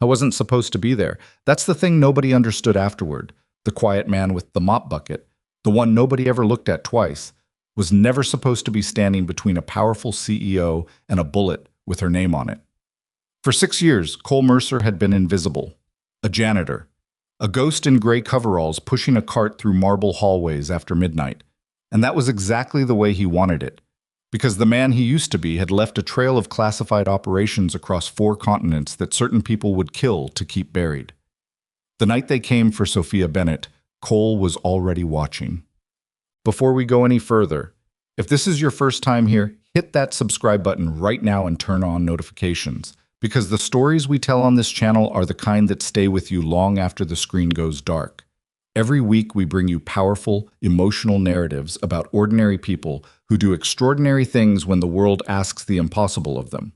I wasn't supposed to be there. That's the thing nobody understood afterward. The quiet man with the mop bucket, the one nobody ever looked at twice, was never supposed to be standing between a powerful CEO and a bullet with her name on it. For 6 years, Cole Mercer had been invisible, a janitor, a ghost in gray coveralls pushing a cart through marble hallways after midnight. And that was exactly the way he wanted it, because the man he used to be had left a trail of classified operations across 4 continents that certain people would kill to keep buried. The night they came for Sophia Bennett, Cole was already watching. Before we go any further, if this is your first time here, hit that subscribe button right now and turn on notifications, because the stories we tell on this channel are the kind that stay with you long after the screen goes dark. Every week we bring you powerful, emotional narratives about ordinary people who do extraordinary things when the world asks the impossible of them.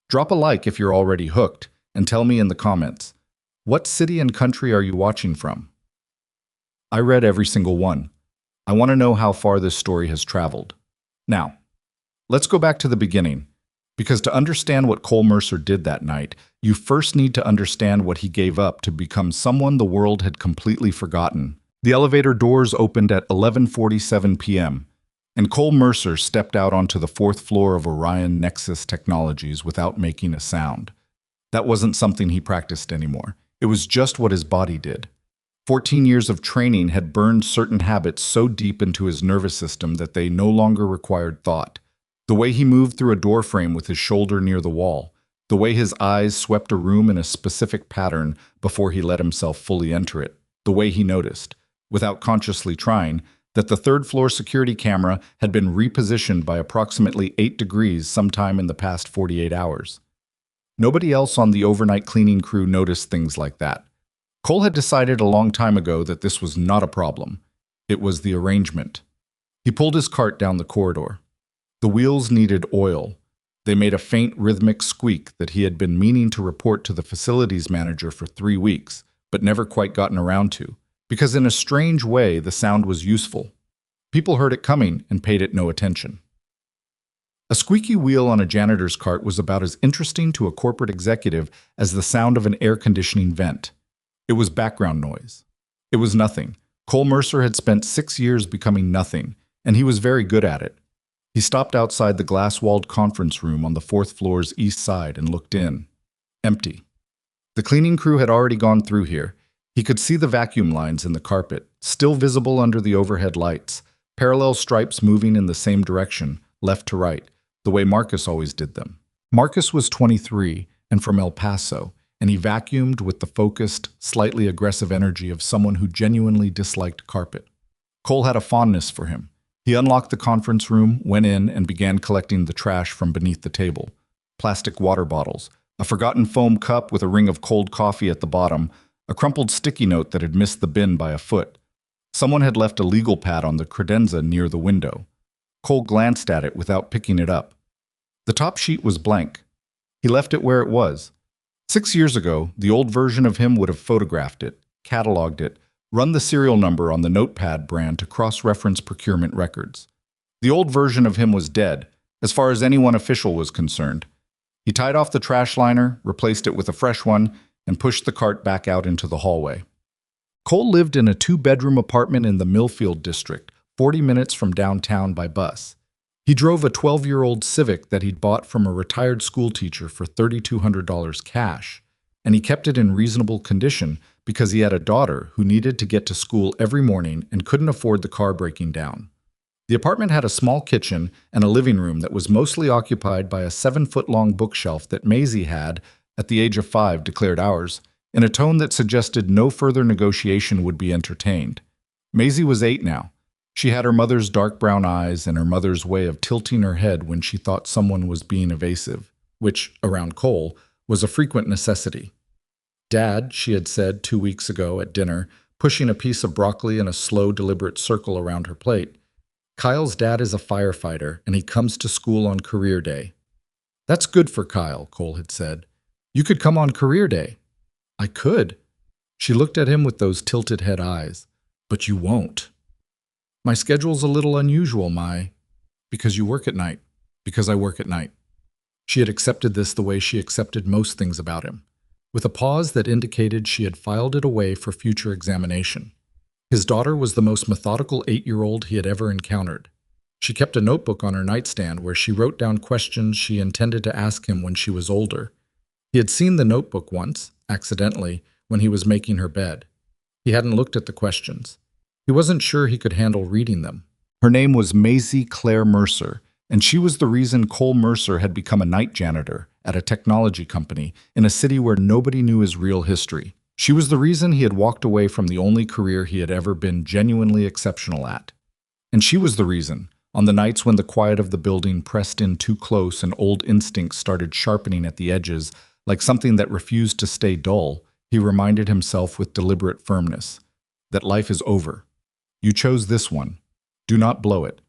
Drop a like if you're already hooked, and tell me in the comments, what city and country are you watching from? I read every single one. I want to know how far this story has traveled. Now, let's go back to the beginning, because to understand what Cole Mercer did that night, you first need to understand what he gave up to become someone the world had completely forgotten. The elevator doors opened at 11:47 p.m., and Cole Mercer stepped out onto the 4th floor of Orion Nexus Technologies without making a sound. That wasn't something he practiced anymore. It was just what his body did. 14 years of training had burned certain habits so deep into his nervous system that they no longer required thought. The way he moved through a doorframe with his shoulder near the wall, the way his eyes swept a room in a specific pattern before he let himself fully enter it, the way he noticed, without consciously trying, that the 3rd floor security camera had been repositioned by approximately 8 degrees sometime in the past 48 hours. Nobody else on the overnight cleaning crew noticed things like that. Cole had decided a long time ago that this was not a problem. It was the arrangement. He pulled his cart down the corridor. The wheels needed oil. They made a faint rhythmic squeak that he had been meaning to report to the facilities manager for 3 weeks, but never quite gotten around to, because in a strange way the sound was useful. People heard it coming and paid it no attention. A squeaky wheel on a janitor's cart was about as interesting to a corporate executive as the sound of an air conditioning vent. It was background noise. It was nothing. Cole Mercer had spent 6 years becoming nothing, and he was very good at it. He stopped outside the glass-walled conference room on the 4th floor's east side and looked in. Empty. The cleaning crew had already gone through here. He could see the vacuum lines in the carpet, still visible under the overhead lights, parallel stripes moving in the same direction, left to right, the way Marcus always did them. Marcus was 23 and from El Paso, and he vacuumed with the focused, slightly aggressive energy of someone who genuinely disliked carpet. Cole had a fondness for him. He unlocked the conference room, went in, and began collecting the trash from beneath the table. Plastic water bottles, a forgotten foam cup with a ring of cold coffee at the bottom, a crumpled sticky note that had missed the bin by a foot. Someone had left a legal pad on the credenza near the window. Cole glanced at it without picking it up. The top sheet was blank. He left it where it was. 6 years ago, the old version of him would have photographed it, cataloged it, run the serial number on the notepad brand to cross-reference procurement records. The old version of him was dead, as far as anyone official was concerned. He tied off the trash liner, replaced it with a fresh one, and pushed the cart back out into the hallway. Cole lived in a 2-bedroom apartment in the Millfield district, 40 minutes from downtown by bus. He drove a 12-year-old Civic that he'd bought from a retired schoolteacher for $3,200 cash, and he kept it in reasonable condition because he had a daughter who needed to get to school every morning and couldn't afford the car breaking down. The apartment had a small kitchen and a living room that was mostly occupied by a 7-foot-long bookshelf that Maisie had, at the age of 5, declared ours, in a tone that suggested no further negotiation would be entertained. Maisie was 8 now. She had her mother's dark brown eyes and her mother's way of tilting her head when she thought someone was being evasive, which, around Cole, was a frequent necessity. "Dad," she had said 2 weeks ago at dinner, pushing a piece of broccoli in a slow, deliberate circle around her plate, "Kyle's dad is a firefighter, and he comes to school on career day." "That's good for Kyle," Cole had said. "You could come on career day." "I could." She looked at him with those tilted head eyes. "But you won't." "My schedule's a little unusual, because you work at night. Because I work at night." She had accepted this the way she accepted most things about him. with a pause that indicated she had filed it away for future examination. His daughter was the most methodical 8-year-old he had ever encountered. She kept a notebook on her nightstand where she wrote down questions she intended to ask him when she was older. He had seen the notebook once, accidentally, when he was making her bed. He hadn't looked at the questions. He wasn't sure he could handle reading them. Her name was Maisie Claire Mercer, and she was the reason Cole Mercer had become a night janitor at a technology company in a city where nobody knew his real history. She was the reason he had walked away from the only career he had ever been genuinely exceptional at. And she was the reason, on the nights when the quiet of the building pressed in too close and old instincts started sharpening at the edges, like something that refused to stay dull, he reminded himself with deliberate firmness that life is over. You chose this one. Do not blow it.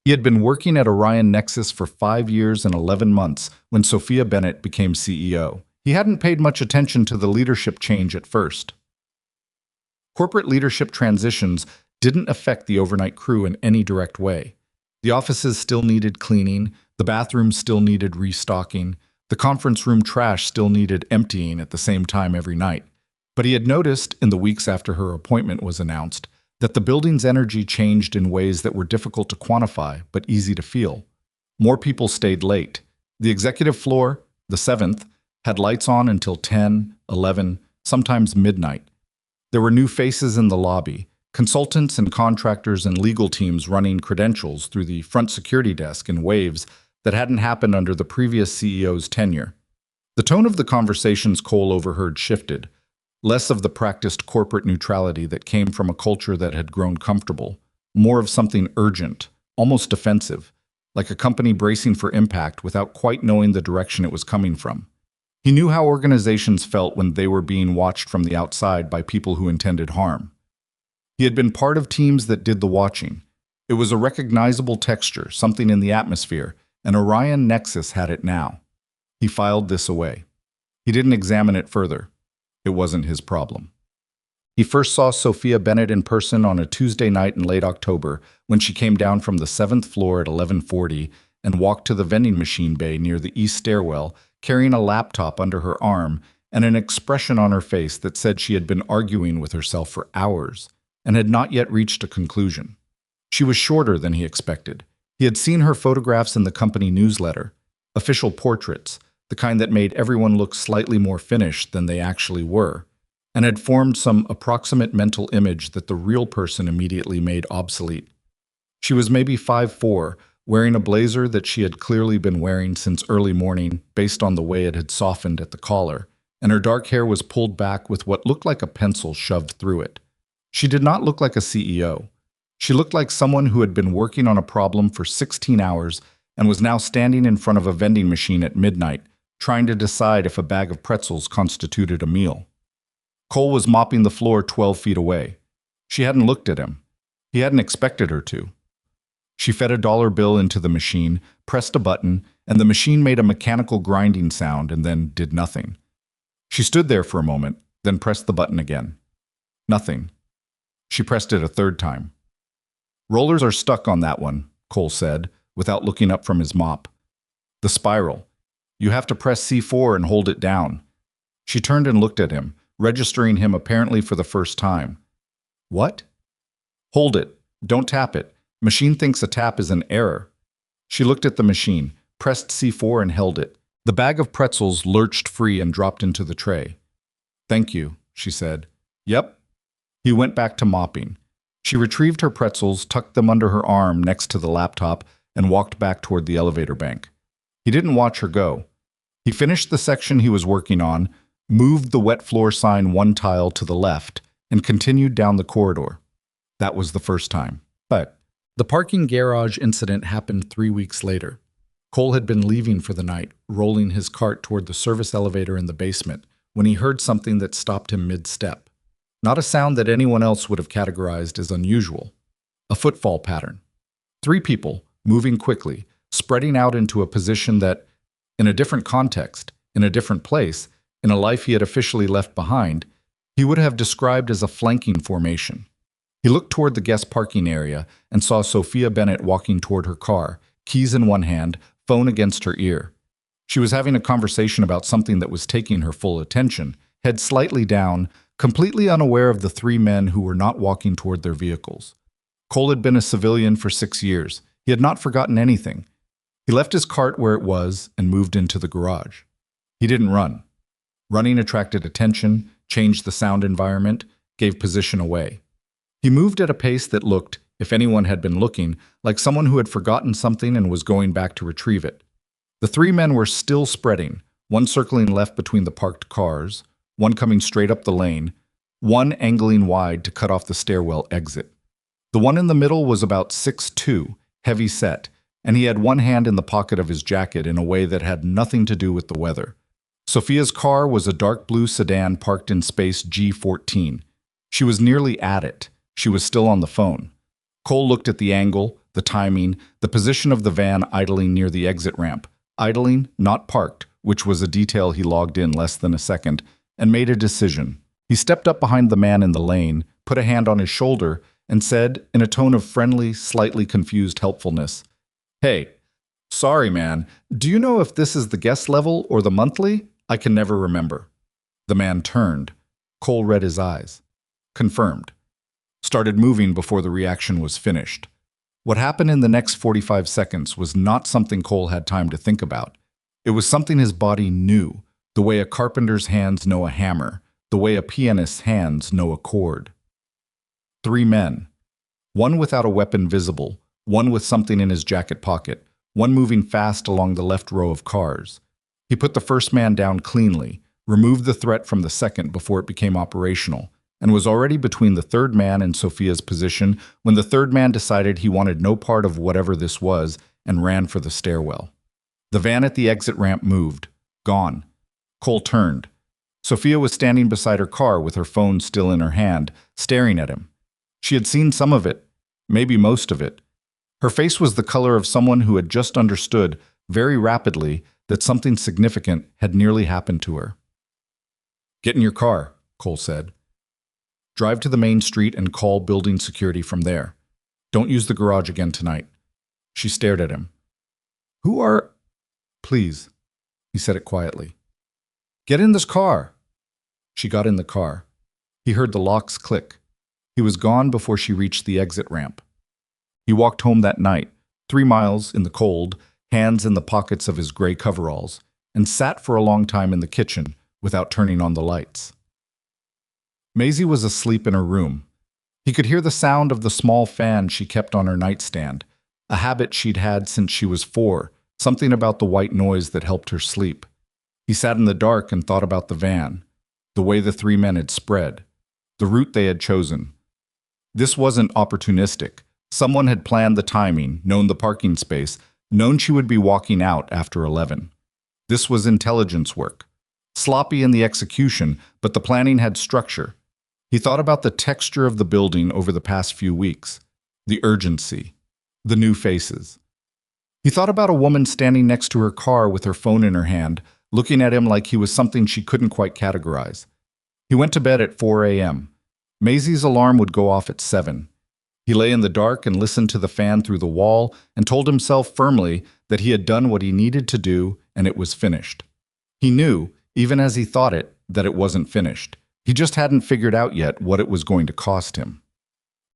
He had been working at Orion Nexus for 5 years and 11 months when Sophia Bennett became CEO. He hadn't paid much attention to the leadership change at first. Corporate leadership transitions didn't affect the overnight crew in any direct way. The offices still needed cleaning, the bathrooms still needed restocking, the conference room trash still needed emptying at the same time every night. But he had noticed, in the weeks after her appointment was announced, that the building's energy changed in ways that were difficult to quantify but easy to feel. More people stayed late. The executive floor, the 7th, had lights on until 10, 11, sometimes midnight. There were new faces in the lobby, consultants and contractors and legal teams running credentials through the front security desk in waves that hadn't happened under the previous CEO's tenure. The tone of the conversations Cole overheard shifted, less of the practiced corporate neutrality that came from a culture that had grown comfortable, more of something urgent, almost defensive, like a company bracing for impact without quite knowing the direction it was coming from. He knew how organizations felt when they were being watched from the outside by people who intended harm. He had been part of teams that did the watching. It was a recognizable texture, something in the atmosphere, and Orion Nexus had it now. He filed this away. He didn't examine it further. It wasn't his problem. He first saw Sophia Bennett in person on a Tuesday night in late October when she came down from the 7th floor at 11:40 and walked to the vending machine bay near the east stairwell, carrying a laptop under her arm and an expression on her face that said she had been arguing with herself for hours and had not yet reached a conclusion. She was shorter than he expected. He had seen her photographs in the company newsletter, official portraits, the kind that made everyone look slightly more finished than they actually were, and had formed some approximate mental image that the real person immediately made obsolete. She was maybe 5'4", wearing a blazer that she had clearly been wearing since early morning based on the way it had softened at the collar, and her dark hair was pulled back with what looked like a pencil shoved through it. She did not look like a CEO. She looked like someone who had been working on a problem for 16 hours and was now standing in front of a vending machine at midnight, trying to decide if a bag of pretzels constituted a meal. Cole was mopping the floor 12 feet away. She hadn't looked at him. He hadn't expected her to. She fed a dollar bill into the machine, pressed a button, and the machine made a mechanical grinding sound and then did nothing. She stood there for a moment, then pressed the button again. Nothing. She pressed it a third time. Rollers are stuck on that one, Cole said, without looking up from his mop. The spiral. You have to press C4 and hold it down. She turned and looked at him, registering him apparently for the first time. What? Hold it. Don't tap it. Machine thinks a tap is an error. She looked at the machine, pressed C4 and held it. The bag of pretzels lurched free and dropped into the tray. Thank you, she said. Yep. He went back to mopping. She retrieved her pretzels, tucked them under her arm next to the laptop, and walked back toward the elevator bank. He didn't watch her go. He finished the section he was working on, moved the wet floor sign 1 tile to the left, and continued down the corridor. That was the first time. But the parking garage incident happened 3 weeks later. Cole had been leaving for the night, rolling his cart toward the service elevator in the basement, when he heard something that stopped him mid-step. Not a sound that anyone else would have categorized as unusual. A footfall pattern. 3 people, moving quickly, spreading out into a position that, in a different context, in a different place, in a life he had officially left behind, he would have described as a flanking formation. He looked toward the guest parking area and saw Sophia Bennett walking toward her car, keys in one hand, phone against her ear. She was having a conversation about something that was taking her full attention, head slightly down, completely unaware of the three men who were not walking toward their vehicles. Cole had been a civilian for 6 years. He had not forgotten anything. He left his cart where it was and moved into the garage. He didn't run. Running attracted attention, changed the sound environment, gave position away. He moved at a pace that looked, if anyone had been looking, like someone who had forgotten something and was going back to retrieve it. The three men were still spreading, one circling left between the parked cars, one coming straight up the lane, one angling wide to cut off the stairwell exit. The one in the middle was about 6'2", heavy set, and he had one hand in the pocket of his jacket in a way that had nothing to do with the weather. Sophia's car was a dark blue sedan parked in space G14. She was nearly at it. She was still on the phone. Cole looked at the angle, the timing, the position of the van idling near the exit ramp. Idling, not parked, which was a detail he logged in less than a second, and made a decision. He stepped up behind the man in the lane, put a hand on his shoulder, and said, in a tone of friendly, slightly confused helpfulness, "Hey, sorry man, do you know if this is the guest level or the monthly? I can never remember." The man turned. Cole read his eyes. Confirmed. Started moving before the reaction was finished. What happened in the next 45 seconds was not something Cole had time to think about. It was something his body knew, the way a carpenter's hands know a hammer, the way a pianist's hands know a chord. Three men. One without a weapon visible, one with something in his jacket pocket, one moving fast along the left row of cars. He put the first man down cleanly, removed the threat from the second before it became operational, and was already between the third man and Sophia's position when the third man decided he wanted no part of whatever this was and ran for the stairwell. The van at the exit ramp moved. Gone. Cole turned. Sophia was standing beside her car with her phone still in her hand, staring at him. She had seen some of it, maybe most of it. Her face was the color of someone who had just understood, very rapidly, that something significant had nearly happened to her. "Get in your car," Cole said. "Drive to the main street and call building security from there. Don't use the garage again tonight." She stared at him. "Who are—" "Please," he said it quietly. "Get in this car." She got in the car. He heard the locks click. He was gone before she reached the exit ramp. He walked home that night, 3 miles in the cold, hands in the pockets of his gray coveralls, and sat for a long time in the kitchen without turning on the lights. Maisie was asleep in her room. He could hear the sound of the small fan she kept on her nightstand, a habit she'd had since she was 4, something about the white noise that helped her sleep. He sat in the dark and thought about the van, the way the three men had spread, the route they had chosen. This wasn't opportunistic. Someone had planned the timing, known the parking space, known she would be walking out after 11. This was intelligence work. Sloppy in the execution, but the planning had structure. He thought about the texture of the building over the past few weeks, the urgency, the new faces. He thought about a woman standing next to her car with her phone in her hand, looking at him like he was something she couldn't quite categorize. He went to bed at 4 a.m. Maisie's alarm would go off at 7. He lay in the dark and listened to the fan through the wall and told himself firmly that he had done what he needed to do and it was finished. He knew, even as he thought it, that it wasn't finished. He just hadn't figured out yet what it was going to cost him.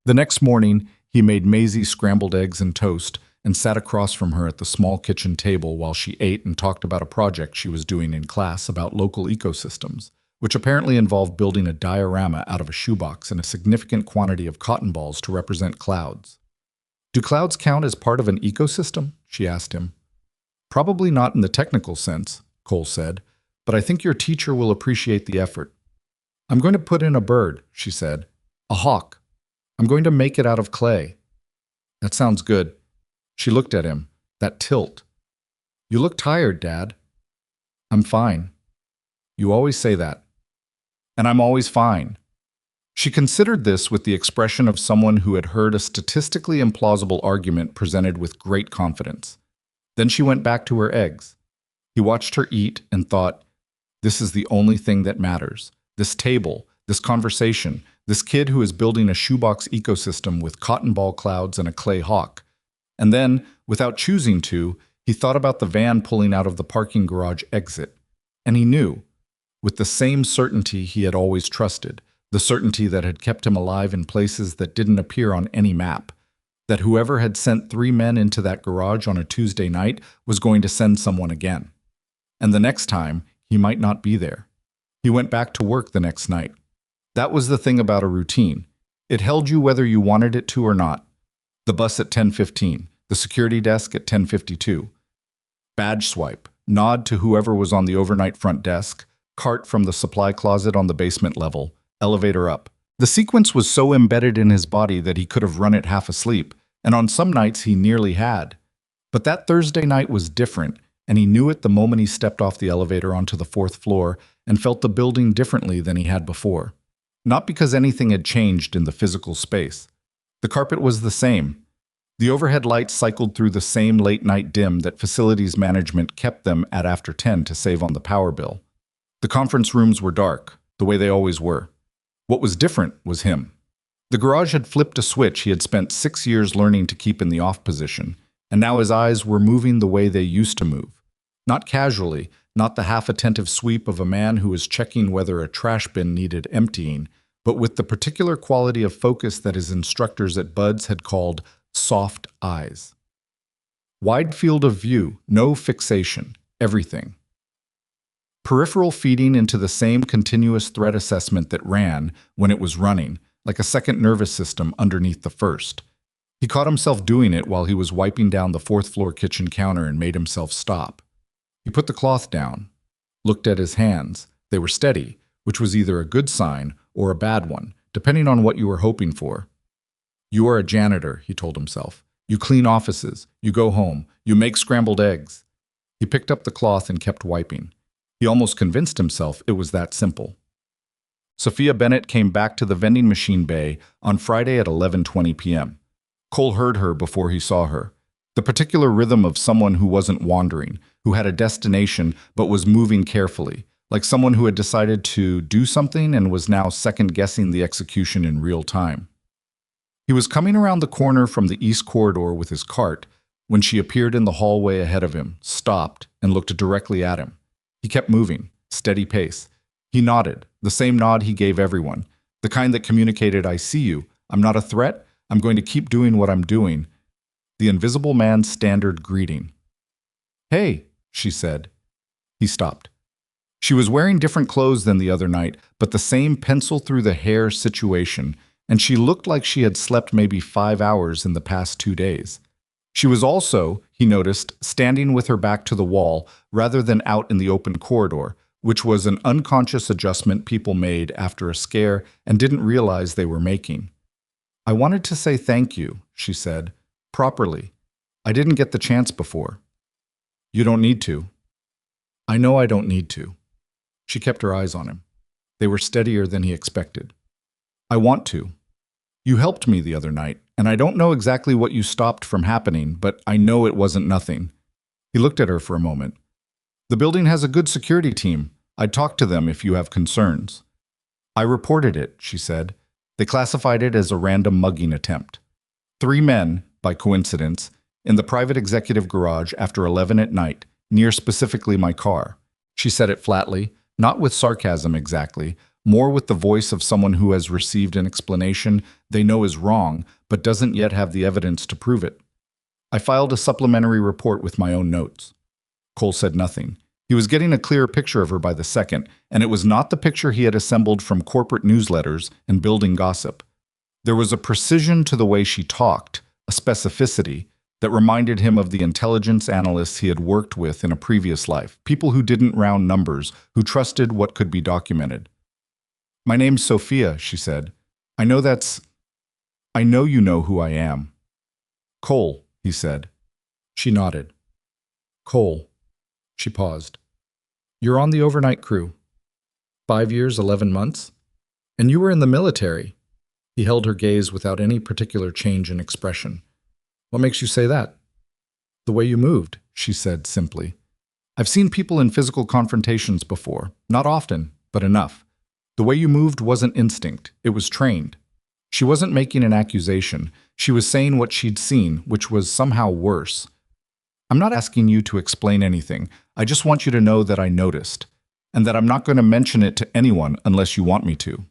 The next morning, he made Maisie scrambled eggs and toast and sat across from her at the small kitchen table while she ate and talked about a project she was doing in class about local ecosystems, which apparently involved building a diorama out of a shoebox and a significant quantity of cotton balls to represent clouds. "Do clouds count as part of an ecosystem?" she asked him. "Probably not in the technical sense," Cole said, "but I think your teacher will appreciate the effort." "I'm going to put in a bird," she said. "A hawk. I'm going to make it out of clay." "That sounds good." She looked at him. That tilt. "You look tired, Dad." "I'm fine." "You always say that." "And I'm always fine." She considered this with the expression of someone who had heard a statistically implausible argument presented with great confidence. Then she went back to her eggs. He watched her eat and thought, this is the only thing that matters. This table, this conversation, this kid who is building a shoebox ecosystem with cotton ball clouds and a clay hawk. And then, without choosing to, He thought about the van pulling out of the parking garage exit, and he knew, with the same certainty he had always trusted, the certainty that had kept him alive in places that didn't appear on any map, that whoever had sent 3 men into that garage on a Tuesday night was going to send someone again. And the next time, he might not be there. He went back to work the next night. That was the thing about a routine. It held you whether you wanted it to or not. The bus at 10:15, the security desk at 10:52. Badge swipe, nod to whoever was on the overnight front desk, cart from the supply closet on the basement level, elevator up. The sequence was so embedded in his body that he could have run it half asleep, and on some nights he nearly had. But that Thursday night was different, and he knew it the moment he stepped off the elevator onto the 4th floor and felt the building differently than he had before. Not because anything had changed in the physical space. The carpet was the same. The overhead lights cycled through the same late-night dim that facilities management kept them at after 10 to save on the power bill. The conference rooms were dark, the way they always were. What was different was him. The garage had flipped a switch he had spent 6 years learning to keep in the off position, and now his eyes were moving the way they used to move. Not casually, not the half-attentive sweep of a man who was checking whether a trash bin needed emptying, but with the particular quality of focus that his instructors at Buds had called soft eyes. Wide field of view, no fixation, everything. Peripheral feeding into the same continuous threat assessment that ran, when it was running, like a second nervous system underneath the first. He caught himself doing it while he was wiping down the 4th floor kitchen counter and made himself stop. He put the cloth down, looked at his hands. They were steady, which was either a good sign or a bad one, depending on what you were hoping for. You are a janitor, he told himself. You clean offices, you go home, you make scrambled eggs. He picked up the cloth and kept wiping. He almost convinced himself it was that simple. Sophia Bennett came back to the vending machine bay on Friday at 11:20 p.m. Cole heard her before he saw her. The particular rhythm of someone who wasn't wandering, who had a destination but was moving carefully, like someone who had decided to do something and was now second-guessing the execution in real time. He was coming around the corner from the east corridor with his cart when she appeared in the hallway ahead of him, stopped, and looked directly at him. He kept moving, steady pace. He nodded, the same nod he gave everyone, the kind that communicated, I see you, I'm not a threat, I'm going to keep doing what I'm doing. The invisible man's standard greeting. Hey, she said. He stopped. She was wearing different clothes than the other night, but the same pencil-through-the-hair situation, and she looked like she had slept maybe 5 hours in the past 2 days. She was also, he noticed, standing with her back to the wall rather than out in the open corridor, which was an unconscious adjustment people made after a scare and didn't realize they were making. I wanted to say thank you, she said, properly. I didn't get the chance before. You don't need to. I know I don't need to. She kept her eyes on him. They were steadier than he expected. I want to. You helped me the other night, and I don't know exactly what you stopped from happening, but I know it wasn't nothing. He looked at her for a moment. The building has a good security team. I'd talk to them if you have concerns. I reported it, she said. They classified it as a random mugging attempt. 3 men, by coincidence, in the private executive garage after 11 at night, near specifically my car. She said it flatly, not with sarcasm exactly, more with the voice of someone who has received an explanation they know is wrong, but doesn't yet have the evidence to prove it. I filed a supplementary report with my own notes. Cole said nothing. He was getting a clearer picture of her by the second, and it was not the picture he had assembled from corporate newsletters and building gossip. There was a precision to the way she talked, a specificity, that reminded him of the intelligence analysts he had worked with in a previous life, people who didn't round numbers, who trusted what could be documented. My name's Sophia, she said. I know you know who I am. Cole, he said. She nodded. Cole. She paused. You're on the overnight crew. 5 years, 11 months? And you were in the military. He held her gaze without any particular change in expression. What makes you say that? The way you moved, she said simply. I've seen people in physical confrontations before. Not often, but enough. The way you moved wasn't instinct. It was trained. She wasn't making an accusation. She was saying what she'd seen, which was somehow worse. I'm not asking you to explain anything. I just want you to know that I noticed, and that I'm not going to mention it to anyone unless you want me to."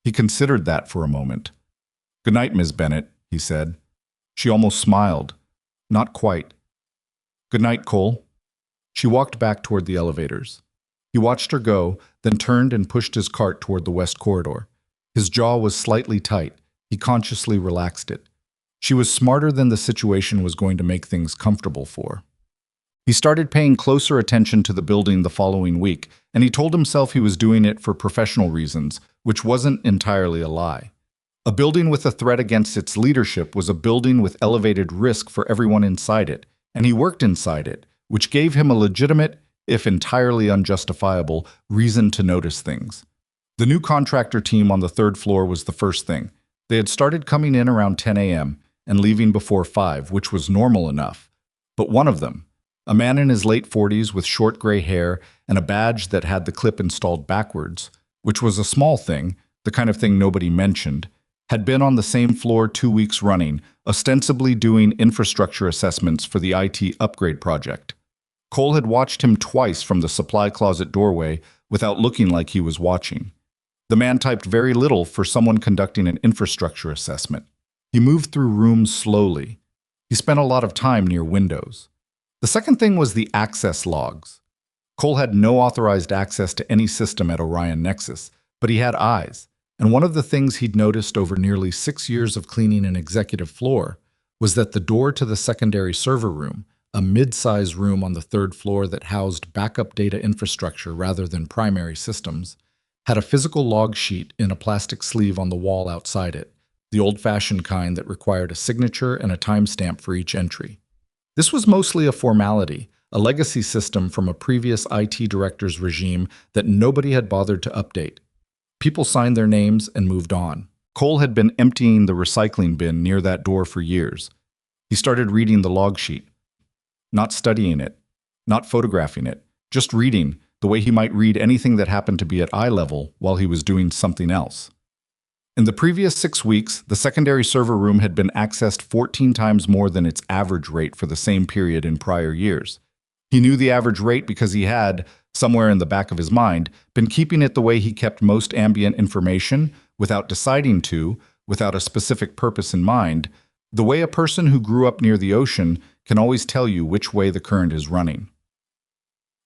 He considered that for a moment. "Good night, Ms. Bennett," he said. She almost smiled. Not quite. "Good night, Cole." She walked back toward the elevators. He watched her go, then turned and pushed his cart toward the west corridor. His jaw was slightly tight. He consciously relaxed it. She was smarter than the situation was going to make things comfortable for. He started paying closer attention to the building the following week, and he told himself he was doing it for professional reasons, which wasn't entirely a lie. A building with a threat against its leadership was a building with elevated risk for everyone inside it, and he worked inside it, which gave him a legitimate, if entirely unjustifiable, reason to notice things. The new contractor team on the third floor was the first thing. They had started coming in around 10 a.m. and leaving before 5, which was normal enough. But one of them, a man in his late 40s with short gray hair and a badge that had the clip installed backwards, which was a small thing, the kind of thing nobody mentioned, had been on the same floor 2 weeks running, ostensibly doing infrastructure assessments for the IT upgrade project. Cole had watched him twice from the supply closet doorway without looking like he was watching. The man typed very little for someone conducting an infrastructure assessment. He moved through rooms slowly. He spent a lot of time near windows. The second thing was the access logs. Cole had no authorized access to any system at Orion Nexus, but he had eyes. And one of the things he'd noticed over nearly 6 years of cleaning an executive floor was that the door to the secondary server room, a mid-size room on the third floor that housed backup data infrastructure rather than primary systems, had a physical log sheet in a plastic sleeve on the wall outside it, the old-fashioned kind that required a signature and a timestamp for each entry. This was mostly a formality, a legacy system from a previous IT director's regime that nobody had bothered to update. People signed their names and moved on. Cole had been emptying the recycling bin near that door for years. He started reading the log sheet. Not studying it, not photographing it, just reading, the way he might read anything that happened to be at eye level while he was doing something else. In the previous 6 weeks, the secondary server room had been accessed 14 times more than its average rate for the same period in prior years. He knew the average rate because he had, somewhere in the back of his mind, been keeping it the way he kept most ambient information, without deciding to, without a specific purpose in mind, the way a person who grew up near the ocean can always tell you which way the current is running.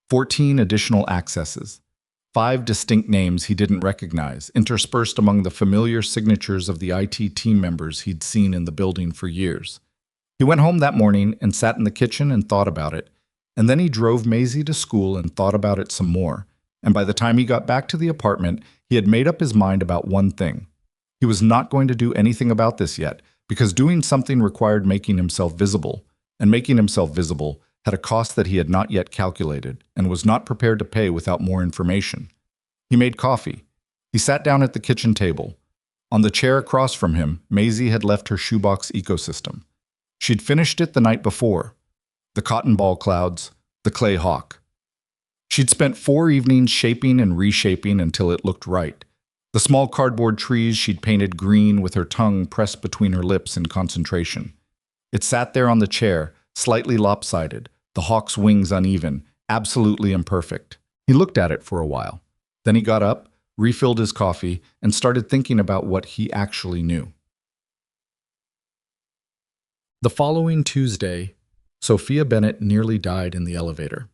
14 additional accesses. 5 distinct names he didn't recognize, interspersed among the familiar signatures of the IT team members he'd seen in the building for years. He went home that morning and sat in the kitchen and thought about it, and then he drove Maisie to school and thought about it some more, and by the time he got back to the apartment, he had made up his mind about one thing. He was not going to do anything about this yet, because doing something required making himself visible, and making himself visible had a cost that he had not yet calculated and was not prepared to pay without more information. He made coffee. He sat down at the kitchen table. On the chair across from him, Maisie had left her shoebox ecosystem. She'd finished it the night before. The cotton ball clouds, the clay hawk. She'd spent 4 evenings shaping and reshaping until it looked right. The small cardboard trees she'd painted green with her tongue pressed between her lips in concentration. It sat there on the chair, slightly lopsided, the hawk's wings uneven, absolutely imperfect. He looked at it for a while. Then he got up, refilled his coffee, and started thinking about what he actually knew. The following Tuesday, Sophia Bennett nearly died in the elevator.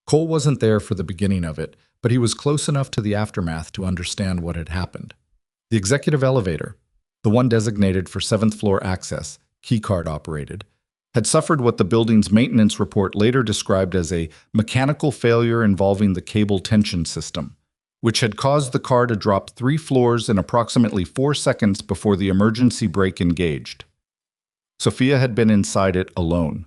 Cole wasn't there for the beginning of it, but he was close enough to the aftermath to understand what had happened. The executive elevator, the one designated for 7th floor access, keycard operated, had suffered what the building's maintenance report later described as a mechanical failure involving the cable tension system, which had caused the car to drop 3 floors in approximately 4 seconds before the emergency brake engaged. Sophia had been inside it alone.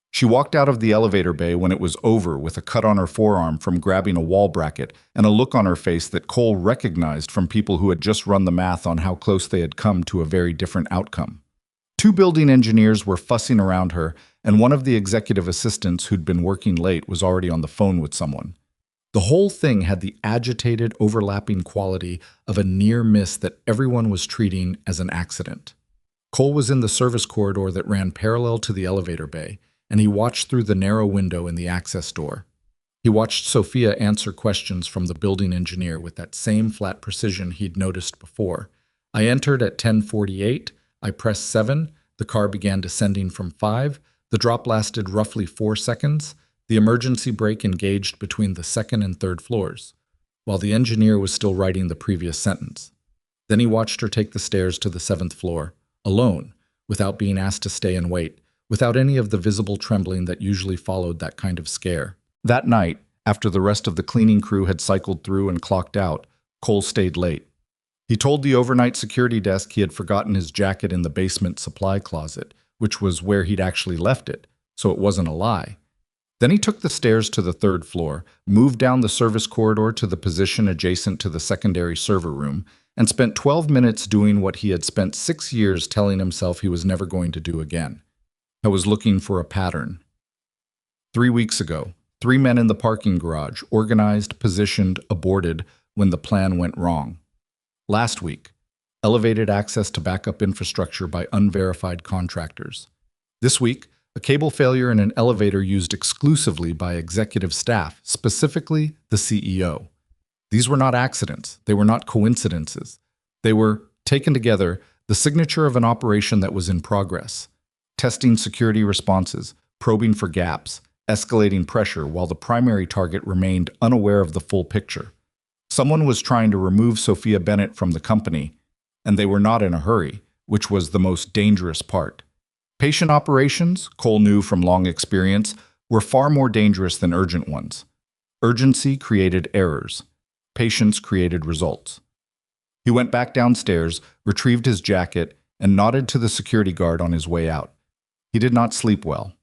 She walked out of the elevator bay when it was over with a cut on her forearm from grabbing a wall bracket and a look on her face that Cole recognized from people who had just run the math on how close they had come to a very different outcome. 2 building engineers were fussing around her, and one of the executive assistants who'd been working late was already on the phone with someone. The whole thing had the agitated, overlapping quality of a near miss that everyone was treating as an accident. Cole was in the service corridor that ran parallel to the elevator bay, and he watched through the narrow window in the access door. He watched Sophia answer questions from the building engineer with that same flat precision he'd noticed before. I entered at 10:48. I pressed 7. The car began descending from 5. The drop lasted roughly 4 seconds. The emergency brake engaged between the second and third floors, while the engineer was still writing the previous sentence. Then he watched her take the stairs to the 7th floor, alone, without being asked to stay and wait, without any of the visible trembling that usually followed that kind of scare. That night, after the rest of the cleaning crew had cycled through and clocked out, Cole stayed late. He told the overnight security desk he had forgotten his jacket in the basement supply closet, which was where he'd actually left it, so it wasn't a lie. Then he took the stairs to the 3rd floor, moved down the service corridor to the position adjacent to the secondary server room, and spent 12 minutes doing what he had spent 6 years telling himself he was never going to do again. I was looking for a pattern. 3 weeks ago, 3 men in the parking garage, organized, positioned, aborted when the plan went wrong. Last week, elevated access to backup infrastructure by unverified contractors. This week, a cable failure in an elevator used exclusively by executive staff, specifically the CEO. These were not accidents. They were not coincidences. They were, taken together, the signature of an operation that was in progress. Testing security responses, probing for gaps, escalating pressure while the primary target remained unaware of the full picture. Someone was trying to remove Sophia Bennett from the company, and they were not in a hurry, which was the most dangerous part. Patient operations, Cole knew from long experience, were far more dangerous than urgent ones. Urgency created errors. Patience created results. He went back downstairs, retrieved his jacket, and nodded to the security guard on his way out. He did not sleep well.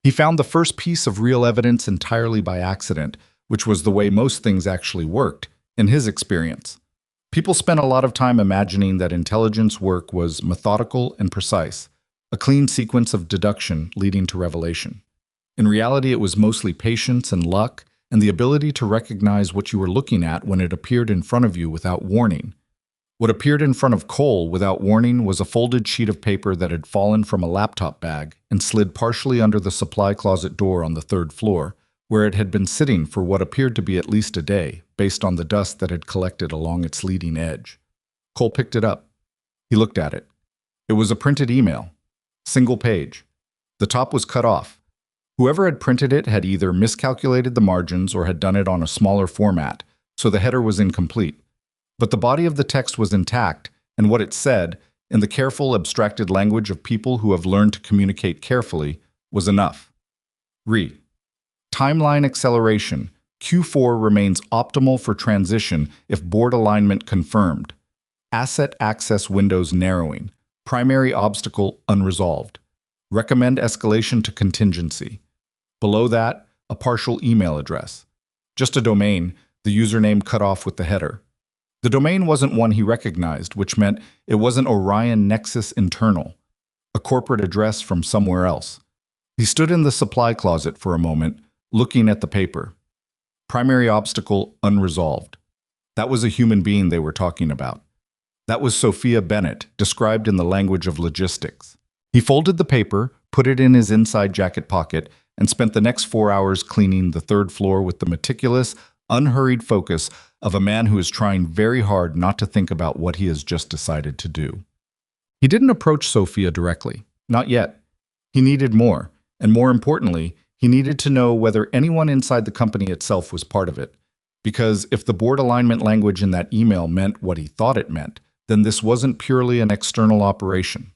He found the first piece of real evidence entirely by accident, which was the way most things actually worked, in his experience. People spent a lot of time imagining that intelligence work was methodical and precise, a clean sequence of deduction leading to revelation. In reality, it was mostly patience and luck and the ability to recognize what you were looking at when it appeared in front of you without warning. What appeared in front of Cole without warning was a folded sheet of paper that had fallen from a laptop bag and slid partially under the supply closet door on the 3rd floor, where it had been sitting for what appeared to be at least a day, based on the dust that had collected along its leading edge. Cole picked it up. He looked at it. It was a printed email. Single page. The top was cut off. Whoever had printed it had either miscalculated the margins or had done it on a smaller format, so the header was incomplete. But the body of the text was intact, and what it said, in the careful, abstracted language of people who have learned to communicate carefully, was enough. Timeline acceleration. Q4 remains optimal for transition if board alignment confirmed. Asset access windows narrowing. Primary obstacle unresolved. Recommend escalation to contingency. Below that, a partial email address. Just a domain, the username cut off with the header. The domain wasn't one he recognized, which meant it wasn't Orion Nexus Internal, a corporate address from somewhere else. He stood in the supply closet for a moment, looking at the paper. Primary obstacle unresolved. That was a human being they were talking about. That was Sophia Bennett, described in the language of logistics. He folded the paper, put it in his inside jacket pocket, and spent the next 4 hours cleaning the 3rd floor with the meticulous, unhurried focus of a man who is trying very hard not to think about what he has just decided to do. He didn't approach Sophia directly. Not yet. He needed more, and more importantly, he needed to know whether anyone inside the company itself was part of it. Because if the board alignment language in that email meant what he thought it meant, then this wasn't purely an external operation.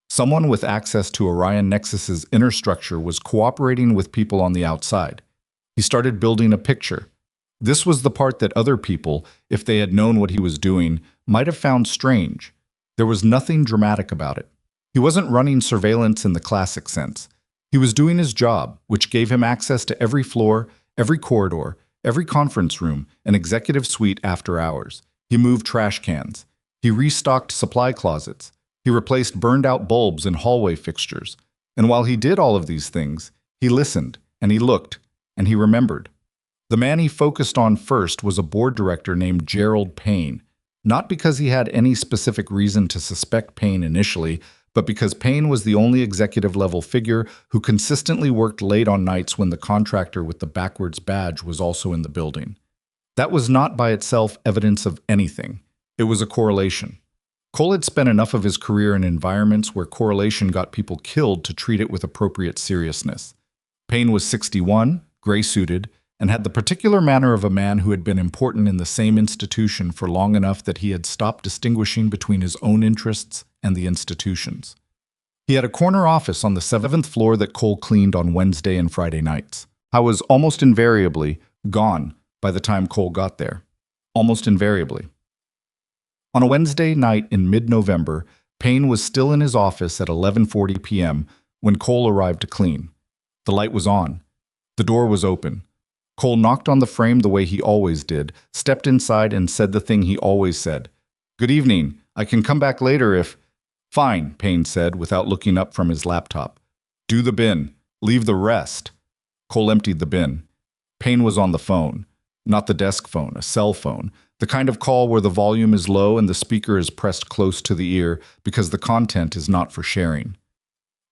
Someone with access to Orion Nexus's inner structure was cooperating with people on the outside. He started building a picture. This was the part that other people, if they had known what he was doing, might have found strange. There was nothing dramatic about it. He wasn't running surveillance in the classic sense. He was doing his job, which gave him access to every floor, every corridor, every conference room, and executive suite after hours. He moved trash cans. He restocked supply closets. He replaced burned-out bulbs in hallway fixtures. And while he did all of these things, he listened, and he looked, and he remembered. The man he focused on first was a board director named Gerald Payne, not because he had any specific reason to suspect Payne initially, but because Payne was the only executive-level figure who consistently worked late on nights when the contractor with the backwards badge was also in the building. That was not by itself evidence of anything. It was a correlation. Cole had spent enough of his career in environments where correlation got people killed to treat it with appropriate seriousness. Payne was 61, gray-suited, and had the particular manner of a man who had been important in the same institution for long enough that he had stopped distinguishing between his own interests and the institution's. He had a corner office on the 7th floor that Cole cleaned on Wednesday and Friday nights. I was almost invariably gone by the time Cole got there. Almost invariably. On a Wednesday night in mid-November, Payne was still in his office at 11:40 p.m. when Cole arrived to clean. The light was on. The door was open. Cole knocked on the frame the way he always did, stepped inside and said the thing he always said. "Good evening. I can come back later if—" "Fine," Payne said without looking up from his laptop. "Do the bin. Leave the rest." Cole emptied the bin. Payne was on the phone. Not the desk phone, a cell phone. The kind of call where the volume is low and the speaker is pressed close to the ear because the content is not for sharing.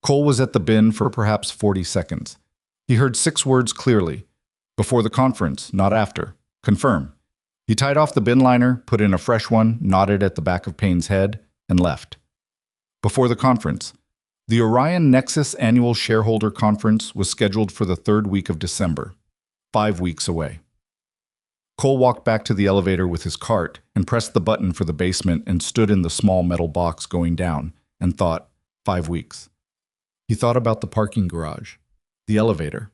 Cole was at the bin for perhaps 40 seconds. He heard 6 words clearly. Before the conference, not after. Confirm. He tied off the bin liner, put in a fresh one, nodded at the back of Payne's head, and left. Before the conference. The Orion Nexus Annual Shareholder Conference was scheduled for the 3rd week of December. 5 weeks away. Cole walked back to the elevator with his cart and pressed the button for the basement and stood in the small metal box going down and thought, 5 weeks. He thought about the parking garage, the elevator,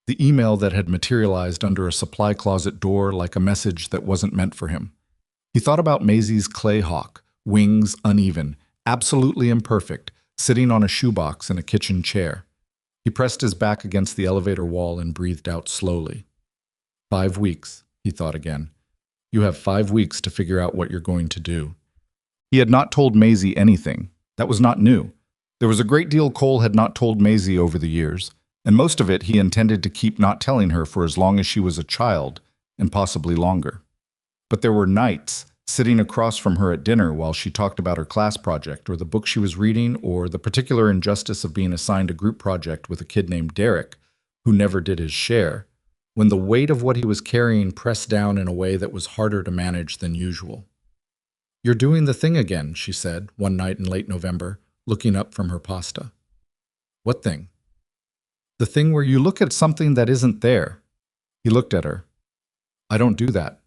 the email that had materialized under a supply closet door like a message that wasn't meant for him. He thought about Maisie's clay hawk, wings uneven, absolutely imperfect, sitting on a shoebox in a kitchen chair. He pressed his back against the elevator wall and breathed out slowly. 5 weeks. He thought again. You have 5 weeks to figure out what you're going to do. He had not told Maisie anything. That was not new. There was a great deal Cole had not told Maisie over the years, and most of it he intended to keep not telling her for as long as she was a child, and possibly longer. But there were nights, sitting across from her at dinner while she talked about her class project or the book she was reading or the particular injustice of being assigned a group project with a kid named Derek, who never did his share, when the weight of what he was carrying pressed down in a way that was harder to manage than usual. "You're doing the thing again," she said, one night in late November, looking up from her pasta. "What thing?" "The thing where you look at something that isn't there." He looked at her. "I don't do that."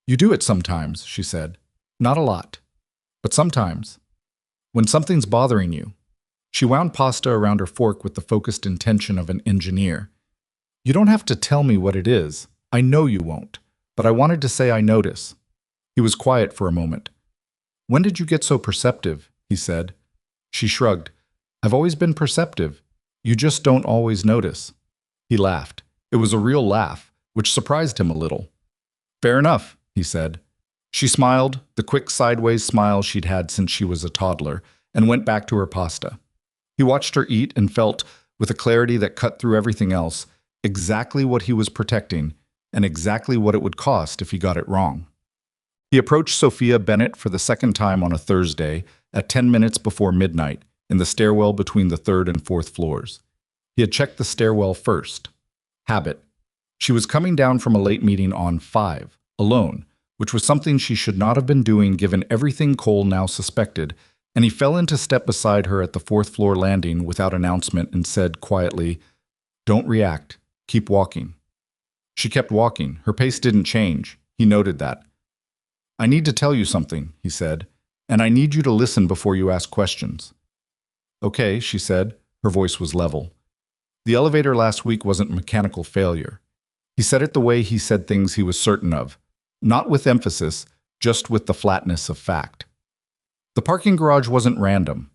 "You do it sometimes," she said. "Not a lot, but sometimes. When something's bothering you." She wound pasta around her fork with the focused intention of an engineer. "You don't have to tell me what it is. I know you won't. But I wanted to say I notice." He was quiet for a moment. "When did you get so perceptive?" he said. She shrugged. "I've always been perceptive. You just don't always notice." He laughed. It was a real laugh, which surprised him a little. "Fair enough," he said. She smiled, the quick sideways smile she'd had since she was a toddler, and went back to her pasta. He watched her eat and felt, with a clarity that cut through everything else, exactly what he was protecting, and exactly what it would cost if he got it wrong. He approached Sophia Bennett for the second time on a Thursday, at 10 minutes before midnight, in the stairwell between the 3rd and 4th floors. He had checked the stairwell first. Habit. She was coming down from a late meeting on 5, alone, which was something she should not have been doing given everything Cole now suspected, and he fell into step beside her at the 4th floor landing without announcement and said quietly, "Don't react. Keep walking." She kept walking. Her pace didn't change. He noted that. "I need to tell you something," he said, "and I need you to listen before you ask questions." "Okay," she said. Her voice was level. "The elevator last week wasn't mechanical failure." He said it the way he said things he was certain of. Not with emphasis, just with the flatness of fact. "The parking garage wasn't random.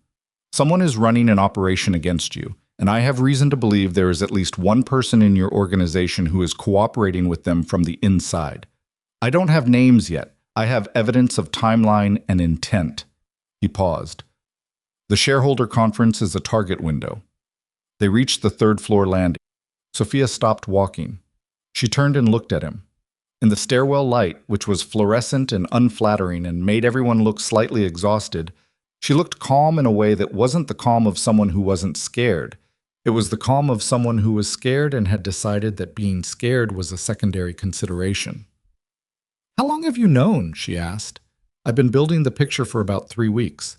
Someone is running an operation against you, and I have reason to believe there is at least one person in your organization who is cooperating with them from the inside. I don't have names yet. I have evidence of timeline and intent." He paused. "The shareholder conference is a target window." They reached the 3rd floor landing. Sophia stopped walking. She turned and looked at him. In the stairwell light, which was fluorescent and unflattering and made everyone look slightly exhausted, She looked calm in a way that wasn't the calm of someone who wasn't scared. It was the calm of someone who was scared and had decided that being scared was a secondary consideration. "How long have you known?" she asked. "I've been building the picture for about 3 weeks.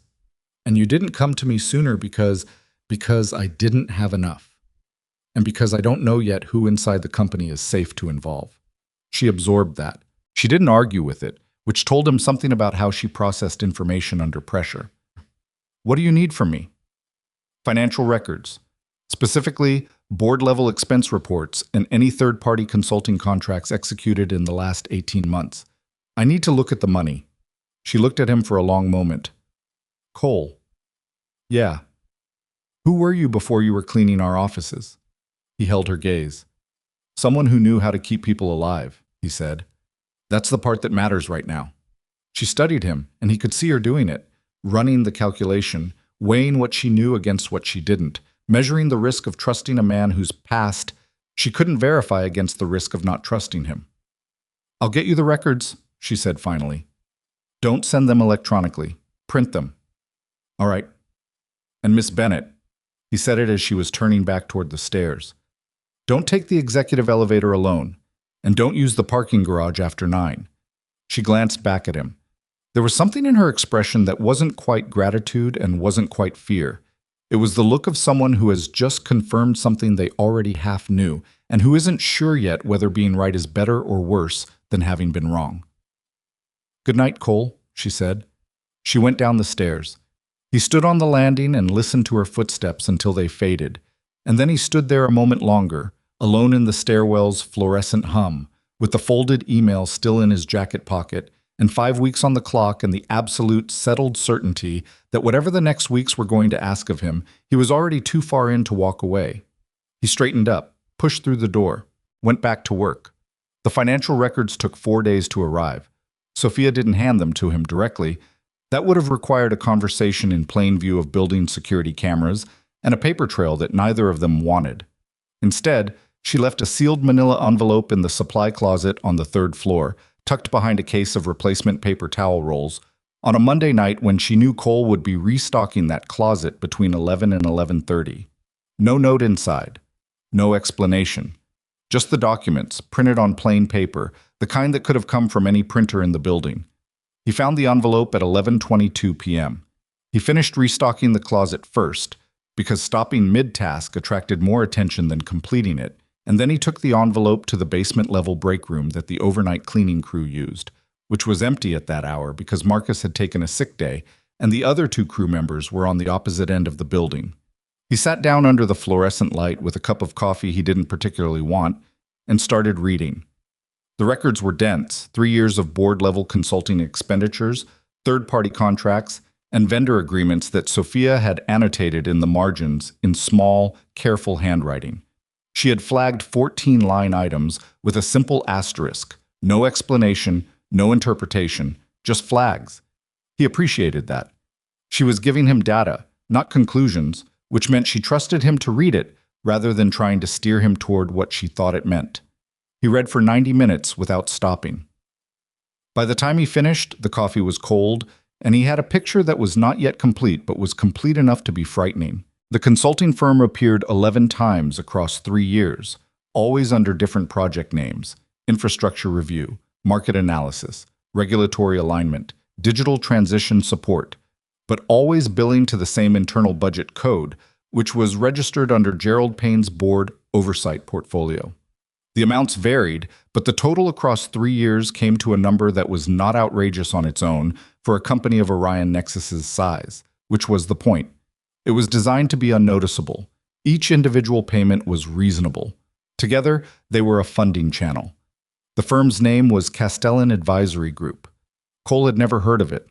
And you didn't come to me sooner because I didn't have enough. And because I don't know yet who inside the company is safe to involve." She absorbed that. She didn't argue with it, which told him something about how she processed information under pressure. "What do you need from me?" "Financial records. Specifically, board-level expense reports and any third-party consulting contracts executed in the last 18 months. I need to look at the money." She looked at him for a long moment. "Cole." "Yeah." "Who were you before you were cleaning our offices?" He held her gaze. "Someone who knew how to keep people alive," he said. "That's the part that matters right now." She studied him, and he could see her doing it, running the calculation, weighing what she knew against what she didn't, measuring the risk of trusting a man whose past she couldn't verify against the risk of not trusting him. "I'll get you the records," she said finally. "Don't send them electronically. Print them." "All right." "And Miss Bennett," he said it as she was turning back toward the stairs, "don't take the executive elevator alone, and don't use the parking garage after 9. She glanced back at him. There was something in her expression that wasn't quite gratitude and wasn't quite fear. It was the look of someone who has just confirmed something they already half knew, and who isn't sure yet whether being right is better or worse than having been wrong. "Good night, Cole," she said. She went down the stairs. He stood on the landing and listened to her footsteps until they faded, and then he stood there a moment longer, alone in the stairwell's fluorescent hum, with the folded email still in his jacket pocket, and 5 weeks on the clock and the absolute settled certainty that whatever the next weeks were going to ask of him, he was already too far in to walk away. He straightened up, pushed through the door, went back to work. The financial records took 4 days to arrive. Sophia didn't hand them to him directly. That would have required a conversation in plain view of building security cameras and a paper trail that neither of them wanted. Instead, she left a sealed manila envelope in the supply closet on the 3rd floor, tucked behind a case of replacement paper towel rolls, on a Monday night when she knew Cole would be restocking that closet between 11 and 11:30. No note inside. No explanation. Just the documents, printed on plain paper, the kind that could have come from any printer in the building. He found the envelope at 11:22 p.m. He finished restocking the closet first, because stopping mid-task attracted more attention than completing it, and then he took the envelope to the basement-level break room that the overnight cleaning crew used, which was empty at that hour because Marcus had taken a sick day, and the other 2 crew members were on the opposite end of the building. He sat down under the fluorescent light with a cup of coffee he didn't particularly want, and started reading. The records were dense: 3 years of board-level consulting expenditures, third-party contracts, and vendor agreements that Sophia had annotated in the margins in small, careful handwriting. She had flagged 14 line items with a simple asterisk, no explanation, no interpretation, just flags. He appreciated that. She was giving him data, not conclusions, which meant she trusted him to read it rather than trying to steer him toward what she thought it meant. He read for 90 minutes without stopping. By the time he finished, the coffee was cold, and he had a picture that was not yet complete but was complete enough to be frightening. The consulting firm appeared 11 times across 3 years, always under different project names: infrastructure review, market analysis, regulatory alignment, digital transition support, but always billing to the same internal budget code, which was registered under Gerald Payne's board oversight portfolio. The amounts varied, but the total across 3 years came to a number that was not outrageous on its own for a company of Orion Nexus's size, which was the point. It was designed to be unnoticeable. Each individual payment was reasonable. Together, they were a funding channel. The firm's name was Castellan Advisory Group. Cole had never heard of it.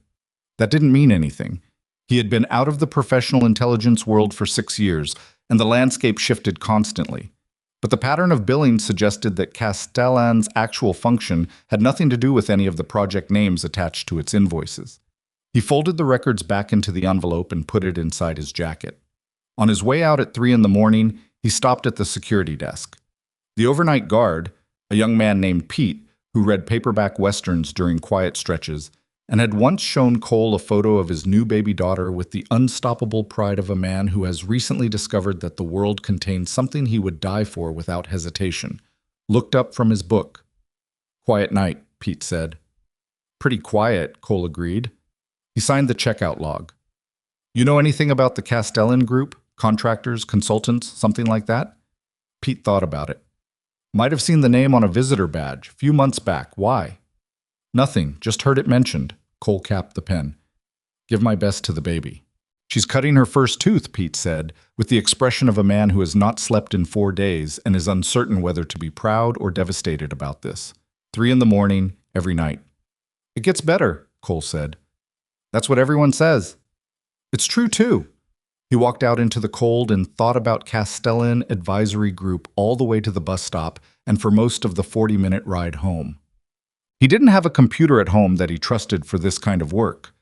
That didn't mean anything. He had been out of the professional intelligence world for 6 years, and the landscape shifted constantly. But the pattern of billing suggested that Castellan's actual function had nothing to do with any of the project names attached to its invoices. He folded the records back into the envelope and put it inside his jacket. On his way out at 3 in the morning, he stopped at the security desk. The overnight guard, a young man named Pete, who read paperback westerns during quiet stretches, and had once shown Cole a photo of his new baby daughter with the unstoppable pride of a man who has recently discovered that the world contains something he would die for without hesitation. Looked up from his book. "Quiet night," Pete said. "Pretty quiet," Cole agreed. He signed the checkout log. "You know anything about the Castellan Group? Contractors, consultants, something like that?" Pete thought about it. "Might have seen the name on a visitor badge, few months back. Why?" "Nothing, just heard it mentioned." Cole capped the pen. "Give my best to the baby." "She's cutting her first tooth," Pete said, with the expression of a man who has not slept in 4 days and is uncertain whether to be proud or devastated about this. 3 in the morning, every night. "It gets better," Cole said. "That's what everyone says." "It's true, too." He walked out into the cold and thought about Castellan Advisory Group all the way to the bus stop and for most of the 40-minute ride home. He didn't have a computer at home that he trusted for this kind of work.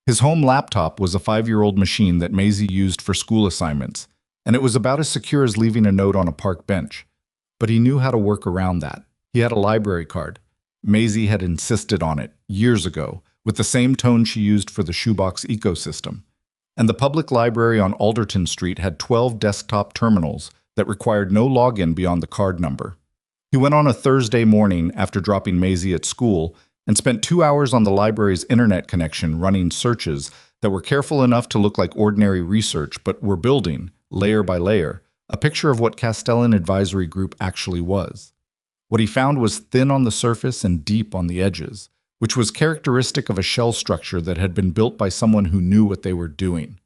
His home laptop was a 5-year-old machine that Maisie used for school assignments, and it was about as secure as leaving a note on a park bench. But he knew how to work around that. He had a library card. Maisie had insisted on it, years ago, with the same tone she used for the shoebox ecosystem. And the public library on Alderton Street had 12 desktop terminals that required no login beyond the card number. He went on a Thursday morning after dropping Maisie at school and spent 2 hours on the library's internet connection running searches that were careful enough to look like ordinary research but were building, layer by layer, a picture of what Castellan Advisory Group actually was. What he found was thin on the surface and deep on the edges, which was characteristic of a shell structure that had been built by someone who knew what they were doing.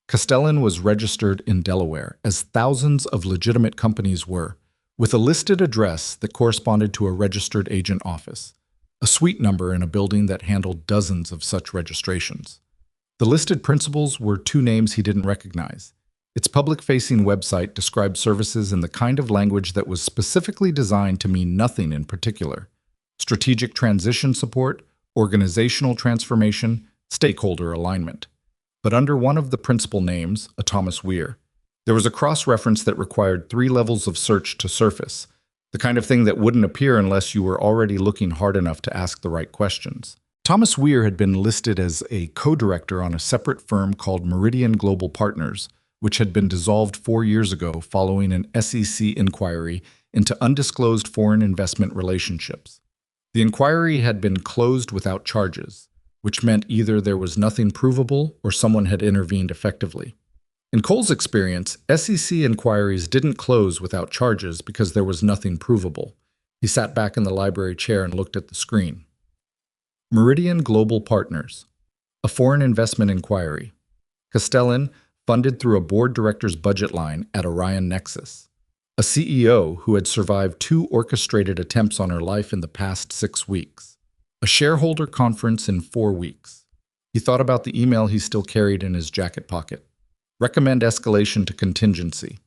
Castellan was registered in Delaware, as thousands of legitimate companies were, with a listed address that corresponded to a registered agent office, a suite number in a building that handled dozens of such registrations. The listed principals were 2 names he didn't recognize. Its public-facing website described services in the kind of language that was specifically designed to mean nothing in particular: strategic transition support, organizational transformation, stakeholder alignment. But under one of the principal names, a Thomas Weir, there was a cross-reference that required 3 levels of search to surface, the kind of thing that wouldn't appear unless you were already looking hard enough to ask the right questions. Thomas Weir had been listed as a co-director on a separate firm called Meridian Global Partners, which had been dissolved 4 years ago following an SEC inquiry into undisclosed foreign investment relationships. The inquiry had been closed without charges, which meant either there was nothing provable or someone had intervened effectively. In Cole's experience, SEC inquiries didn't close without charges because there was nothing provable. He sat back in the library chair and looked at the screen. Meridian Global Partners, a foreign investment inquiry. Castellan, funded through a board director's budget line at Orion Nexus. A CEO who had survived 2 orchestrated attempts on her life in the past 6 weeks. A shareholder conference in 4 weeks. He thought about the email he still carried in his jacket pocket. Recommend escalation to contingency.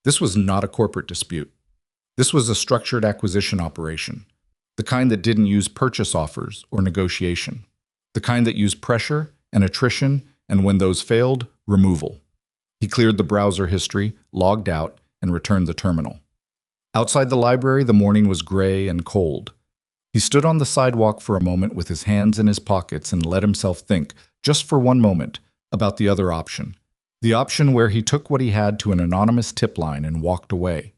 This was not a corporate dispute. This was a structured acquisition operation, the kind that didn't use purchase offers or negotiation, the kind that used pressure and attrition, and when those failed, removal. He cleared the browser history, logged out, and returned the terminal. Outside the library, the morning was gray and cold. He stood on the sidewalk for a moment with his hands in his pockets and let himself think, just for one moment, about the other option. The option where he took what he had to an anonymous tip line and walked away.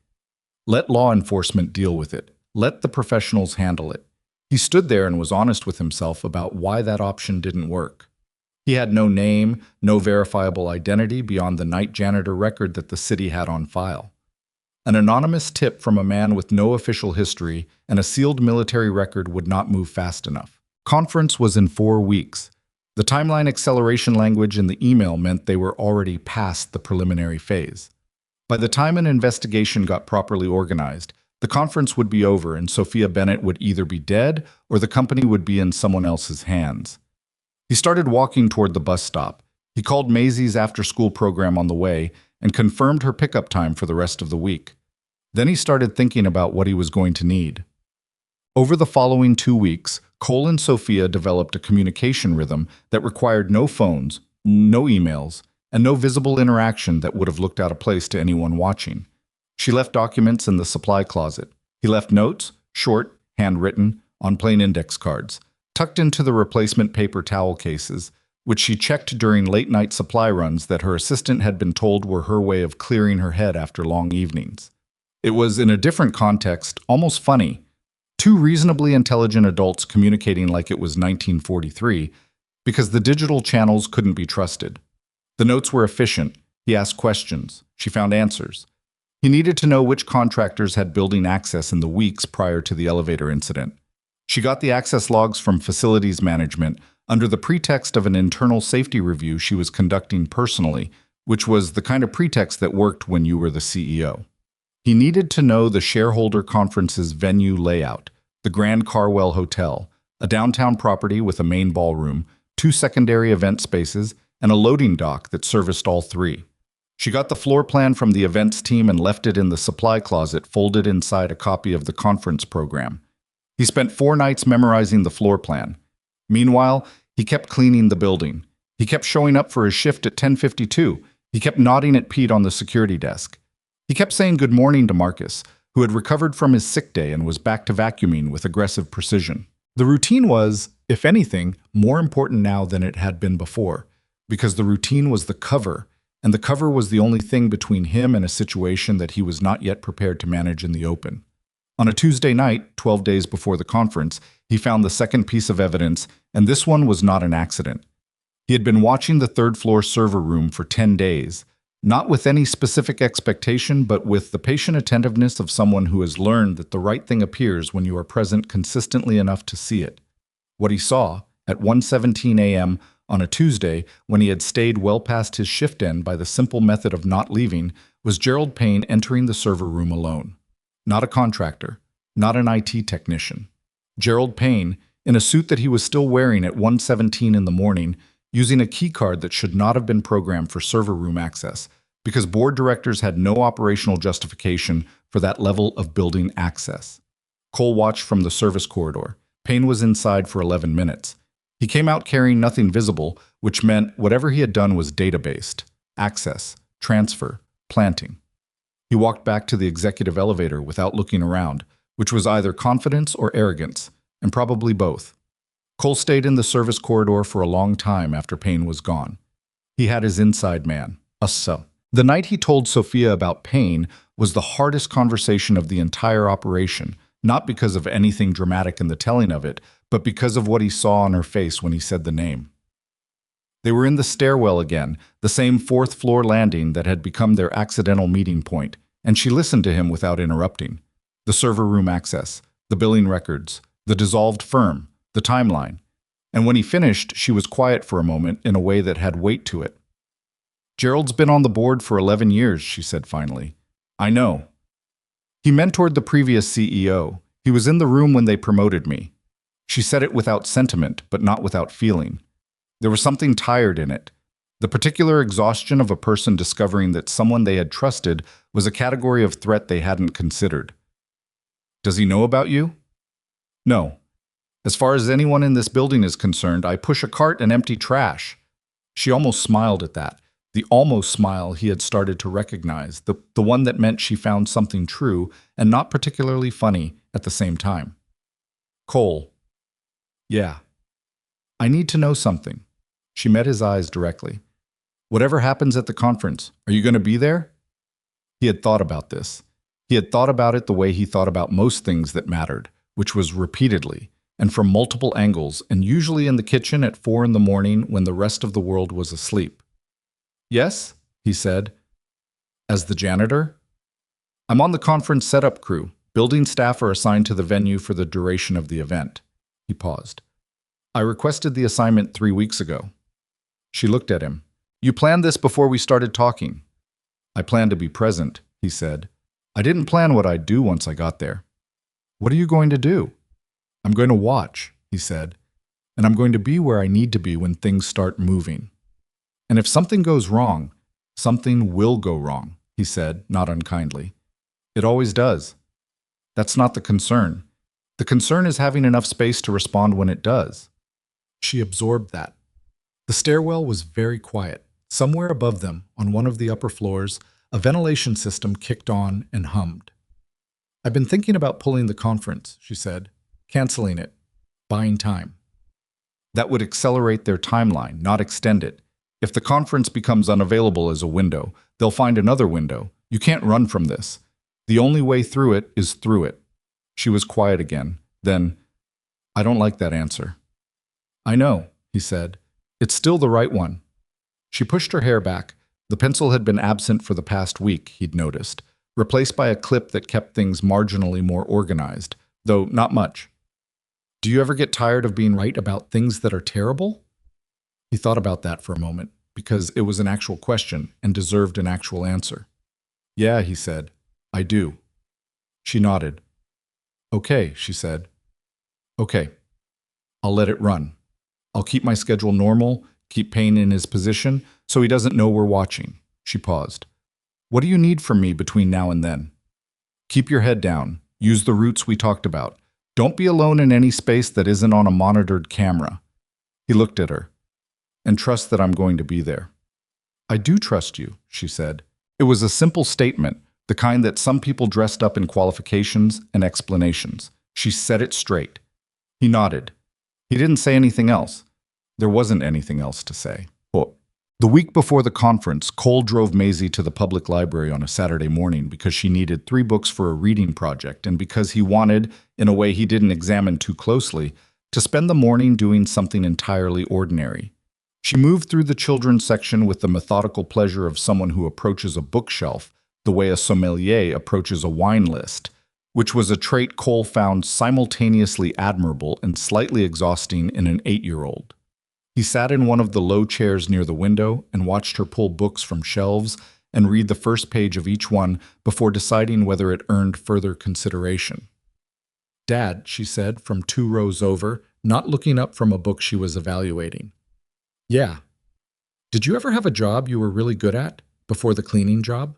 Let law enforcement deal with it. Let the professionals handle it. He stood there and was honest with himself about why that option didn't work. He had no name, no verifiable identity beyond the night janitor record that the city had on file. An anonymous tip from a man with no official history and a sealed military record would not move fast enough. Conference was in 4 weeks. The timeline acceleration language in the email meant they were already past the preliminary phase. By the time an investigation got properly organized, the conference would be over and Sophia Bennett would either be dead or the company would be in someone else's hands. He started walking toward the bus stop. He called Maisie's after-school program on the way and confirmed her pickup time for the rest of the week. Then he started thinking about what he was going to need. Over the following 2 weeks, Cole and Sophia developed a communication rhythm that required no phones, no emails, and no visible interaction that would have looked out of place to anyone watching. She left documents in the supply closet. He left notes, short, handwritten, on plain index cards. tucked into the replacement paper towel cases, which she checked during late-night supply runs that her assistant had been told were her way of clearing her head after long evenings. It was, in a different context, almost funny. Two reasonably intelligent adults communicating like it was 1943, because the digital channels couldn't be trusted. The notes were efficient. He asked questions. She found answers. He needed to know which contractors had building access in the weeks prior to the elevator incident. She got the access logs from facilities management under the pretext of an internal safety review she was conducting personally, which was the kind of pretext that worked when you were the CEO. He needed to know the shareholder conference's venue layout, the Grand Carwell Hotel, a downtown property with a main ballroom, 2 secondary event spaces, and a loading dock that serviced all 3. She got the floor plan from the events team and left it in the supply closet folded inside a copy of the conference program. He spent 4 nights memorizing the floor plan. Meanwhile, he kept cleaning the building. He kept showing up for his shift at 10:52. He kept nodding at Pete on the security desk. He kept saying good morning to Marcus, who had recovered from his sick day and was back to vacuuming with aggressive precision. The routine was, if anything, more important now than it had been before, because the routine was the cover, and the cover was the only thing between him and a situation that he was not yet prepared to manage in the open. On a Tuesday night, 12 days before the conference, he found the second piece of evidence, and this one was not an accident. He had been watching the third-floor server room for 10 days, not with any specific expectation, but with the patient attentiveness of someone who has learned that the right thing appears when you are present consistently enough to see it. What he saw, at 1:17 a.m. on a Tuesday, when he had stayed well past his shift end by the simple method of not leaving, was Gerald Payne entering the server room alone. Not a contractor, not an IT technician. Gerald Payne, in a suit that he was still wearing at 1:17 in the morning, using a keycard that should not have been programmed for server room access, because board directors had no operational justification for that level of building access. Cole watched from the service corridor. Payne was inside for 11 minutes. He came out carrying nothing visible, which meant whatever he had done was data-based: access, transfer, planting. He walked back to the executive elevator without looking around, which was either confidence or arrogance, and probably both. Cole stayed in the service corridor for a long time after Payne was gone. He had his inside man, so. The night he told Sophia about Payne was the hardest conversation of the entire operation, not because of anything dramatic in the telling of it, but because of what he saw on her face when he said the name. They were in the stairwell again, the same 4th-floor landing that had become their accidental meeting point, and she listened to him without interrupting. The server room access, the billing records, the dissolved firm, the timeline. And when he finished, she was quiet for a moment in a way that had weight to it. "Gerald's been on the board for 11 years, she said finally. "I know. He mentored the previous CEO. He was in the room when they promoted me." She said it without sentiment, but not without feeling. There was something tired in it. The particular exhaustion of a person discovering that someone they had trusted was a category of threat they hadn't considered. "Does he know about you?" "No. As far as anyone in this building is concerned, I push a cart and empty trash." She almost smiled at that, the almost smile he had started to recognize, the one that meant she found something true and not particularly funny at the same time. "Cole." "Yeah. I need to know something." She met his eyes directly. "Whatever happens at the conference, are you going to be there?" He had thought about this. He had thought about it the way he thought about most things that mattered, which was repeatedly, and from multiple angles, and usually in the kitchen at 4 in the morning when the rest of the world was asleep. "Yes," he said. "As the janitor?" "I'm on the conference setup crew. Building staff are assigned to the venue for the duration of the event." He paused. "I requested the assignment 3 weeks ago." She looked at him. "You planned this before we started talking." "I planned to be present," he said. "I didn't plan what I'd do once I got there." "What are you going to do?" "I'm going to watch," he said. "And I'm going to be where I need to be when things start moving. And if something goes wrong, something will go wrong," he said, not unkindly. "It always does. That's not the concern. The concern is having enough space to respond when it does." She absorbed that. The stairwell was very quiet. Somewhere above them, on one of the upper floors, a ventilation system kicked on and hummed. "I've been thinking about pulling the conference," she said. "Canceling it. Buying time." That would accelerate their timeline, not extend it. If the conference becomes unavailable as a window, they'll find another window. You can't run from this. The only way through it is through it. She was quiet again. Then, I don't like that answer. I know, he said. It's still the right one. She pushed her hair back. The pencil had been absent for the past week, he'd noticed, replaced by a clip that kept things marginally more organized, though not much. Do you ever get tired of being right about things that are terrible? He thought about that for a moment, because it was an actual question and deserved an actual answer. Yeah, he said. I do. She nodded. Okay, she said. Okay. I'll let it run. I'll keep my schedule normal, keep Payne in his position, so he doesn't know we're watching. She paused. What do you need from me between now and then? Keep your head down. Use the routes we talked about. Don't be alone in any space that isn't on a monitored camera. He looked at her. And trust that I'm going to be there. I do trust you, she said. It was a simple statement, the kind that some people dressed up in qualifications and explanations. She said it straight. He nodded. He didn't say anything else. There wasn't anything else to say. The week before the conference, Cole drove Maisie to the public library on a Saturday morning because she needed 3 books for a reading project and because he wanted, in a way he didn't examine too closely, to spend the morning doing something entirely ordinary. She moved through the children's section with the methodical pleasure of someone who approaches a bookshelf the way a sommelier approaches a wine list, which was a trait Cole found simultaneously admirable and slightly exhausting in an 8-year-old. He sat in one of the low chairs near the window and watched her pull books from shelves and read the first page of each one before deciding whether it earned further consideration. Dad, she said from 2 rows over, not looking up from a book she was evaluating. Yeah. Did you ever have a job you were really good at, before the cleaning job?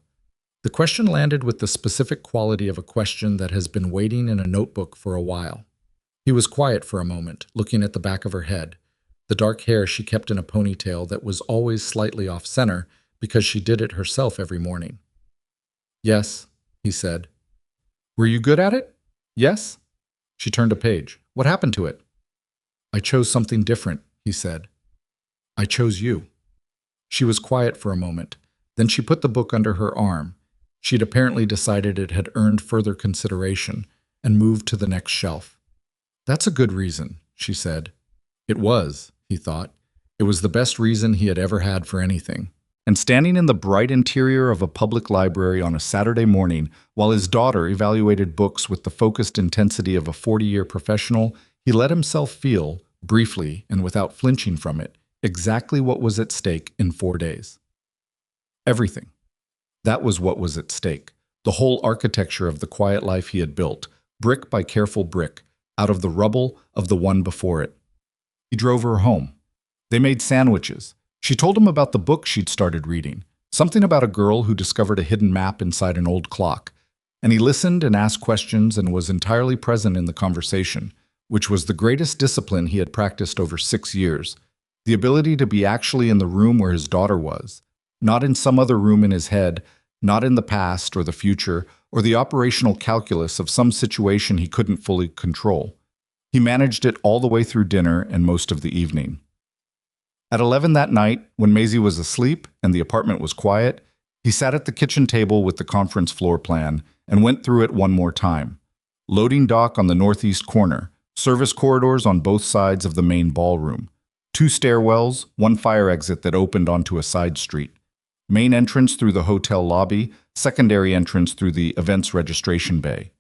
The question landed with the specific quality of a question that has been waiting in a notebook for a while. He was quiet for a moment, looking at the back of her head, the dark hair she kept in a ponytail that was always slightly off-center because she did it herself every morning. Yes, he said. Were you good at it? Yes? She turned a page. What happened to it? I chose something different, he said. I chose you. She was quiet for a moment. Then she put the book under her arm. She'd apparently decided it had earned further consideration and moved to the next shelf. That's a good reason, she said. It was, he thought. It was the best reason he had ever had for anything. And standing in the bright interior of a public library on a Saturday morning, while his daughter evaluated books with the focused intensity of a 40-year professional, he let himself feel, briefly and without flinching from it, exactly what was at stake in 4 days. Everything. That was what was at stake. The whole architecture of the quiet life he had built, brick by careful brick, out of the rubble of the one before it. He drove her home. They made sandwiches. She told him about the book she'd started reading, something about a girl who discovered a hidden map inside an old clock. And he listened and asked questions and was entirely present in the conversation, which was the greatest discipline he had practiced over 6 years. The ability to be actually in the room where his daughter was, not in some other room in his head, not in the past or the future, or the operational calculus of some situation he couldn't fully control. He managed it all the way through dinner and most of the evening. At 11 that night, when Maisie was asleep and the apartment was quiet, he sat at the kitchen table with the conference floor plan and went through it one more time. Loading dock on the northeast corner, service corridors on both sides of the main ballroom, 2 stairwells, 1 fire exit that opened onto a side street, main entrance through the hotel lobby, secondary entrance through the events registration bay.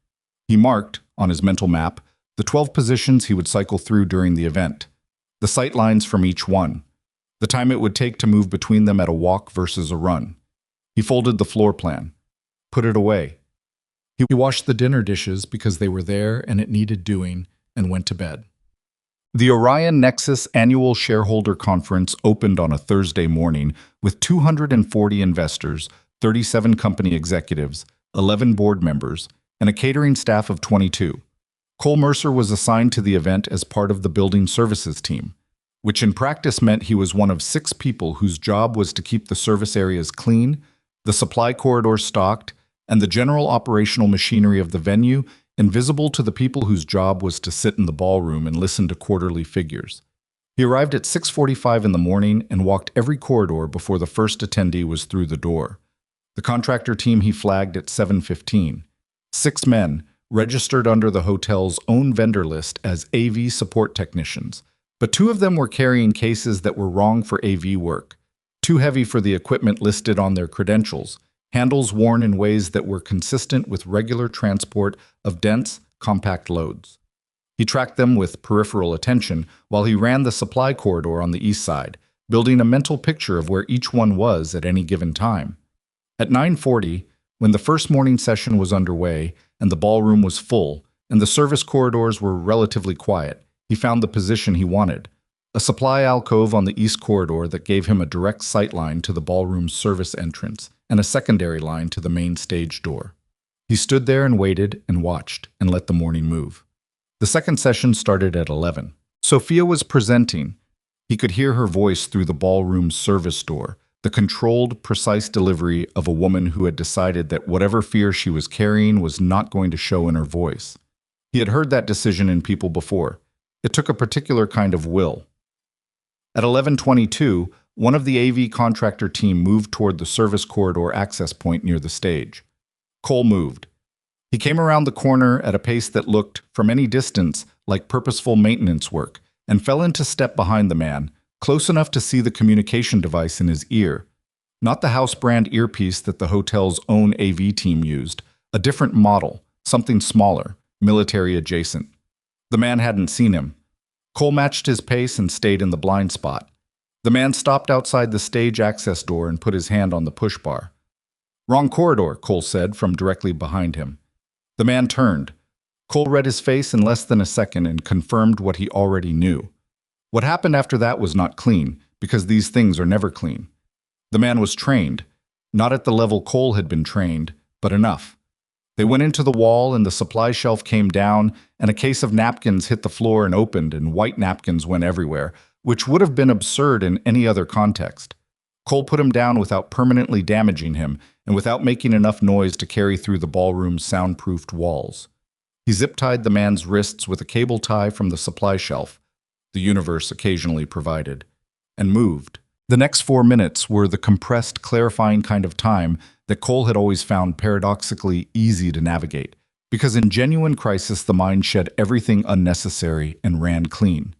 He marked, on his mental map, the 12 positions he would cycle through during the event, the sight lines from each one, the time it would take to move between them at a walk versus a run. He folded the floor plan, put it away. He washed the dinner dishes because they were there and it needed doing, and went to bed. The Orion Nexus Annual Shareholder Conference opened on a Thursday morning with 240 investors, 37 company executives, 11 board members, and a catering staff of 22. Cole Mercer was assigned to the event as part of the building services team, which in practice meant he was one of 6 people whose job was to keep the service areas clean, the supply corridors stocked, and the general operational machinery of the venue invisible to the people whose job was to sit in the ballroom and listen to quarterly figures. He arrived at 6:45 in the morning and walked every corridor before the first attendee was through the door. The contractor team he flagged at 7:15. 6 men, registered under the hotel's own vendor list as AV support technicians, but 2 of them were carrying cases that were wrong for AV work, too heavy for the equipment listed on their credentials, handles worn in ways that were consistent with regular transport of dense, compact loads. He tracked them with peripheral attention while he ran the supply corridor on the east side, building a mental picture of where each one was at any given time. At 9:40, when the first morning session was underway and the ballroom was full and the service corridors were relatively quiet, he found the position he wanted, a supply alcove on the east corridor that gave him a direct sight line to the ballroom's service entrance and a secondary line to the main stage door. He stood there and waited and watched and let the morning move. The second session started at 11. Sophia was presenting. He could hear her voice through the ballroom's service door, the controlled, precise delivery of a woman who had decided that whatever fear she was carrying was not going to show in her voice. He had heard that decision in people before. It took a particular kind of will. At 11:22, one of the AV contractor team moved toward the service corridor access point near the stage. Cole moved. He came around the corner at a pace that looked, from any distance, like purposeful maintenance work, and fell into step behind the man, close enough to see the communication device in his ear. Not the house brand earpiece that the hotel's own AV team used, a different model, something smaller, military adjacent. The man hadn't seen him. Cole matched his pace and stayed in the blind spot. The man stopped outside the stage access door and put his hand on the push bar. "Wrong corridor," Cole said from directly behind him. The man turned. Cole read his face in less than a second and confirmed what he already knew. What happened after that was not clean, because these things are never clean. The man was trained, not at the level Cole had been trained, but enough. They went into the wall and the supply shelf came down and a case of napkins hit the floor and opened and white napkins went everywhere, which would have been absurd in any other context. Cole put him down without permanently damaging him and without making enough noise to carry through the ballroom's soundproofed walls. He zip-tied the man's wrists with a cable tie from the supply shelf, the universe occasionally provided, and moved. The next 4 minutes were the compressed, clarifying kind of time that Cole had always found paradoxically easy to navigate, because in genuine crisis the mind shed everything unnecessary and ran clean.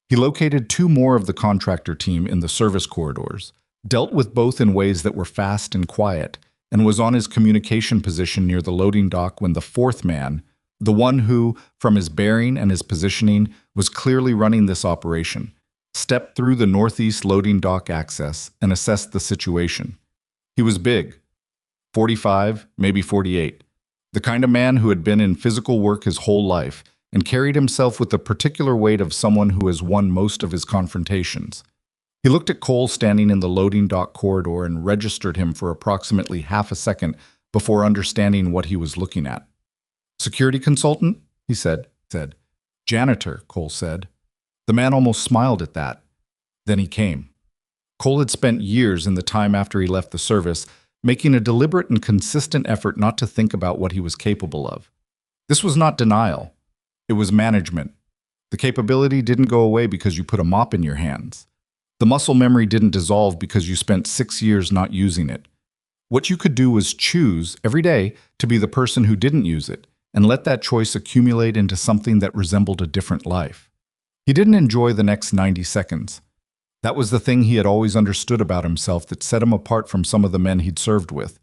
He located 2 more of the contractor team in the service corridors, dealt with both in ways that were fast and quiet, and was on his communication position near the loading dock when the 4th man, the one who, from his bearing and his positioning, was clearly running this operation, stepped through the northeast loading dock access and assessed the situation. He was big, 45, maybe 48, the kind of man who had been in physical work his whole life and carried himself with the particular weight of someone who has won most of his confrontations. He looked at Cole standing in the loading dock corridor and registered him for approximately half a second before understanding what he was looking at. "Security consultant?" he said. "Janitor," Cole said. The man almost smiled at that. Then he came. Cole had spent years in the time after he left the service making a deliberate and consistent effort not to think about what he was capable of. This was not denial. It was management. The capability didn't go away because you put a mop in your hands. The muscle memory didn't dissolve because you spent 6 years not using it. What you could do was choose, every day, to be the person who didn't use it, and let that choice accumulate into something that resembled a different life. He didn't enjoy the next 90 seconds. That was the thing he had always understood about himself that set him apart from some of the men he'd served with.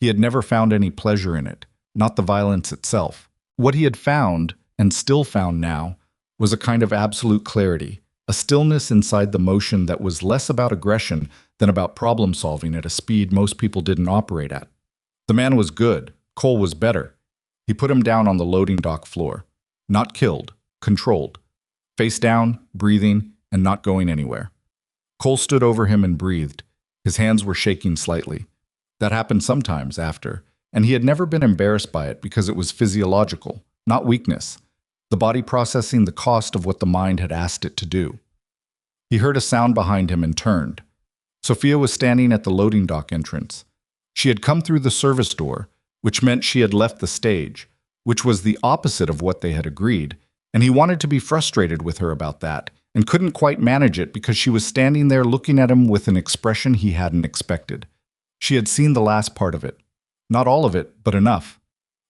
He had never found any pleasure in it, not the violence itself. What he had found, and still found now, was a kind of absolute clarity, a stillness inside the motion that was less about aggression than about problem-solving at a speed most people didn't operate at. The man was good. Cole was better. He put him down on the loading dock floor. Not killed, controlled. Face down, breathing, and not going anywhere. Cole stood over him and breathed. His hands were shaking slightly. That happened sometimes after, and he had never been embarrassed by it because it was physiological, not weakness. The body processing the cost of what the mind had asked it to do. He heard a sound behind him and turned. Sophia was standing at the loading dock entrance. She had come through the service door, which meant she had left the stage, which was the opposite of what they had agreed, and he wanted to be frustrated with her about that, and couldn't quite manage it because she was standing there looking at him with an expression he hadn't expected. She had seen the last part of it. Not all of it, but enough.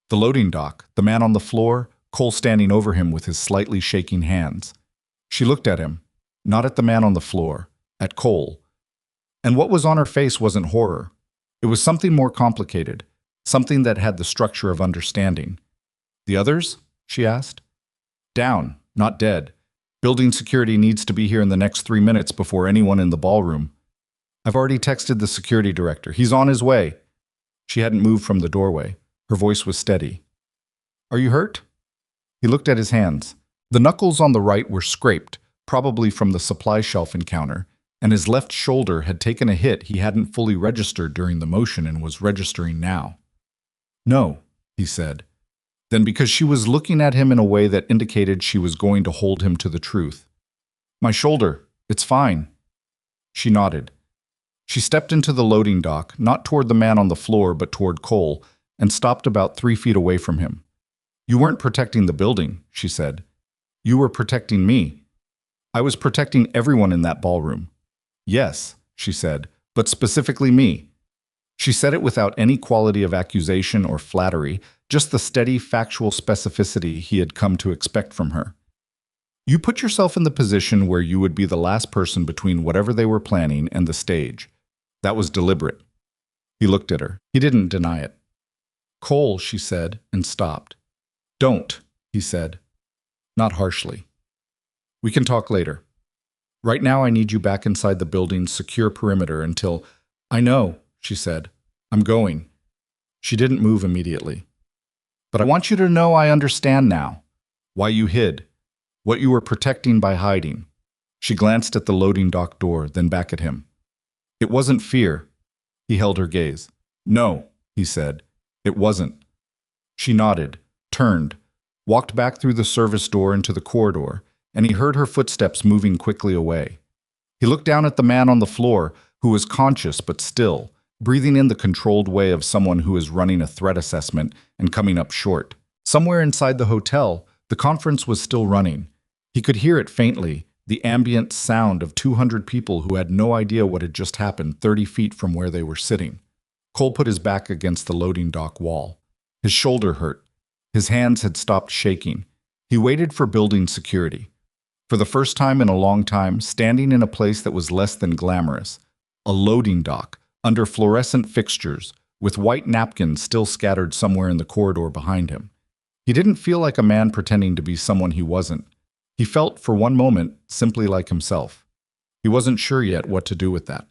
The loading dock, the man on the floor, Cole standing over him with his slightly shaking hands. She looked at him, not at the man on the floor, at Cole. And what was on her face wasn't horror. It was something more complicated, something that had the structure of understanding. The others? She asked. Down, not dead. Building security needs to be here in the next 3 minutes before anyone in the ballroom. I've already texted the security director. He's on his way. She hadn't moved from the doorway. Her voice was steady. Are you hurt? He looked at his hands. The knuckles on the right were scraped, probably from the supply shelf encounter, and his left shoulder had taken a hit he hadn't fully registered during the motion and was registering now. No, he said. Then because she was looking at him in a way that indicated she was going to hold him to the truth. My shoulder, it's fine. She nodded. She stepped into the loading dock, not toward the man on the floor, but toward Cole, and stopped about 3 feet away from him. You weren't protecting the building, she said. You were protecting me. I was protecting everyone in that ballroom. Yes, she said, but specifically me. She said it without any quality of accusation or flattery, just the steady, factual specificity he had come to expect from her. You put yourself in the position where you would be the last person between whatever they were planning and the stage. That was deliberate. He looked at her. He didn't deny it. Cole, she said, and stopped. Don't, he said. Not harshly. We can talk later. Right now I need you back inside the building's secure perimeter until… I know, she said. I'm going. She didn't move immediately. But I want you to know I understand now. Why you hid. What you were protecting by hiding. She glanced at the loading dock door, then back at him. It wasn't fear. He held her gaze. No, he said. It wasn't. She nodded, turned, walked back through the service door into the corridor, and he heard her footsteps moving quickly away. He looked down at the man on the floor, who was conscious but still, breathing in the controlled way of someone who is running a threat assessment and coming up short. Somewhere inside the hotel, the conference was still running. He could hear it faintly, the ambient sound of 200 people who had no idea what had just happened 30 feet from where they were sitting. Cole put his back against the loading dock wall. His shoulder hurt. His hands had stopped shaking. He waited for building security. For the first time in a long time, standing in a place that was less than glamorous. A loading dock, under fluorescent fixtures, with white napkins still scattered somewhere in the corridor behind him. He didn't feel like a man pretending to be someone he wasn't. He felt, for one moment, simply like himself. He wasn't sure yet what to do with that.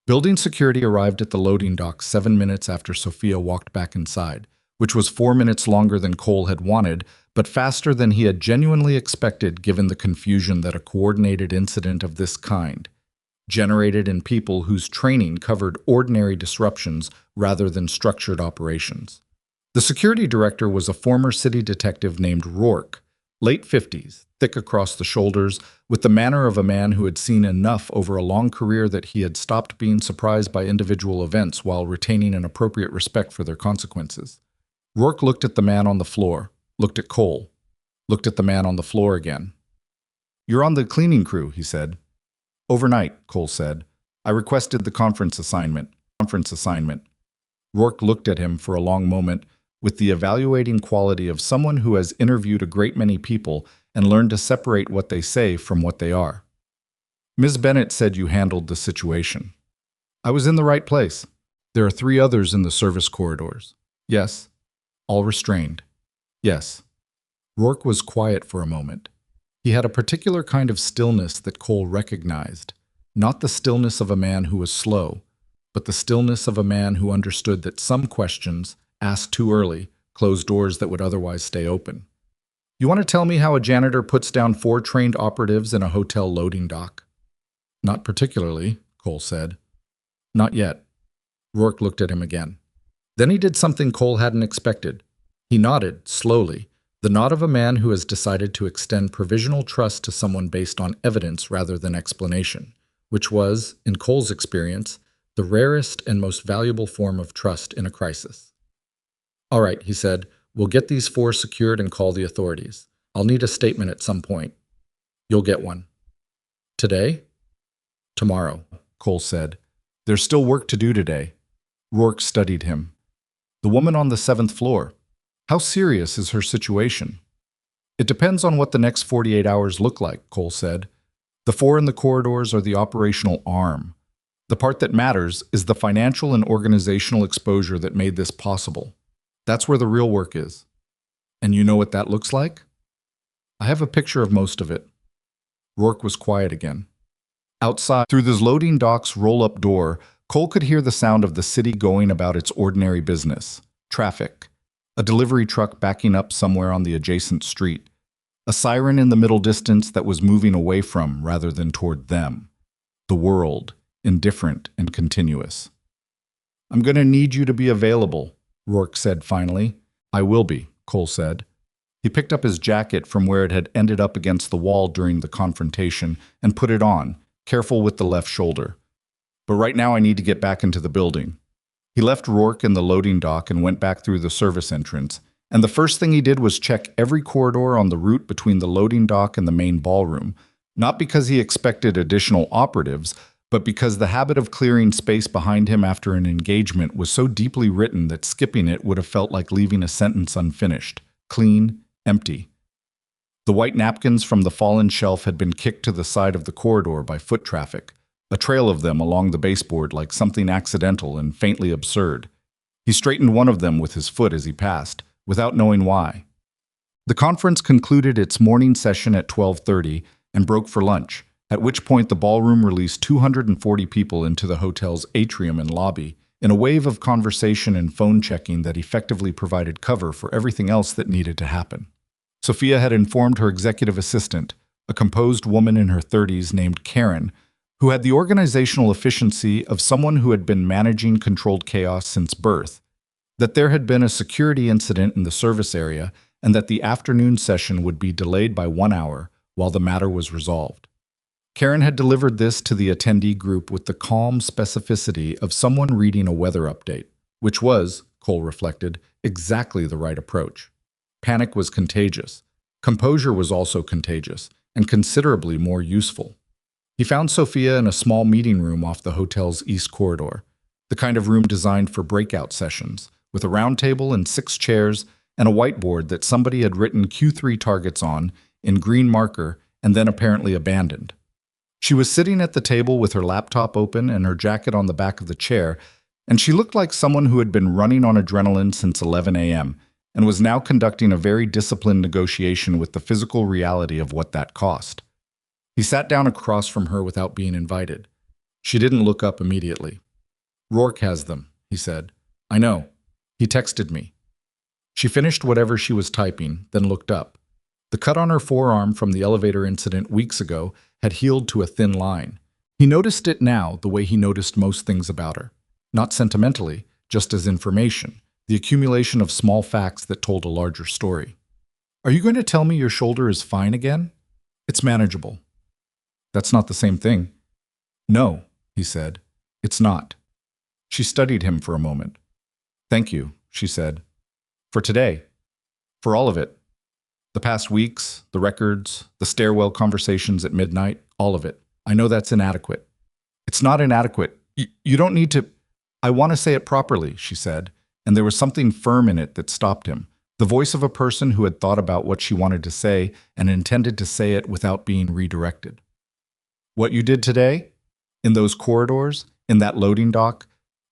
Building security arrived at the loading dock 7 minutes after Sophia walked back inside, which was 4 minutes longer than Cole had wanted, but faster than he had genuinely expected given the confusion that a coordinated incident of this kind generated in people whose training covered ordinary disruptions rather than structured operations. The security director was a former city detective named Rourke, late 50s, thick across the shoulders, with the manner of a man who had seen enough over a long career that he had stopped being surprised by individual events while retaining an appropriate respect for their consequences. Rourke looked at the man on the floor, looked at Cole, looked at the man on the floor again. You're on the cleaning crew, he said. Overnight, Cole said. I requested the conference assignment. Rourke looked at him for a long moment with the evaluating quality of someone who has interviewed a great many people and learned to separate what they say from what they are. Ms. Bennett said you handled the situation. I was in the right place. There are 3 others in the service corridors. Yes. All restrained. Yes. Rourke was quiet for a moment. He had a particular kind of stillness that Cole recognized, not the stillness of a man who was slow, but the stillness of a man who understood that some questions, asked too early, closed doors that would otherwise stay open. You want to tell me how a janitor puts down 4 trained operatives in a hotel loading dock? Not particularly, Cole said. Not yet. Rourke looked at him again. Then he did something Cole hadn't expected. He nodded, slowly, the nod of a man who has decided to extend provisional trust to someone based on evidence rather than explanation, which was, in Cole's experience, the rarest and most valuable form of trust in a crisis. All right, he said, we'll get these 4 secured and call the authorities. I'll need a statement at some point. You'll get one. Today? Tomorrow, Cole said. There's still work to do today. Rourke studied him. The woman on the 7th floor. How serious is her situation? It depends on what the next 48 hours look like, Cole said. The 4 in the corridors are the operational arm. The part that matters is the financial and organizational exposure that made this possible. That's where the real work is. And you know what that looks like? I have a picture of most of it. Rourke was quiet again. Outside, through the loading dock's roll-up door, Cole could hear the sound of the city going about its ordinary business. Traffic. A delivery truck backing up somewhere on the adjacent street. A siren in the middle distance that was moving away from rather than toward them. The world, indifferent and continuous. I'm going to need you to be available, Rourke said finally. I will be, Cole said. He picked up his jacket from where it had ended up against the wall during the confrontation and put it on, careful with the left shoulder. But right now I need to get back into the building. He left Rourke in the loading dock and went back through the service entrance, and the first thing he did was check every corridor on the route between the loading dock and the main ballroom, not because he expected additional operatives, but because the habit of clearing space behind him after an engagement was so deeply written that skipping it would have felt like leaving a sentence unfinished, clean, empty. The white napkins from the fallen shelf had been kicked to the side of the corridor by foot traffic, a trail of them along the baseboard like something accidental and faintly absurd. He straightened one of them with his foot as he passed, without knowing why. The conference concluded its morning session at 12:30 and broke for lunch, at which point the ballroom released 240 people into the hotel's atrium and lobby, in a wave of conversation and phone checking that effectively provided cover for everything else that needed to happen. Sophia had informed her executive assistant, a composed woman in her 30s named Karen, who had the organizational efficiency of someone who had been managing controlled chaos since birth, that there had been a security incident in the service area and that the afternoon session would be delayed by 1 hour while the matter was resolved. Karen had delivered this to the attendee group with the calm specificity of someone reading a weather update, which was, Cole reflected, exactly the right approach. Panic was contagious. Composure was also contagious, and considerably more useful. He found Sophia in a small meeting room off the hotel's east corridor, the kind of room designed for breakout sessions, with a round table and 6 chairs and a whiteboard that somebody had written Q3 targets on in green marker and then apparently abandoned. She was sitting at the table with her laptop open and her jacket on the back of the chair, and she looked like someone who had been running on adrenaline since 11 a.m. and was now conducting a very disciplined negotiation with the physical reality of what that cost. He sat down across from her without being invited. She didn't look up immediately. Rourke has them, he said. I know. He texted me. She finished whatever she was typing, then looked up. The cut on her forearm from the elevator incident weeks ago had healed to a thin line. He noticed it now the way he noticed most things about her. Not sentimentally, just as information, the accumulation of small facts that told a larger story. Are you going to tell me your shoulder is fine again? It's manageable. That's not the same thing. No, he said. It's not. She studied him for a moment. Thank you, she said. For today. For all of it. The past weeks, the records, the stairwell conversations at midnight, all of it. I know that's inadequate. It's not inadequate. You don't need to... I want to say it properly, she said, and there was something firm in it that stopped him. The voice of a person who had thought about what she wanted to say and intended to say it without being redirected. What you did today, in those corridors, in that loading dock,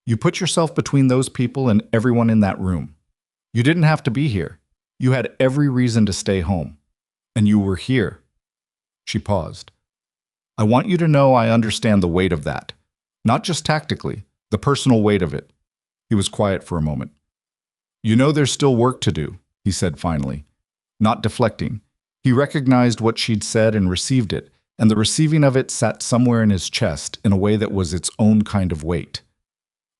you put yourself between those people and everyone in that room. You didn't have to be here. You had every reason to stay home. And you were here. She paused. I want you to know I understand the weight of that. Not just tactically, the personal weight of it. He was quiet for a moment. You know there's still work to do, he said finally. Not deflecting. He recognized what she'd said and received it, and the receiving of it sat somewhere in his chest in a way that was its own kind of weight.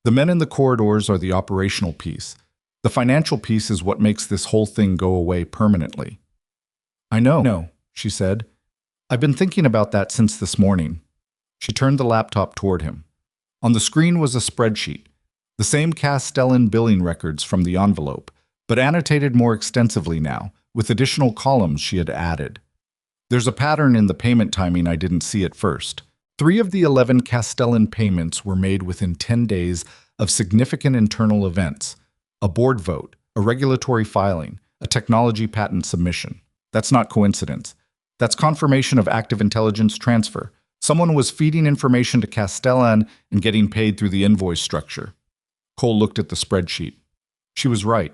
The men in the corridors are the operational piece. The financial piece is what makes this whole thing go away permanently. I know, she said. I've been thinking about that since this morning. She turned the laptop toward him. On the screen was a spreadsheet, the same Castellan billing records from the envelope, but annotated more extensively now, with additional columns she had added. There's a pattern in the payment timing I didn't see at first. 3 of the 11 Castellan payments were made within 10 days of significant internal events: a board vote, a regulatory filing, a technology patent submission. That's not coincidence. That's confirmation of active intelligence transfer. Someone was feeding information to Castellan and getting paid through the invoice structure. Cole looked at the spreadsheet. She was right.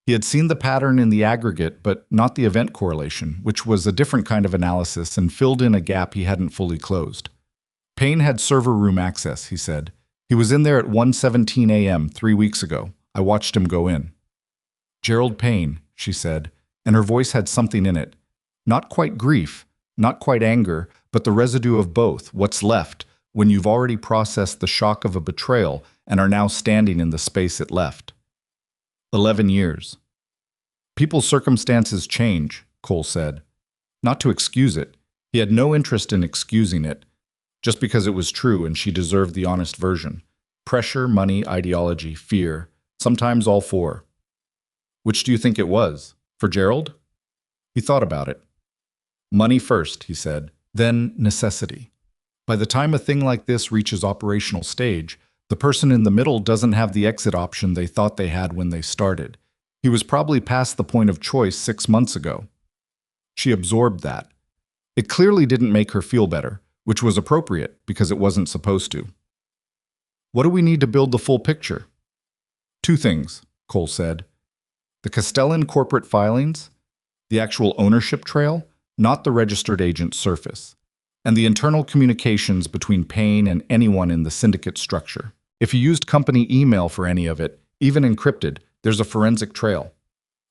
He had seen the pattern in the aggregate, but not the event correlation, which was a different kind of analysis and filled in a gap he hadn't fully closed. Payne had server room access, he said. He was in there at 1:17 a.m. 3 weeks ago. I watched him go in. Gerald Payne, she said, and her voice had something in it. Not quite grief, not quite anger, but the residue of both, what's left, when you've already processed the shock of a betrayal and are now standing in the space it left. 11 years. People's circumstances change, Cole said. Not to excuse it. He had no interest in excusing it, just because it was true and she deserved the honest version. Pressure, money, ideology, fear, sometimes all four. Which do you think it was? For Gerald? He thought about it. Money first, he said, then necessity. By the time a thing like this reaches operational stage, the person in the middle doesn't have the exit option they thought they had when they started. He was probably past the point of choice 6 months ago. She absorbed that. It clearly didn't make her feel better, which was appropriate because it wasn't supposed to. What do we need to build the full picture? 2 things, Cole said. The Castellan corporate filings, the actual ownership trail, not the registered agent's surface, and the internal communications between Payne and anyone in the syndicate structure. If you used company email for any of it, even encrypted, there's a forensic trail.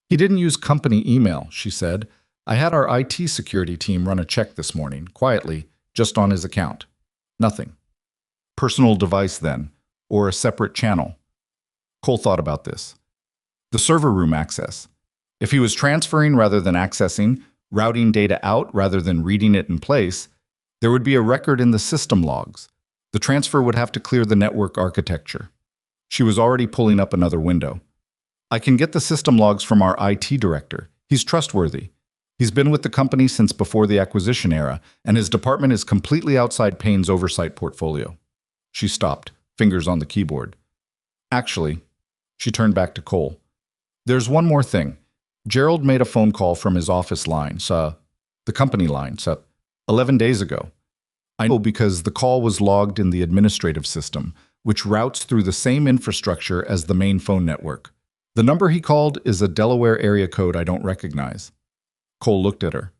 He didn't use company email, she said. I had our IT security team run a check this morning, quietly, just on his account. Nothing. Personal device then, or a separate channel. Cole thought about this. The server room access. If he was transferring rather than accessing, routing data out rather than reading it in place, there would be a record in the system logs. The transfer would have to clear the network architecture. She was already pulling up another window. I can get the system logs from our IT director. He's trustworthy. He's been with the company since before the acquisition era, and his department is completely outside Payne's oversight portfolio. She stopped, fingers on the keyboard. Actually, she turned back to Cole. There's one more thing. Gerald made a phone call from his office line, the company line, 11 days ago. I know because the call was logged in the administrative system, which routes through the same infrastructure as the main phone network. The number he called is a Delaware area code I don't recognize. Cole looked at her.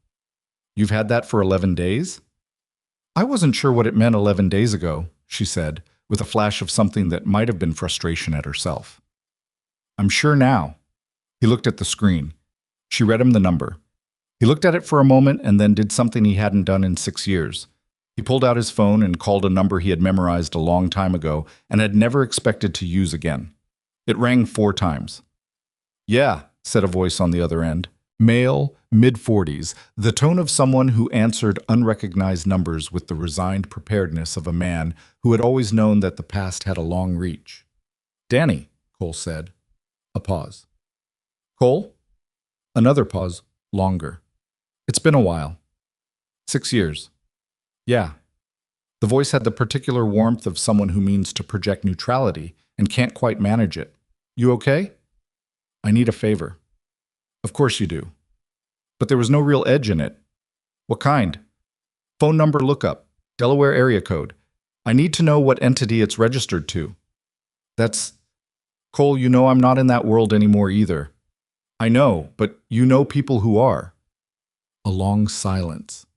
You've had that for 11 days? I wasn't sure what it meant 11 days ago, she said, with a flash of something that might have been frustration at herself. I'm sure now. He looked at the screen. She read him the number. He looked at it for a moment and then did something he hadn't done in 6 years. He pulled out his phone and called a number he had memorized a long time ago and had never expected to use again. It rang 4 times. Yeah, said a voice on the other end. Male, mid-40s, the tone of someone who answered unrecognized numbers with the resigned preparedness of a man who had always known that the past had a long reach. Danny, Cole said. A pause. Cole? Another pause, longer. It's been a while. 6 years. Yeah. The voice had the particular warmth of someone who means to project neutrality and can't quite manage it. You okay? I need a favor. Of course you do. But there was no real edge in it. What kind? Phone number lookup, Delaware area code. I need to know what entity it's registered to. That's... Cole, you know I'm not in that world anymore either. I know, but you know people who are. A long silence.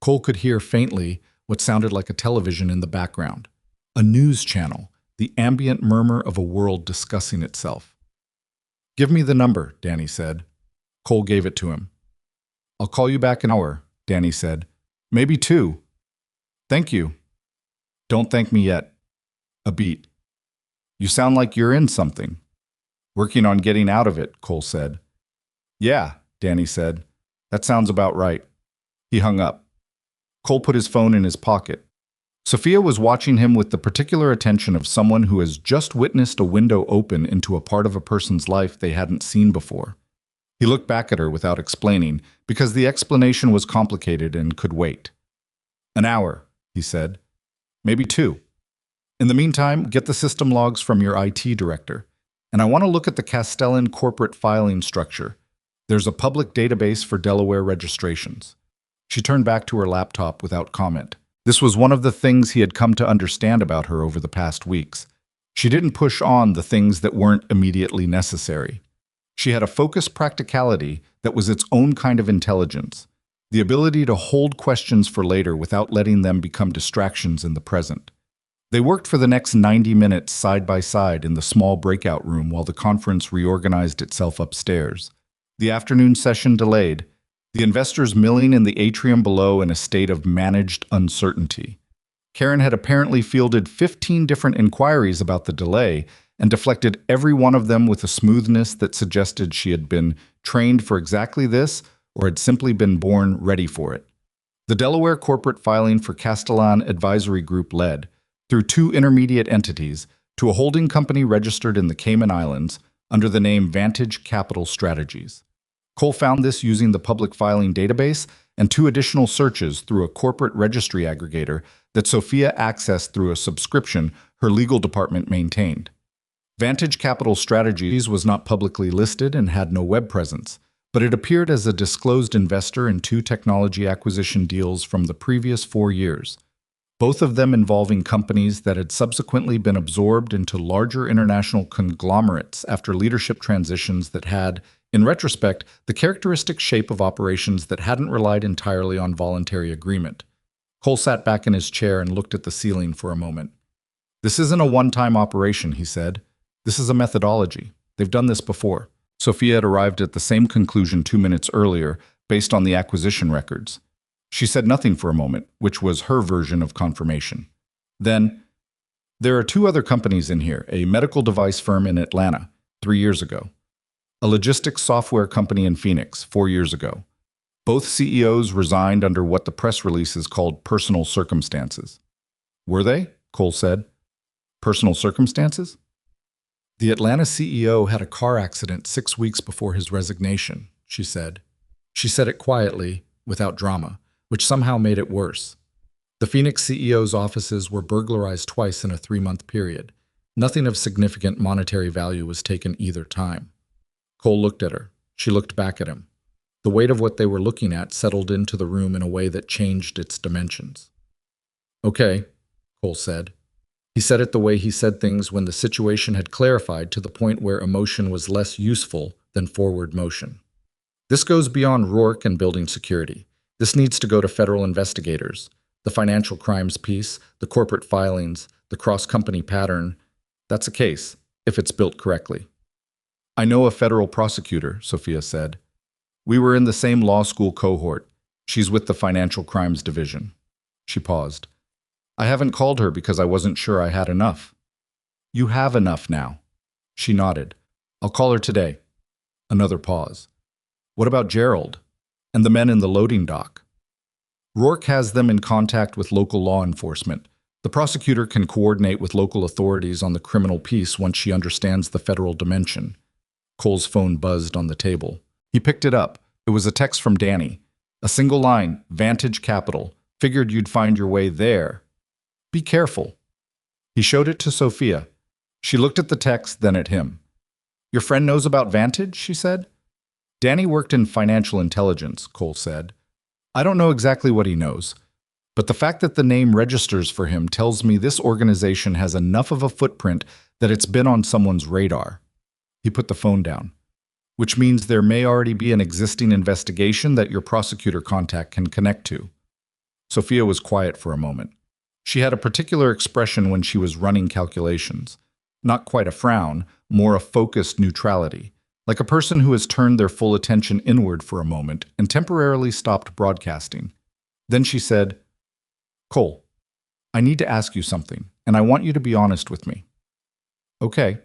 Cole could hear faintly what sounded like a television in the background. A news channel, the ambient murmur of a world discussing itself. Give me the number, Danny said. Cole gave it to him. I'll call you back in an hour, Danny said. Maybe 2. Thank you. Don't thank me yet. A beat. You sound like you're in something. Working on getting out of it, Cole said. Yeah, Danny said. That sounds about right. He hung up. Cole put his phone in his pocket. Sophia was watching him with the particular attention of someone who has just witnessed a window open into a part of a person's life they hadn't seen before. He looked back at her without explaining, because the explanation was complicated and could wait. "An hour," he said. "Maybe 2. In the meantime, get the system logs from your IT director. And I want to look at the Castellan corporate filing structure. There's a public database for Delaware registrations." She turned back to her laptop without comment. This was one of the things he had come to understand about her over the past weeks. She didn't push on the things that weren't immediately necessary. She had a focused practicality that was its own kind of intelligence, the ability to hold questions for later without letting them become distractions in the present. They worked for the next 90 minutes side by side in the small breakout room while the conference reorganized itself upstairs. The afternoon session delayed, the investors milling in the atrium below in a state of managed uncertainty. Karen had apparently fielded 15 different inquiries about the delay and deflected every one of them with a smoothness that suggested she had been trained for exactly this or had simply been born ready for it. The Delaware corporate filing for Castellan Advisory Group led, through 2 intermediate entities, to a holding company registered in the Cayman Islands under the name Vantage Capital Strategies. Cole found this using the public filing database and 2 additional searches through a corporate registry aggregator that Sophia accessed through a subscription her legal department maintained. Vantage Capital Strategies was not publicly listed and had no web presence, but it appeared as a disclosed investor in 2 technology acquisition deals from the previous 4 years, both of them involving companies that had subsequently been absorbed into larger international conglomerates after leadership transitions that had, in retrospect, the characteristic shape of operations that hadn't relied entirely on voluntary agreement. Cole sat back in his chair and looked at the ceiling for a moment. "This isn't a one-time operation," he said. "This is a methodology. They've done this before." Sophia had arrived at the same conclusion 2 minutes earlier, based on the acquisition records. She said nothing for a moment, which was her version of confirmation. Then, "There are 2 other companies in here, a medical device firm in Atlanta, 3 years ago. A logistics software company in Phoenix, 4 years ago. Both CEOs resigned under what the press releases called personal circumstances." "Were they?" Cole said. "Personal circumstances?" "The Atlanta CEO had a car accident 6 weeks before his resignation," she said. She said it quietly, without drama, which somehow made it worse. "The Phoenix CEO's offices were burglarized twice in a 3-month period. Nothing of significant monetary value was taken either time." Cole looked at her. She looked back at him. The weight of what they were looking at settled into the room in a way that changed its dimensions. "Okay," Cole said. He said it the way he said things when the situation had clarified to the point where emotion was less useful than forward motion. "This goes beyond Rourke and building security. This needs to go to federal investigators. The financial crimes piece, the corporate filings, the cross-company pattern. That's a case, if it's built correctly." "I know a federal prosecutor," Sophia said. "We were in the same law school cohort. She's with the Financial Crimes Division." She paused. "I haven't called her because I wasn't sure I had enough." "You have enough now." She nodded. "I'll call her today." Another pause. "What about Gerald? And the men in the loading dock?" "Rourke has them in contact with local law enforcement. The prosecutor can coordinate with local authorities on the criminal piece once she understands the federal dimension." Cole's phone buzzed on the table. He picked it up. It was a text from Danny. A single line, "Vantage Capital. Figured you'd find your way there. Be careful." He showed it to Sophia. She looked at the text, then at him. "Your friend knows about Vantage?" she said. "Danny worked in financial intelligence," Cole said. "I don't know exactly what he knows, but the fact that the name registers for him tells me this organization has enough of a footprint that it's been on someone's radar." He put the phone down. "Which means there may already be an existing investigation that your prosecutor contact can connect to." Sophia was quiet for a moment. She had a particular expression when she was running calculations. Not quite a frown, more a focused neutrality, like a person who has turned their full attention inward for a moment and temporarily stopped broadcasting. Then she said, "Cole, I need to ask you something, and I want you to be honest with me." "Okay.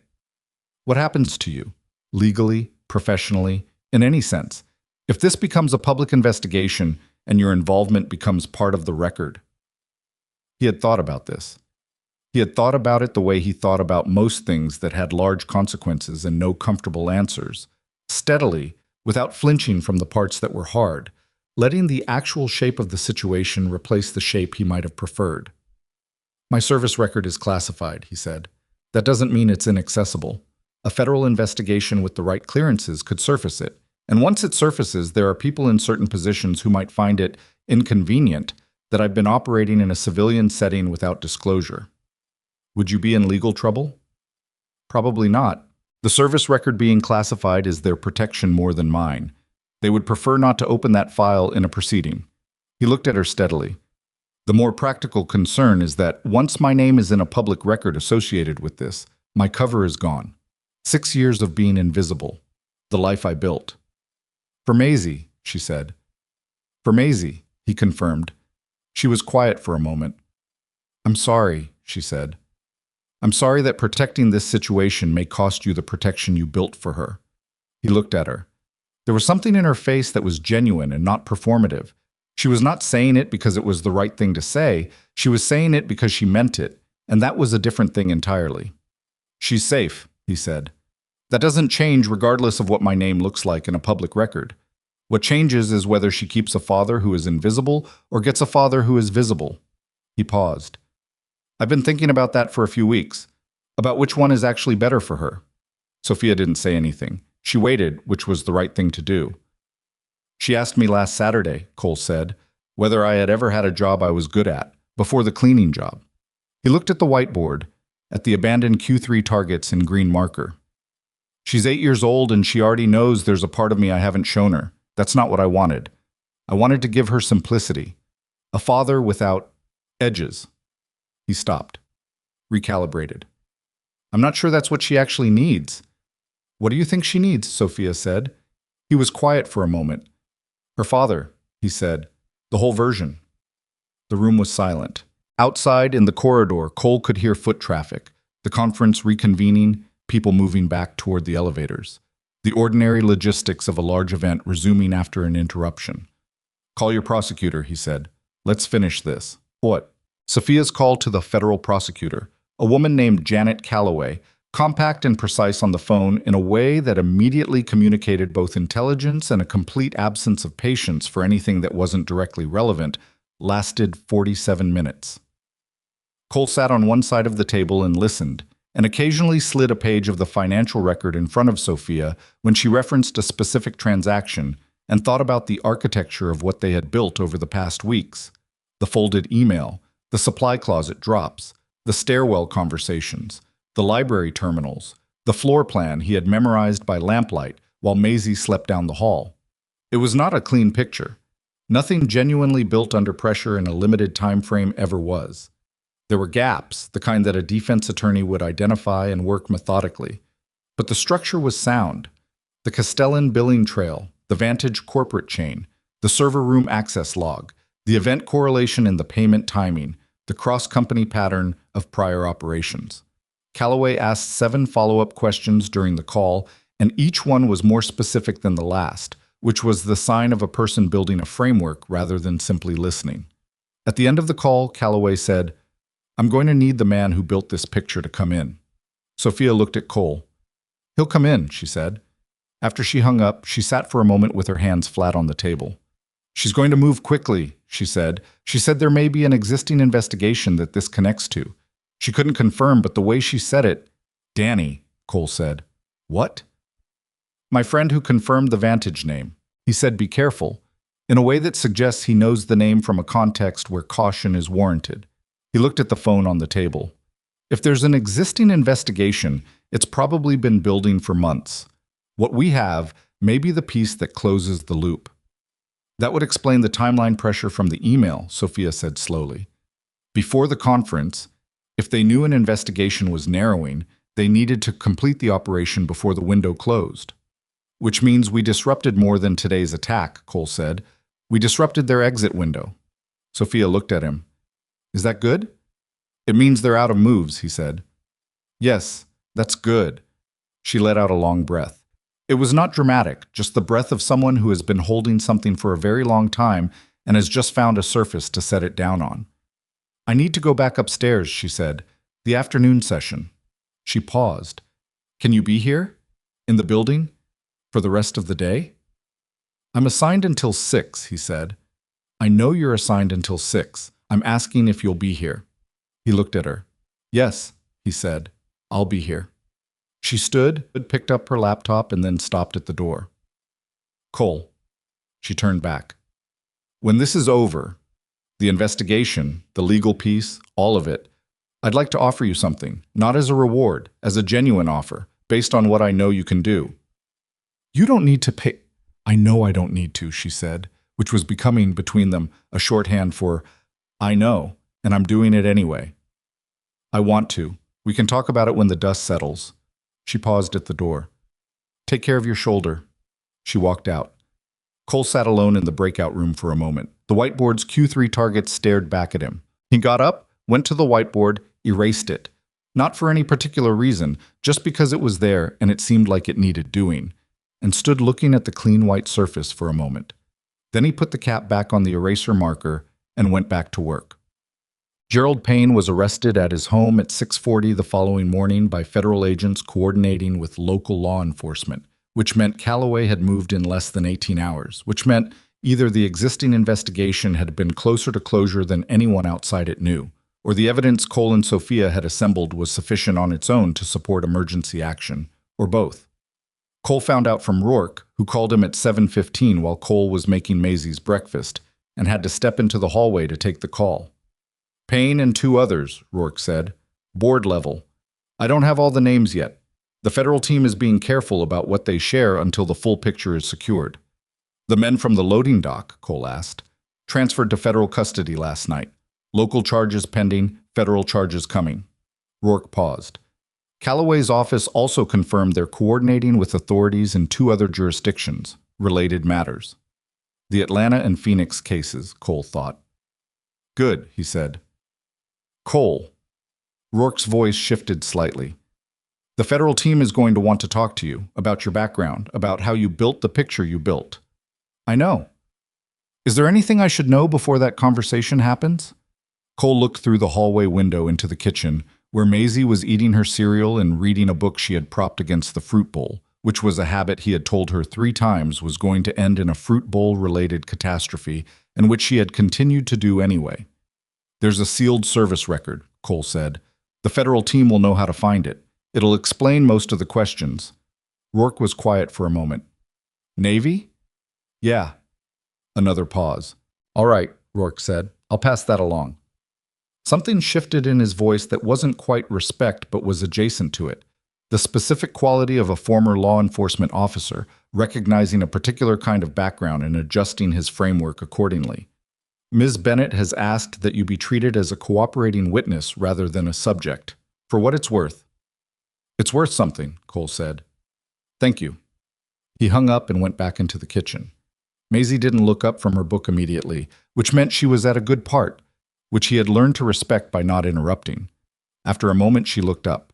What happens to you? Legally, professionally, in any sense, if this becomes a public investigation and your involvement becomes part of the record?" He had thought about this. He had thought about it the way he thought about most things that had large consequences and no comfortable answers, steadily, without flinching from the parts that were hard, letting the actual shape of the situation replace the shape he might have preferred. My service record is classified, he said. That doesn't mean it's inaccessible. A federal investigation with the right clearances could surface it. And once it surfaces, there are people in certain positions who might find it inconvenient that I've been operating in a civilian setting without disclosure. Would you be in legal trouble? Probably not. The service record being classified is their protection more than mine. They would prefer not to open that file in a proceeding. He looked at her steadily. The more practical concern is that once my name is in a public record associated with this, my cover is gone. 6 years of being invisible. The life I built. For Maisie, she said. For Maisie, he confirmed. She was quiet for a moment. I'm sorry, she said. I'm sorry that protecting this situation may cost you the protection you built for her. He looked at her. There was something in her face that was genuine and not performative. She was not saying it because it was the right thing to say. She was saying it because she meant it, and that was a different thing entirely. She's safe, he said. That doesn't change regardless of what my name looks like in a public record. What changes is whether she keeps a father who is invisible or gets a father who is visible. He paused. I've been thinking about that for a few weeks, about which one is actually better for her. Sophia didn't say anything. She waited, which was the right thing to do. She asked me last Saturday, Cole said, whether I had ever had a job I was good at, before the cleaning job. He looked at the whiteboard, at the abandoned Q3 targets in green marker. She's 8 years old and she already knows there's a part of me I haven't shown her. That's not what I wanted. I wanted to give her simplicity. A father without edges. He stopped. Recalibrated. I'm not sure that's what she actually needs. What do you think she needs? Sophia said. He was quiet for a moment. Her father, he said. The whole version. The room was silent. Outside, in the corridor, Cole could hear foot traffic, the conference reconvening, people moving back toward the elevators. The ordinary logistics of a large event resuming after an interruption. Call your prosecutor, he said. Let's finish this. What? Sophia's call to the federal prosecutor, a woman named Janet Calloway, compact and precise on the phone in a way that immediately communicated both intelligence and a complete absence of patience for anything that wasn't directly relevant, lasted 47 minutes. Cole sat on one side of the table and listened, and occasionally slid a page of the financial record in front of Sophia when she referenced a specific transaction and thought about the architecture of what they had built over the past weeks. The folded email, the supply closet drops, the stairwell conversations, the library terminals, the floor plan he had memorized by lamplight while Maisie slept down the hall. It was not a clean picture. Nothing genuinely built under pressure in a limited time frame ever was. There were gaps, the kind that a defense attorney would identify and work methodically. But the structure was sound. The Castellan billing trail, the Vantage corporate chain, the server room access log, the event correlation in the payment timing, the cross-company pattern of prior operations. Calloway asked 7 follow-up questions during the call, and each one was more specific than the last, which was the sign of a person building a framework rather than simply listening. At the end of the call, Calloway said, I'm going to need the man who built this picture to come in. Sophia looked at Cole. He'll come in, she said. After she hung up, she sat for a moment with her hands flat on the table. She's going to move quickly, she said. She said there may be an existing investigation that this connects to. She couldn't confirm, but the way she said it, Danny, Cole said. What? My friend who confirmed the Vantage name. He said be careful, in a way that suggests he knows the name from a context where caution is warranted. He looked at the phone on the table. If there's an existing investigation, it's probably been building for months. What we have may be the piece that closes the loop. That would explain the timeline pressure from the email, Sophia said slowly. Before the conference, if they knew an investigation was narrowing, they needed to complete the operation before the window closed. Which means we disrupted more than today's attack, Cole said. We disrupted their exit window. Sophia looked at him. Is that good? It means they're out of moves, he said. Yes, that's good. She let out a long breath. It was not dramatic, just the breath of someone who has been holding something for a very long time and has just found a surface to set it down on. I need to go back upstairs, she said. The afternoon session. She paused. Can you be here? In the building? For the rest of the day? I'm assigned until 6, he said. I know you're assigned until 6. I'm asking if you'll be here. He looked at her. Yes, he said. I'll be here. She stood, picked up her laptop, and then stopped at the door. Cole. She turned back. When this is over, the investigation, the legal piece, all of it, I'd like to offer you something, not as a reward, as a genuine offer, based on what I know you can do. You don't need to pay. I know I don't need to, she said, which was becoming between them a shorthand for, I know, and I'm doing it anyway. I want to. We can talk about it when the dust settles. She paused at the door. Take care of your shoulder. She walked out. Cole sat alone in the breakout room for a moment. The whiteboard's Q3 target stared back at him. He got up, went to the whiteboard, erased it. Not for any particular reason, just because it was there and it seemed like it needed doing, and stood looking at the clean white surface for a moment. Then he put the cap back on the eraser marker and went back to work. Gerald Payne was arrested at his home at 6:40 the following morning by federal agents coordinating with local law enforcement, which meant Calloway had moved in less than 18 hours, which meant either the existing investigation had been closer to closure than anyone outside it knew, or the evidence Cole and Sophia had assembled was sufficient on its own to support emergency action, or both. Cole found out from Rourke, who called him at 7:15 while Cole was making Maisie's breakfast, and had to step into the hallway to take the call. Payne and 2 others, Rourke said. Board level. I don't have all the names yet. The federal team is being careful about what they share until the full picture is secured. The men from the loading dock, Cole asked, transferred to federal custody last night. Local charges pending, federal charges coming. Rourke paused. Calloway's office also confirmed they're coordinating with authorities in 2 other jurisdictions, related matters. The Atlanta and Phoenix cases, Cole thought. Good, he said. Cole. Rourke's voice shifted slightly. The federal team is going to want to talk to you about your background, about how you built the picture you built. I know. Is there anything I should know before that conversation happens? Cole looked through the hallway window into the kitchen, where Maisie was eating her cereal and reading a book she had propped against the fruit bowl, which was a habit he had told her 3 times was going to end in a fruit bowl-related catastrophe, and which she had continued to do anyway. There's a sealed service record, Cole said. The federal team will know how to find it. It'll explain most of the questions. Rourke was quiet for a moment. Navy? Yeah. Another pause. All right, Rourke said. I'll pass that along. Something shifted in his voice that wasn't quite respect but was adjacent to it. The specific quality of a former law enforcement officer, recognizing a particular kind of background and adjusting his framework accordingly. Ms. Bennett has asked that you be treated as a cooperating witness rather than a subject, for what it's worth. It's worth something, Cole said. Thank you. He hung up and went back into the kitchen. Maisie didn't look up from her book immediately, which meant she was at a good part, which he had learned to respect by not interrupting. After a moment, she looked up.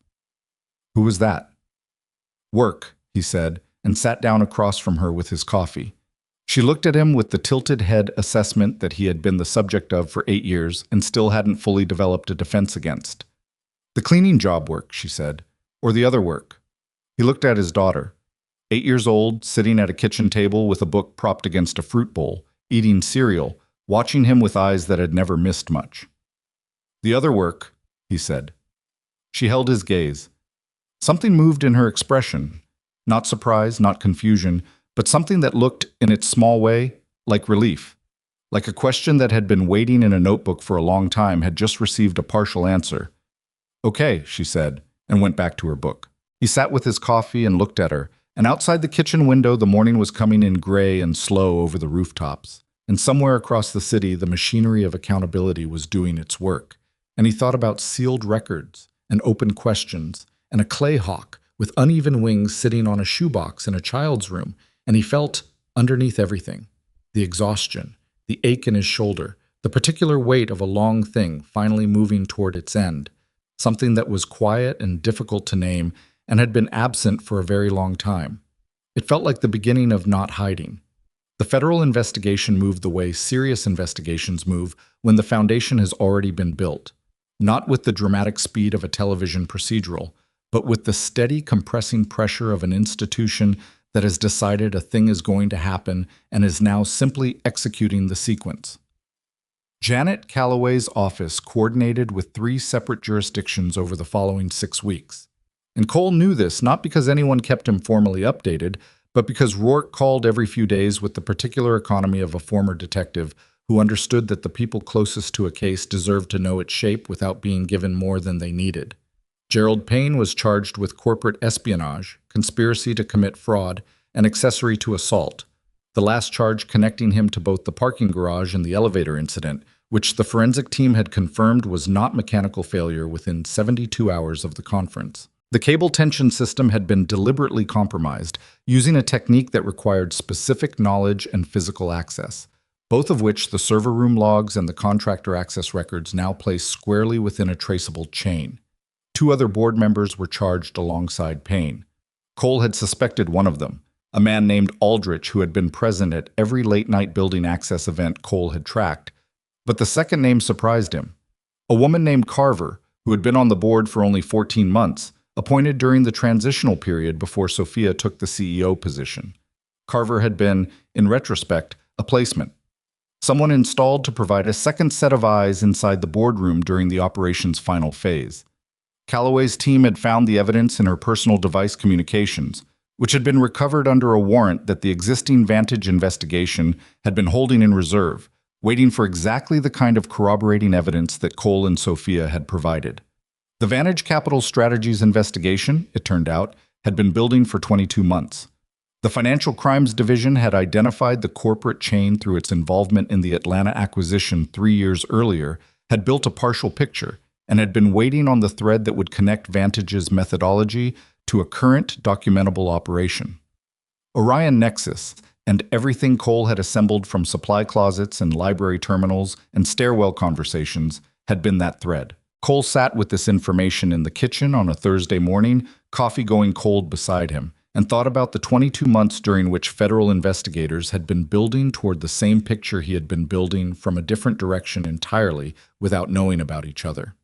Who was that? Work, he said, and sat down across from her with his coffee. She looked at him with the tilted head assessment that he had been the subject of for 8 years and still hadn't fully developed a defense against. The cleaning job work, she said, or the other work. He looked at his daughter, 8 years old, sitting at a kitchen table with a book propped against a fruit bowl, eating cereal, watching him with eyes that had never missed much. The other work, he said. She held his gaze. Something moved in her expression, not surprise, not confusion, but something that looked, in its small way, like relief. Like a question that had been waiting in a notebook for a long time had just received a partial answer. Okay, she said, and went back to her book. He sat with his coffee and looked at her, and outside the kitchen window the morning was coming in gray and slow over the rooftops, and somewhere across the city the machinery of accountability was doing its work, and he thought about sealed records and open questions and a clay hawk with uneven wings sitting on a shoebox in a child's room, and he felt, underneath everything, the exhaustion, the ache in his shoulder, the particular weight of a long thing finally moving toward its end, something that was quiet and difficult to name and had been absent for a very long time. It felt like the beginning of not hiding. The federal investigation moved the way serious investigations move when the foundation has already been built, not with the dramatic speed of a television procedural, but with the steady compressing pressure of an institution that has decided a thing is going to happen and is now simply executing the sequence. Janet Calloway's office coordinated with 3 separate jurisdictions over the following 6 weeks. And Cole knew this not because anyone kept him formally updated, but because Rourke called every few days with the particular economy of a former detective who understood that the people closest to a case deserved to know its shape without being given more than they needed. Gerald Payne was charged with corporate espionage, conspiracy to commit fraud, and accessory to assault, the last charge connecting him to both the parking garage and the elevator incident, which the forensic team had confirmed was not mechanical failure within 72 hours of the conference. The cable tension system had been deliberately compromised, using a technique that required specific knowledge and physical access, both of which the server room logs and the contractor access records now place squarely within a traceable chain. 2 other board members were charged alongside Payne. Cole had suspected one of them, a man named Aldrich who had been present at every late-night building access event Cole had tracked. But the second name surprised him. A woman named Carver, who had been on the board for only 14 months, appointed during the transitional period before Sophia took the CEO position. Carver had been, in retrospect, a placement. Someone installed to provide a second set of eyes inside the boardroom during the operation's final phase. Calloway's team had found the evidence in her personal device communications, which had been recovered under a warrant that the existing Vantage investigation had been holding in reserve, waiting for exactly the kind of corroborating evidence that Cole and Sophia had provided. The Vantage Capital Strategies investigation, it turned out, had been building for 22 months. The Financial Crimes Division had identified the corporate chain through its involvement in the Atlanta acquisition 3 years earlier, had built a partial picture, and had been waiting on the thread that would connect Vantage's methodology to a current documentable operation. Orion Nexus, and everything Cole had assembled from supply closets and library terminals and stairwell conversations had been that thread. Cole sat with this information in the kitchen on a Thursday morning, coffee going cold beside him, and thought about the 22 months during which federal investigators had been building toward the same picture he had been building from a different direction entirely without knowing about each other.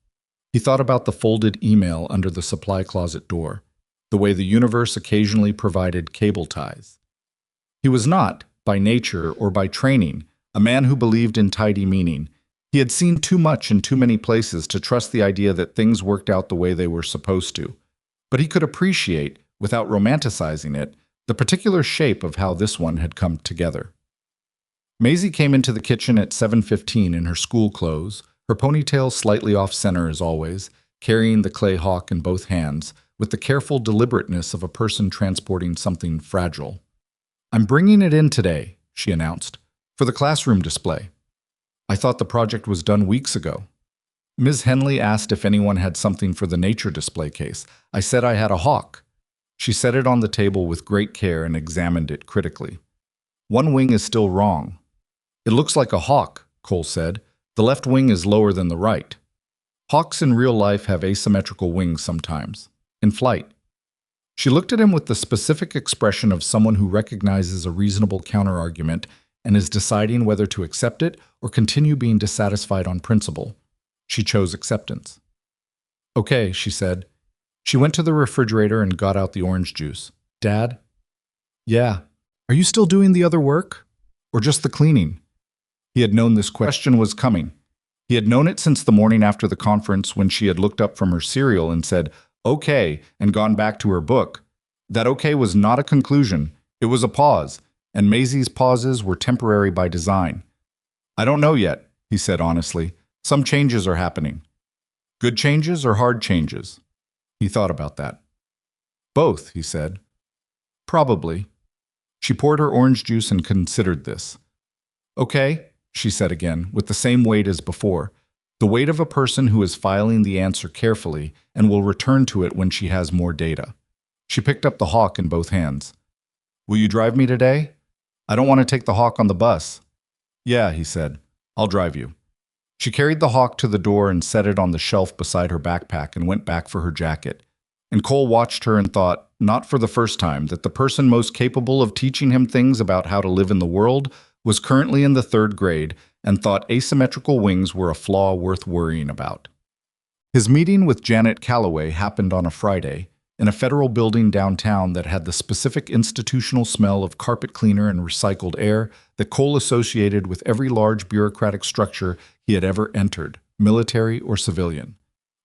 He thought about the folded email under the supply closet door, the way the universe occasionally provided cable ties. He was not, by nature or by training, a man who believed in tidy meaning. He had seen too much in too many places to trust the idea that things worked out the way they were supposed to. But he could appreciate, without romanticizing it, the particular shape of how this one had come together. Maisie came into the kitchen at 7:15 in her school clothes, her ponytail slightly off-center as always, carrying the clay hawk in both hands, with the careful deliberateness of a person transporting something fragile. "I'm bringing it in today," she announced, "for the classroom display. I thought the project was done weeks ago." Ms. Henley asked if anyone had something for the nature display case. I said I had a hawk. She set it on the table with great care and examined it critically. "One wing is still wrong." "It looks like a hawk," Cole said. "The left wing is lower than the right." Hawks in real life have asymmetrical wings sometimes, in flight. She looked at him with the specific expression of someone who recognizes a reasonable counterargument and is deciding whether to accept it or continue being dissatisfied on principle. She chose acceptance. "Okay," she said. She went to the refrigerator and got out the orange juice. "Dad?" "Yeah. Are you still doing the other work? Or just the cleaning?" He had known this question was coming. He had known it since the morning after the conference when she had looked up from her cereal and said, "Okay," and gone back to her book. That okay was not a conclusion. It was a pause, and Maisie's pauses were temporary by design. "I don't know yet," he said honestly. "Some changes are happening." "Good changes or hard changes?" He thought about that. "Both," he said. "Probably." She poured her orange juice and considered this. "Okay," she said again, with the same weight as before, the weight of a person who is filing the answer carefully and will return to it when she has more data. She picked up the hawk in both hands. "Will you drive me today? I don't want to take the hawk on the bus." "Yeah," he said. "I'll drive you." She carried the hawk to the door and set it on the shelf beside her backpack and went back for her jacket. And Cole watched her and thought, not for the first time, that the person most capable of teaching him things about how to live in the world was currently in the 3rd grade and thought asymmetrical wings were a flaw worth worrying about. His meeting with Janet Calloway happened on a Friday, in a federal building downtown that had the specific institutional smell of carpet cleaner and recycled air that Cole associated with every large bureaucratic structure he had ever entered, military or civilian.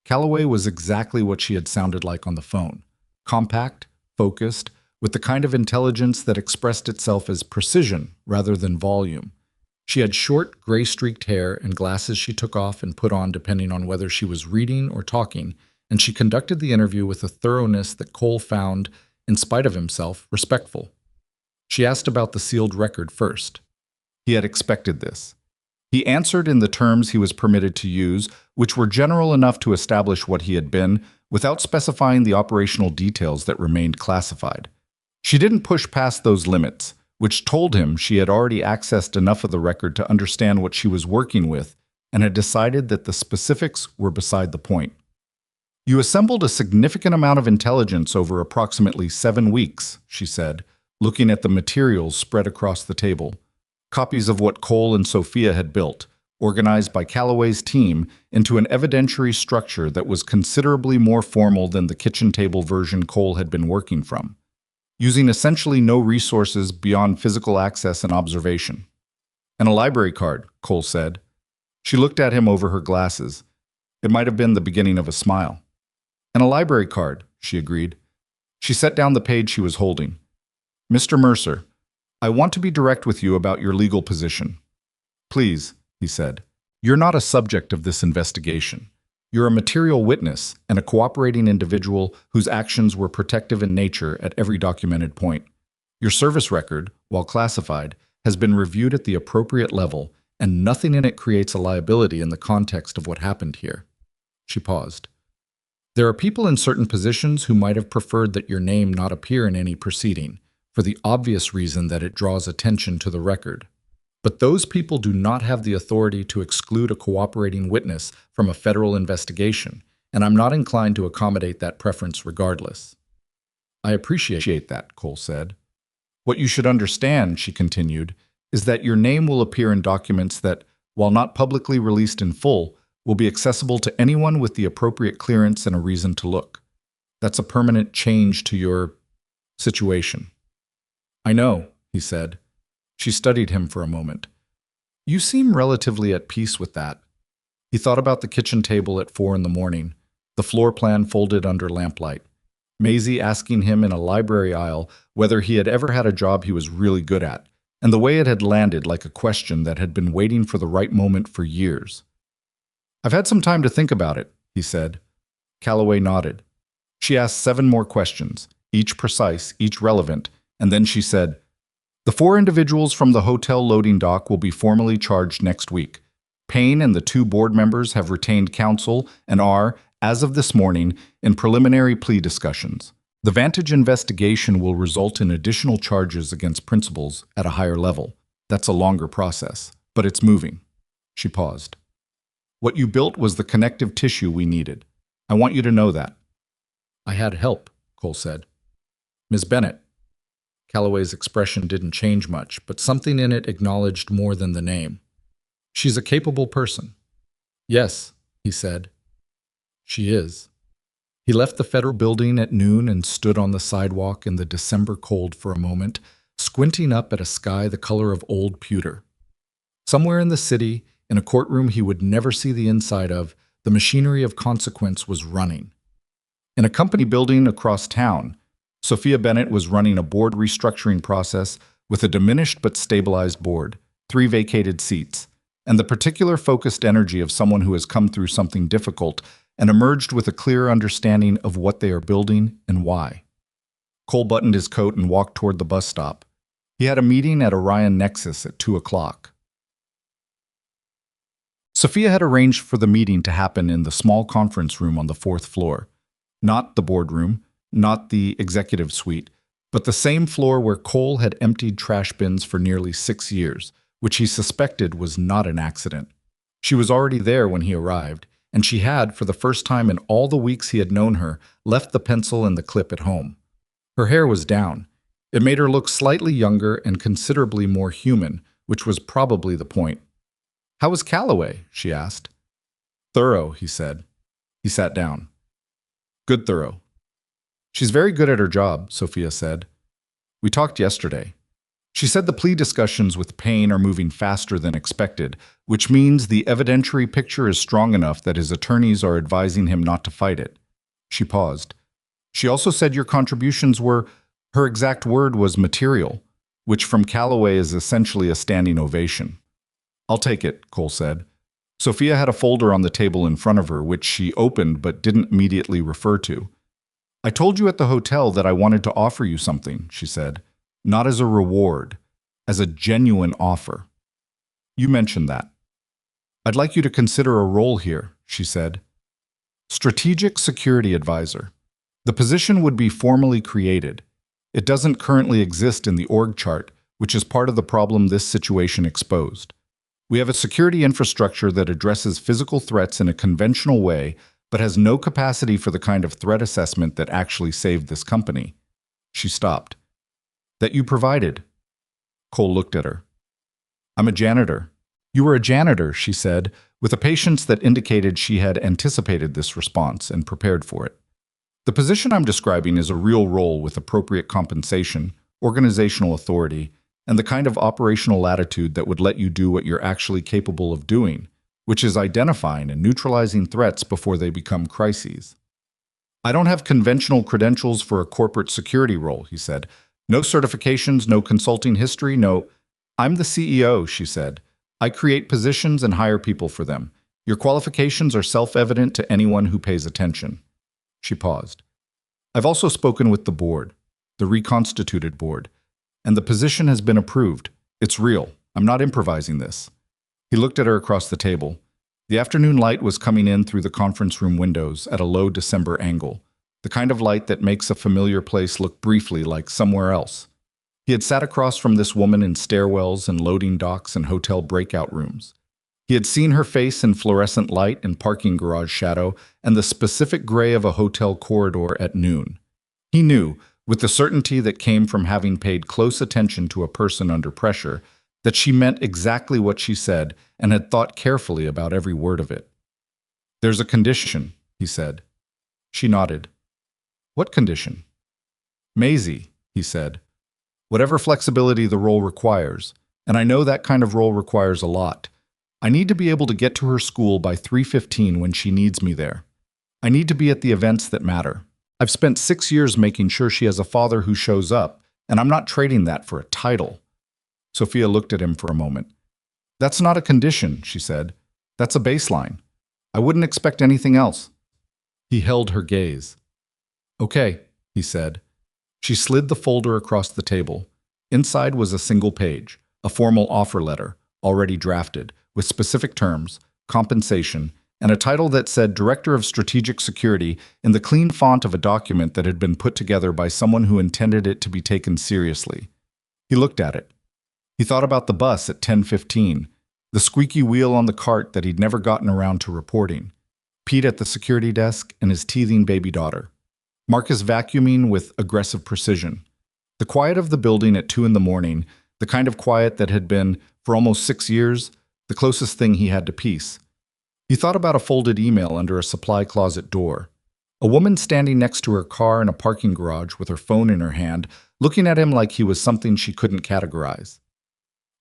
Calloway was exactly what she had sounded like on the phone. Compact, focused, with the kind of intelligence that expressed itself as precision rather than volume. She had short, gray-streaked hair and glasses she took off and put on depending on whether she was reading or talking, and she conducted the interview with a thoroughness that Cole found, in spite of himself, respectful. She asked about the sealed record first. He had expected this. He answered in the terms he was permitted to use, which were general enough to establish what he had been, without specifying the operational details that remained classified. She didn't push past those limits, which told him she had already accessed enough of the record to understand what she was working with and had decided that the specifics were beside the point. "You assembled a significant amount of intelligence over approximately 7 weeks," she said, looking at the materials spread across the table. Copies of what Cole and Sophia had built, organized by Calloway's team into an evidentiary structure that was considerably more formal than the kitchen table version Cole had been working from, using essentially no resources beyond physical access and observation. "And a library card," Cole said. She looked at him over her glasses. It might have been the beginning of a smile. "And a library card," she agreed. She set down the page she was holding. "Mr. Mercer, I want to be direct with you about your legal position." "Please," he said. "You're not a subject of this investigation. You're a material witness and a cooperating individual whose actions were protective in nature at every documented point. Your service record, while classified, has been reviewed at the appropriate level, and nothing in it creates a liability in the context of what happened here." She paused. "There are people in certain positions who might have preferred that your name not appear in any proceeding, for the obvious reason that it draws attention to the record. But those people do not have the authority to exclude a cooperating witness from a federal investigation, and I'm not inclined to accommodate that preference regardless." "I appreciate that," Cole said. "What you should understand," she continued, "is that your name will appear in documents that, while not publicly released in full, will be accessible to anyone with the appropriate clearance and a reason to look. That's a permanent change to your situation." "I know," he said. She studied him for a moment. "You seem relatively at peace with that." He thought about the kitchen table at 4 in the morning, the floor plan folded under lamplight, Maisie asking him in a library aisle whether he had ever had a job he was really good at, and the way it had landed like a question that had been waiting for the right moment for years. "I've had some time to think about it," he said. Calloway nodded. She asked 7 more questions, each precise, each relevant, and then she said, "The 4 individuals from the hotel loading dock will be formally charged next week. Payne and the 2 board members have retained counsel and are, as of this morning, in preliminary plea discussions. The Vantage investigation will result in additional charges against principals at a higher level. That's a longer process, but it's moving." She paused. "What you built was the connective tissue we needed. I want you to know that." "I had help," Cole said. "Ms. Bennett." Calloway's expression didn't change much, but something in it acknowledged more than the name. "She's a capable person." "Yes," he said. "She is." He left the federal building at noon and stood on the sidewalk in the December cold for a moment, squinting up at a sky the color of old pewter. Somewhere in the city, in a courtroom he would never see the inside of, the machinery of consequence was running. In a company building across town, Sophia Bennett was running a board restructuring process with a diminished but stabilized board, 3 vacated seats, and the particular focused energy of someone who has come through something difficult and emerged with a clear understanding of what they are building and why. Cole buttoned his coat and walked toward the bus stop. He had a meeting at Orion Nexus at 2 o'clock. Sophia had arranged for the meeting to happen in the small conference room on the 4th floor. Not the boardroom, not the executive suite, but the same floor where Cole had emptied trash bins for nearly 6 years, which he suspected was not an accident. She was already there when he arrived, and she had, for the first time in all the weeks he had known her, left the pencil and the clip at home. Her hair was down. It made her look slightly younger and considerably more human, which was probably the point. "How was Calloway?" she asked. "Thorough," he said. He sat down. "Good thorough." She's very good at her job, Sophia said. We talked yesterday. She said the plea discussions with Payne are moving faster than expected, which means the evidentiary picture is strong enough that his attorneys are advising him not to fight it. She paused. She also said your contributions were, her exact word was material, which from Calloway is essentially a standing ovation. I'll take it, Cole said. Sophia had a folder on the table in front of her, which she opened but didn't immediately refer to. I told you at the hotel that I wanted to offer you something, she said. Not as a reward, as a genuine offer. You mentioned that. I'd like you to consider a role here, she said. Strategic Security Advisor. The position would be formally created. It doesn't currently exist in the org chart, which is part of the problem this situation exposed. We have a security infrastructure that addresses physical threats in a conventional way, but has no capacity for the kind of threat assessment that actually saved this company. She stopped. That you provided. Cole looked at her. I'm a janitor. You were a janitor, she said, with a patience that indicated she had anticipated this response and prepared for it. The position I'm describing is a real role with appropriate compensation, organizational authority, and the kind of operational latitude that would let you do what you're actually capable of doing, which is identifying and neutralizing threats before they become crises. I don't have conventional credentials for a corporate security role, he said. No certifications, no consulting history, no... I'm the CEO, she said. I create positions and hire people for them. Your qualifications are self-evident to anyone who pays attention. She paused. I've also spoken with the board, the reconstituted board, and the position has been approved. It's real. I'm not improvising this. He looked at her across the table. The afternoon light was coming in through the conference room windows at a low December angle, the kind of light that makes a familiar place look briefly like somewhere else. He had sat across from this woman in stairwells and loading docks and hotel breakout rooms. He had seen her face in fluorescent light and parking garage shadow and the specific gray of a hotel corridor at noon. He knew, with the certainty that came from having paid close attention to a person under pressure, that she meant exactly what she said and had thought carefully about every word of it. There's a condition, he said. She nodded. What condition? Maisie, he said. Whatever flexibility the role requires, and I know that kind of role requires a lot. I need to be able to get to her school by 3:15 when she needs me there. I need to be at the events that matter. I've spent 6 years making sure she has a father who shows up, and I'm not trading that for a title. Sophia looked at him for a moment. That's not a condition, she said. That's a baseline. I wouldn't expect anything else. He held her gaze. Okay, he said. She slid the folder across the table. Inside was a single page, a formal offer letter, already drafted, with specific terms, compensation, and a title that said Director of Strategic Security in the clean font of a document that had been put together by someone who intended it to be taken seriously. He looked at it. He thought about the bus at 10:15, the squeaky wheel on the cart that he'd never gotten around to reporting, Pete at the security desk, and his teething baby daughter. Marcus vacuuming with aggressive precision. The quiet of the building at 2 in the morning, the kind of quiet that had been, for almost 6 years, the closest thing he had to peace. He thought about a folded email under a supply closet door. A woman standing next to her car in a parking garage with her phone in her hand, looking at him like he was something she couldn't categorize.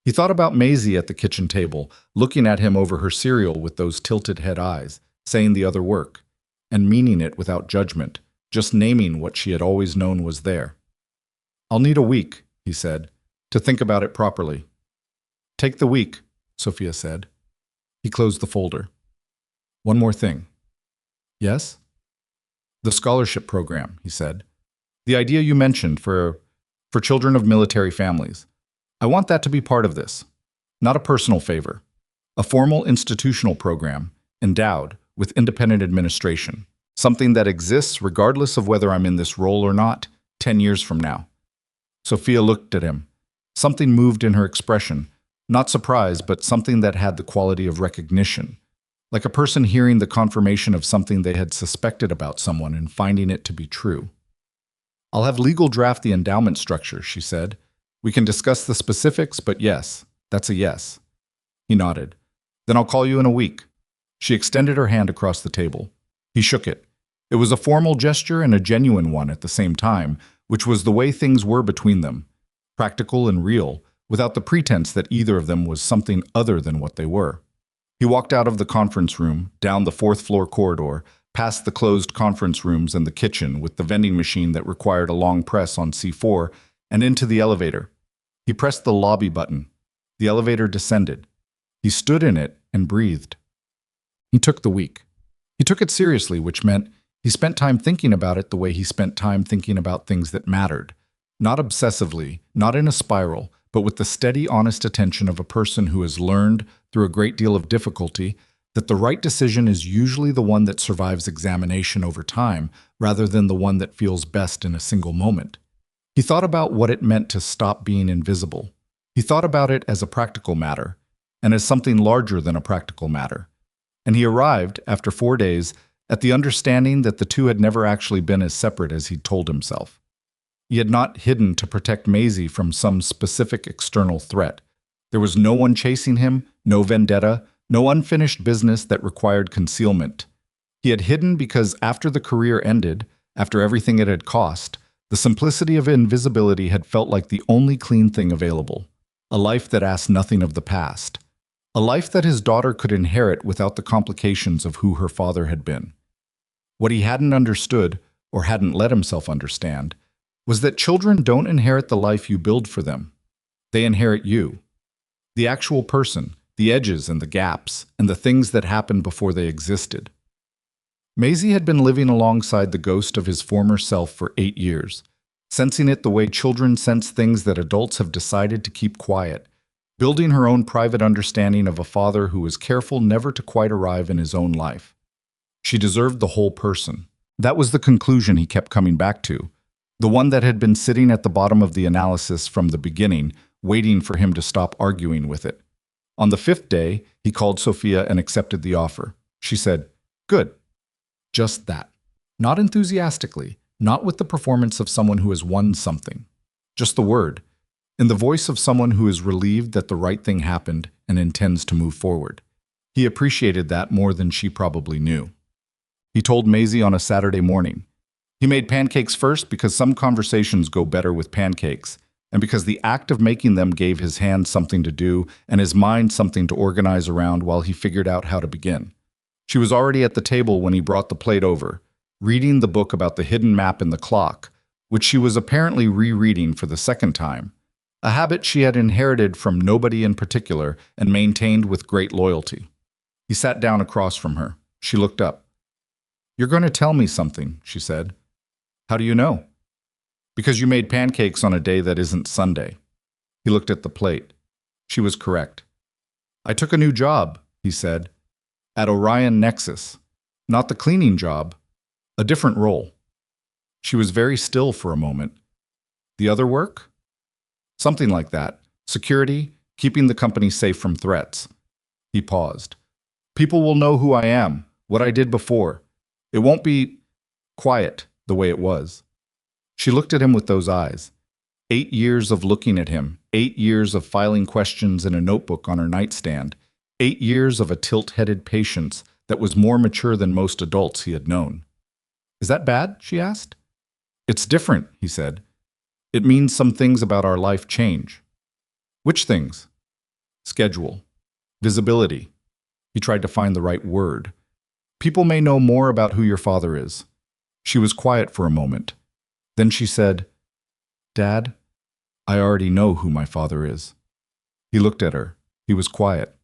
He thought about Maisie at the kitchen table, looking at him over her cereal with those tilted head eyes, saying the other work, and meaning it without judgment, just naming what she had always known was there. I'll need a week, he said, to think about it properly. Take the week, Sophia said. He closed the folder. One more thing. Yes? The scholarship program, he said. The idea you mentioned for children of military families. I want that to be part of this. Not a personal favor. A formal institutional program, endowed with independent administration. Something that exists regardless of whether I'm in this role or not, 10 years from now. Sophia looked at him. Something moved in her expression. Not surprise, but something that had the quality of recognition. Like a person hearing the confirmation of something they had suspected about someone and finding it to be true. I'll have legal draft the endowment structure, she said. We can discuss the specifics, but yes, that's a yes. He nodded. Then I'll call you in a week. She extended her hand across the table. He shook it. It was a formal gesture and a genuine one at the same time, which was the way things were between them, practical and real, without the pretense that either of them was something other than what they were. He walked out of the conference room, down the fourth-floor corridor, past the closed conference rooms and the kitchen with the vending machine that required a long press on C4, and into the elevator. He pressed the lobby button. The elevator descended. He stood in it and breathed. He took the week. He took it seriously, which meant he spent time thinking about it the way he spent time thinking about things that mattered. Not obsessively, not in a spiral, but with the steady, honest attention of a person who has learned, through a great deal of difficulty, that the right decision is usually the one that survives examination over time, rather than the one that feels best in a single moment. He thought about what it meant to stop being invisible. He thought about it as a practical matter, and as something larger than a practical matter. And he arrived, after 4 days, at the understanding that the two had never actually been as separate as he'd told himself. He had not hidden to protect Maisie from some specific external threat. There was no one chasing him, no vendetta, no unfinished business that required concealment. He had hidden because after the career ended, after everything it had cost, the simplicity of invisibility had felt like the only clean thing available. A life that asked nothing of the past. A life that his daughter could inherit without the complications of who her father had been. What he hadn't understood, or hadn't let himself understand, was that children don't inherit the life you build for them. They inherit you. The actual person, the edges and the gaps, and the things that happened before they existed. Maisie had been living alongside the ghost of his former self for 8 years, sensing it the way children sense things that adults have decided to keep quiet, building her own private understanding of a father who was careful never to quite arrive in his own life. She deserved the whole person. That was the conclusion he kept coming back to, the one that had been sitting at the bottom of the analysis from the beginning, waiting for him to stop arguing with it. On the 5th day, he called Sophia and accepted the offer. She said, "Good." Just that. Not enthusiastically, not with the performance of someone who has won something. Just the word, in the voice of someone who is relieved that the right thing happened and intends to move forward. He appreciated that more than she probably knew. He told Maisie on a Saturday morning. He made pancakes first because some conversations go better with pancakes, and because the act of making them gave his hands something to do and his mind something to organize around while he figured out how to begin. She was already at the table when he brought the plate over, reading the book about the hidden map in the clock, which she was apparently rereading for the second time, a habit she had inherited from nobody in particular and maintained with great loyalty. He sat down across from her. She looked up. "You're going to tell me something," she said. "How do you know?" "Because you made pancakes on a day that isn't Sunday." He looked at the plate. She was correct. "I took a new job," he said, "at Orion Nexus. Not the cleaning job, a different role." She was very still for a moment. "The other work?" "Something like that. Security, keeping the company safe from threats." He paused. "People will know who I am, what I did before. It won't be quiet the way it was." She looked at him with those eyes. 8 years of looking at him, 8 years of filing questions in a notebook on her nightstand, 8 years of a tilt-headed patience that was more mature than most adults he had known. "Is that bad?" she asked. "It's different," he said. "It means some things about our life change." "Which things?" "Schedule. Visibility." He tried to find the right word. "People may know more about who your father is." She was quiet for a moment. Then she said, "Dad, I already know who my father is." He looked at her. He was quiet.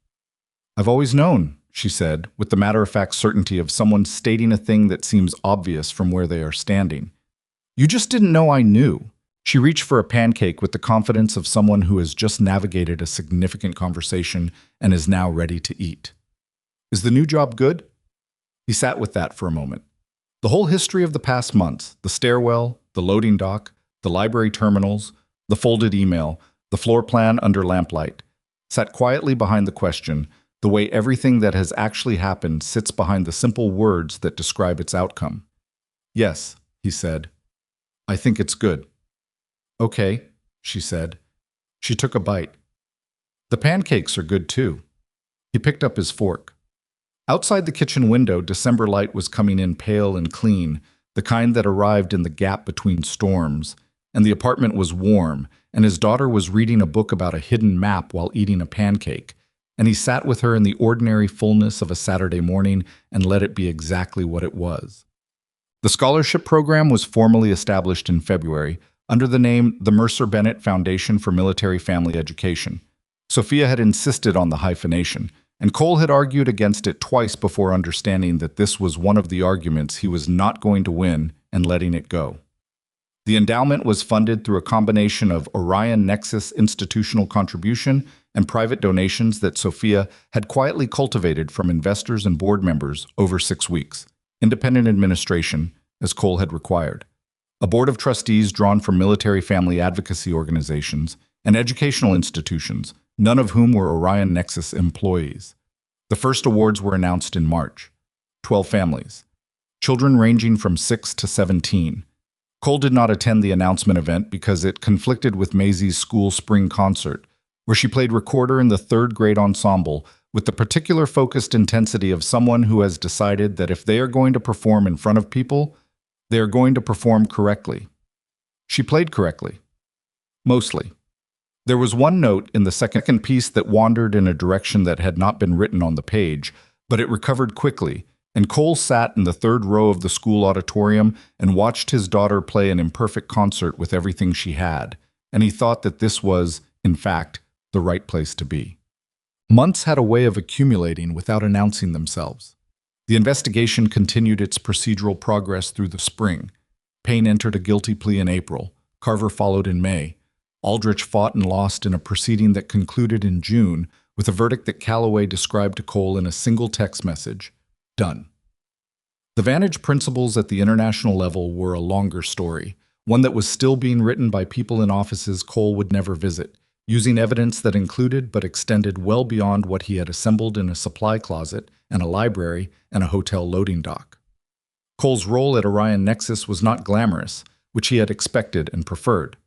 "I've always known," she said, with the matter-of-fact certainty of someone stating a thing that seems obvious from where they are standing. "You just didn't know I knew." She reached for a pancake with the confidence of someone who has just navigated a significant conversation and is now ready to eat. "Is the new job good?" He sat with that for a moment. The whole history of the past months, the stairwell, the loading dock, the library terminals, the folded email, the floor plan under lamplight, sat quietly behind the question, the way everything that has actually happened sits behind the simple words that describe its outcome. "Yes," he said. "I think it's good." "Okay," she said. She took a bite. "The pancakes are good too." He picked up his fork. Outside the kitchen window, December light was coming in pale and clean, the kind that arrived in the gap between storms, and the apartment was warm, and his daughter was reading a book about a hidden map while eating a pancake, and he sat with her in the ordinary fullness of a Saturday morning and let it be exactly what it was. The scholarship program was formally established in February under the name the Mercer Bennett Foundation for Military Family Education. Sophia had insisted on the hyphenation, and Cole had argued against it twice before understanding that this was one of the arguments he was not going to win and letting it go. The endowment was funded through a combination of Orion Nexus institutional contribution and private donations that Sophia had quietly cultivated from investors and board members over 6 weeks. Independent administration, as Cole had required. A board of trustees drawn from military family advocacy organizations and educational institutions, none of whom were Orion Nexus employees. The first awards were announced in March. 12 families. Children ranging from 6 to 17. Cole did not attend the announcement event because it conflicted with Maisie's school spring concert, where she played recorder in the 3rd grade ensemble with the particular focused intensity of someone who has decided that if they are going to perform in front of people, they are going to perform correctly. She played correctly. Mostly. There was one note in the second piece that wandered in a direction that had not been written on the page, but it recovered quickly, and Cole sat in the 3rd row of the school auditorium and watched his daughter play an imperfect concert with everything she had, and he thought that this was, in fact, the right place to be. Months had a way of accumulating without announcing themselves. The investigation continued its procedural progress through the spring. Payne entered a guilty plea in April. Carver followed in May. Aldrich fought and lost in a proceeding that concluded in June with a verdict that Calloway described to Cole in a single text message. Done. The Vantage principles at the international level were a longer story, one that was still being written by people in offices Cole would never visit, using evidence that included but extended well beyond what he had assembled in a supply closet and a library and a hotel loading dock. Cole's role at Orion Nexus was not glamorous, which he had expected and preferred.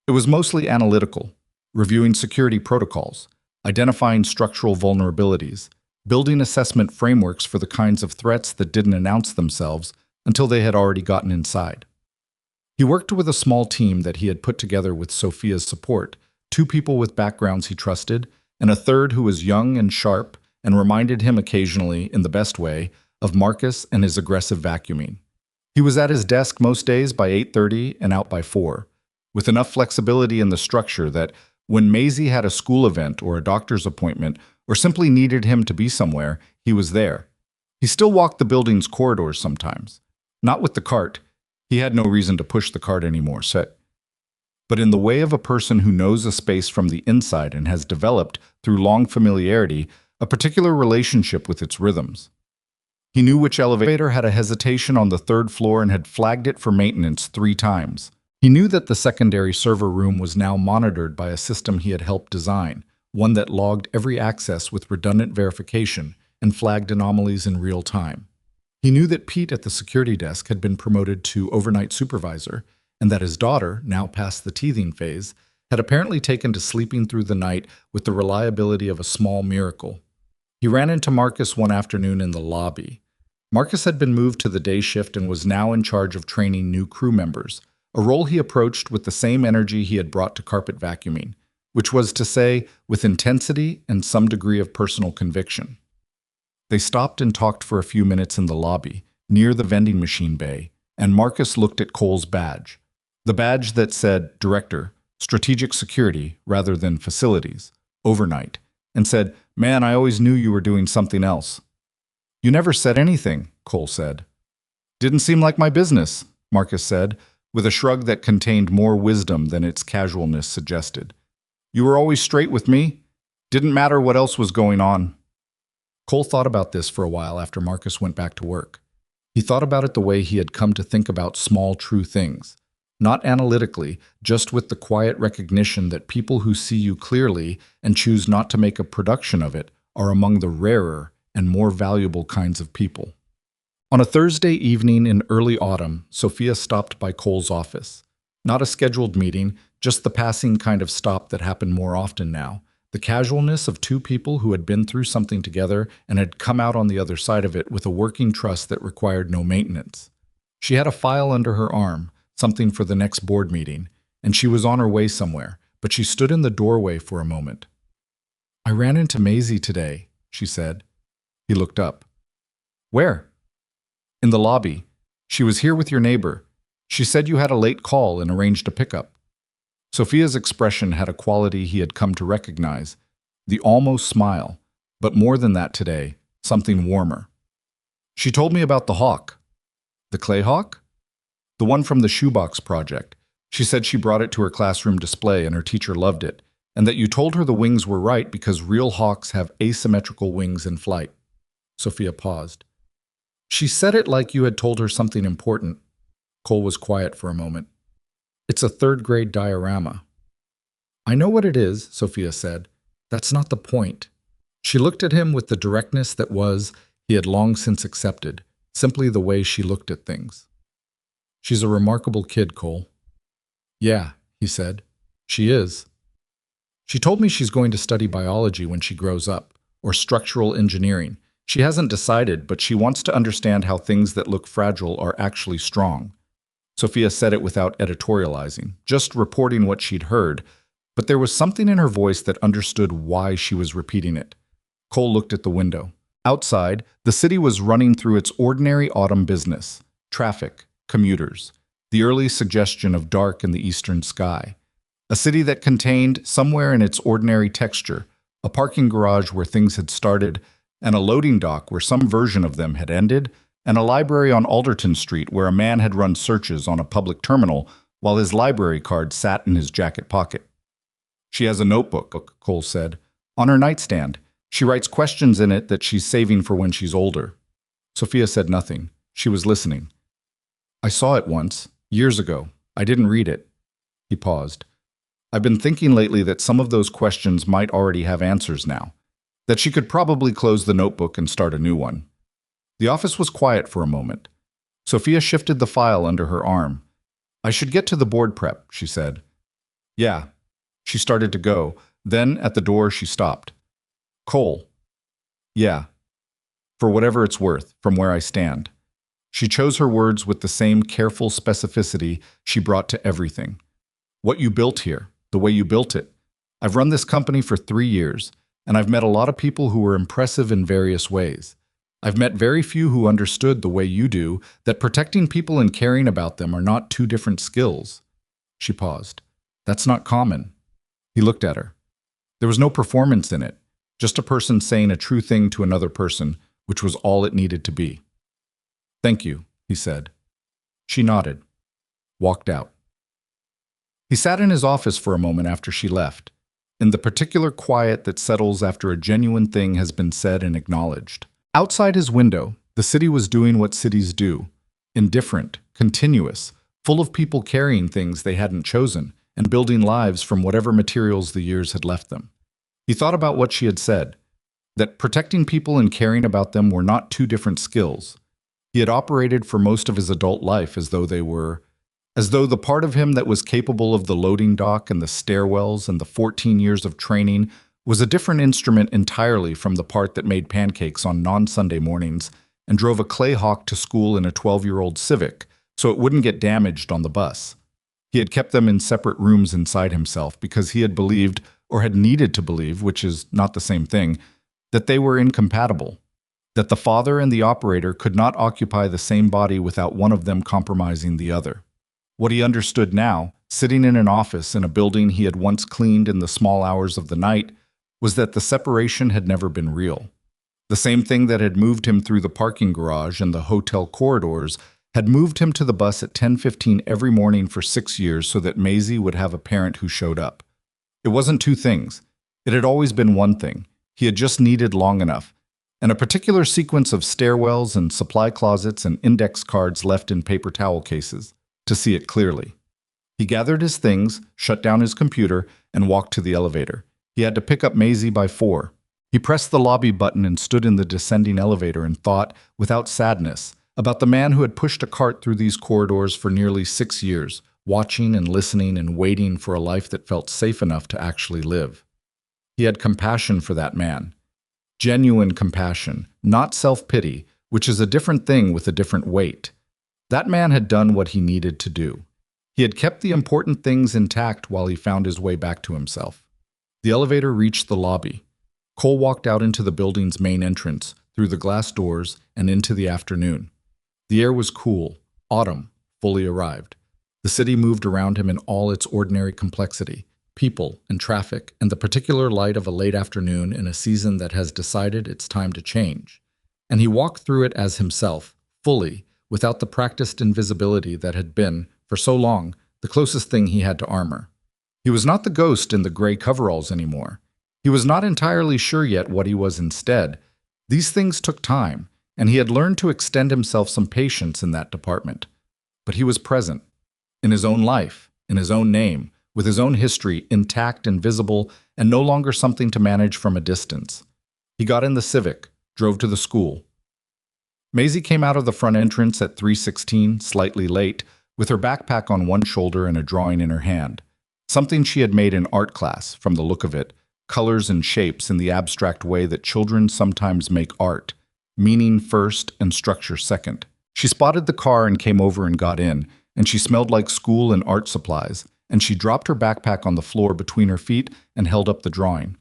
It was mostly analytical, reviewing security protocols, identifying structural vulnerabilities, building assessment frameworks for the kinds of threats that didn't announce themselves until they had already gotten inside. He worked with a small team that he had put together with Sophia's support, 2 people with backgrounds he trusted, and a third who was young and sharp and reminded him occasionally, in the best way, of Marcus and his aggressive vacuuming. He was at his desk most days by 8:30 and out by 4, with enough flexibility in the structure that when Maisie had a school event or a doctor's appointment or simply needed him to be somewhere, he was there. He still walked the building's corridors sometimes. Not with the cart. He had no reason to push the cart anymore, but in the way of a person who knows a space from the inside and has developed, through long familiarity, a particular relationship with its rhythms. He knew which elevator had a hesitation on the 3rd floor and had flagged it for maintenance 3 times. He knew that the secondary server room was now monitored by a system he had helped design, one that logged every access with redundant verification and flagged anomalies in real time. He knew that Pete at the security desk had been promoted to overnight supervisor, and that his daughter, now past the teething phase, had apparently taken to sleeping through the night with the reliability of a small miracle. He ran into Marcus one afternoon in the lobby. Marcus had been moved to the day shift and was now in charge of training new crew members, a role he approached with the same energy he had brought to carpet vacuuming, which was to say, with intensity and some degree of personal conviction. They stopped and talked for a few minutes in the lobby, near the vending machine bay, and Marcus looked at Cole's badge. The badge that said Director, Strategic Security rather than Facilities, overnight, and said, "Man, I always knew you were doing something else." "You never said anything," Cole said. "Didn't seem like my business," Marcus said, with a shrug that contained more wisdom than its casualness suggested. "You were always straight with me. Didn't matter what else was going on." Cole thought about this for a while after Marcus went back to work. He thought about it the way he had come to think about small, true things. Not analytically, just with the quiet recognition that people who see you clearly and choose not to make a production of it are among the rarer and more valuable kinds of people. On a Thursday evening in early autumn, Sophia stopped by Cole's office. Not a scheduled meeting, just the passing kind of stop that happened more often now, The casualness of two people who had been through something together and had come out on the other side of it with a working trust that required no maintenance. She had a file under her arm, something for the next board meeting, and she was on her way somewhere, but she stood in the doorway for a moment. "I ran into Maisie today," she said. He looked up. "Where?" "In the lobby. She was here with your neighbor. She said you had a late call and arranged a pickup." Sophia's expression had a quality he had come to recognize, the almost smile, but more than that today, something warmer. "She told me about the hawk." "The clay hawk?" "The one from the shoebox project. She said she brought it to her classroom display and her teacher loved it, and that you told her the wings were right because real hawks have asymmetrical wings in flight." Sophia paused. "She said it like you had told her something important." Cole was quiet for a moment. "It's a third-grade diorama." "I know what it is," Sophia said. "That's not the point." She looked at him with the directness that he had long since accepted, simply the way she looked at things. "She's a remarkable kid, Cole." "Yeah," he said. "She is. She told me she's going to study biology when she grows up, or structural engineering. She hasn't decided, but she wants to understand how things that look fragile are actually strong." Sophia said it without editorializing, just reporting what she'd heard, but there was something in her voice that understood why she was repeating it. Cole looked at the window. Outside, the city was running through its ordinary autumn business: traffic, commuters, the early suggestion of dark in the eastern sky. A city that contained, somewhere in its ordinary texture, a parking garage where things had started, and a loading dock where some version of them had ended, and a library on Alderton Street where a man had run searches on a public terminal while his library card sat in his jacket pocket. "She has a notebook," Cole said, "on her nightstand. She writes questions in it that she's saving for when she's older." Sophia said nothing. She was listening. "I saw it once, years ago. I didn't read it." He paused. "I've been thinking lately that some of those questions might already have answers now, that she could probably close the notebook and start a new one." The office was quiet for a moment. Sophia shifted the file under her arm. "I should get to the board prep," she said. "Yeah." She started to go. Then, at the door, she stopped. "Cole." "Yeah. For whatever it's worth, from where I stand." She chose her words with the same careful specificity she brought to everything. "What you built here, the way you built it. I've run this company for 3 years, and I've met a lot of people who were impressive in various ways. I've met very few who understood the way you do, that protecting people and caring about them are not two different skills." She paused. "That's not common." He looked at her. There was no performance in it, just a person saying a true thing to another person, which was all it needed to be. "Thank you," he said. She nodded, walked out. He sat in his office for a moment after she left, in the particular quiet that settles after a genuine thing has been said and acknowledged. Outside his window, the city was doing what cities do: indifferent, continuous, full of people carrying things they hadn't chosen, and building lives from whatever materials the years had left them. He thought about what she had said, that protecting people and caring about them were not two different skills. He had operated for most of his adult life as though the part of him that was capable of the loading dock and the stairwells and the 14 years of training was a different instrument entirely from the part that made pancakes on non-Sunday mornings and drove a clay hawk to school in a 12-year-old Civic so it wouldn't get damaged on the bus. He had kept them in separate rooms inside himself because he had believed, or had needed to believe, which is not the same thing, that they were incompatible, that the father and the operator could not occupy the same body without one of them compromising the other. What he understood now, sitting in an office in a building he had once cleaned in the small hours of the night, was that the separation had never been real. The same thing that had moved him through the parking garage and the hotel corridors had moved him to the bus at 10:15 every morning for 6 years so that Maisie would have a parent who showed up. It wasn't two things. It had always been one thing. He had just needed long enough, and a particular sequence of stairwells and supply closets and index cards left in paper towel cases, to see it clearly. He gathered his things, shut down his computer, and walked to the elevator. He had to pick up Maisie by 4. He pressed the lobby button and stood in the descending elevator and thought, without sadness, about the man who had pushed a cart through these corridors for nearly 6 years, watching and listening and waiting for a life that felt safe enough to actually live. He had compassion for that man. Genuine compassion, not self-pity, which is a different thing with a different weight. That man had done what he needed to do. He had kept the important things intact while he found his way back to himself. The elevator reached the lobby. Cole walked out into the building's main entrance, through the glass doors, and into the afternoon. The air was cool. Autumn fully arrived. The city moved around him in all its ordinary complexity, people and traffic, and the particular light of a late afternoon in a season that has decided it's time to change. And he walked through it as himself, fully, without the practiced invisibility that had been, for so long, the closest thing he had to armor. He was not the ghost in the gray coveralls anymore. He was not entirely sure yet what he was instead. These things took time, and he had learned to extend himself some patience in that department. But he was present, in his own life, in his own name, with his own history intact and visible, and no longer something to manage from a distance. He got in the Civic, drove to the school. Maisie came out of the front entrance at 3:16, slightly late, with her backpack on one shoulder and a drawing in her hand. Something she had made in art class, from the look of it, colors and shapes in the abstract way that children sometimes make art, meaning first and structure second. She spotted the car and came over and got in, and she smelled like school and art supplies, and she dropped her backpack on the floor between her feet and held up the drawing.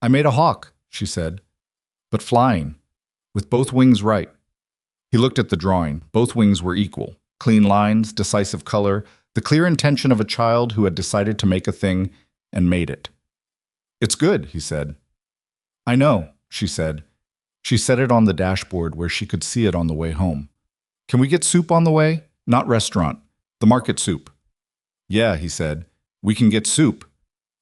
"I made a hawk," she said, "but flying, with both wings right." He looked at the drawing. Both wings were equal. Clean lines, decisive color, the clear intention of a child who had decided to make a thing and made it. "It's good," he said. "I know," she said. She set it on the dashboard where she could see it on the way home. "Can we get soup on the way? Not restaurant. The market soup." "Yeah," he said. "We can get soup."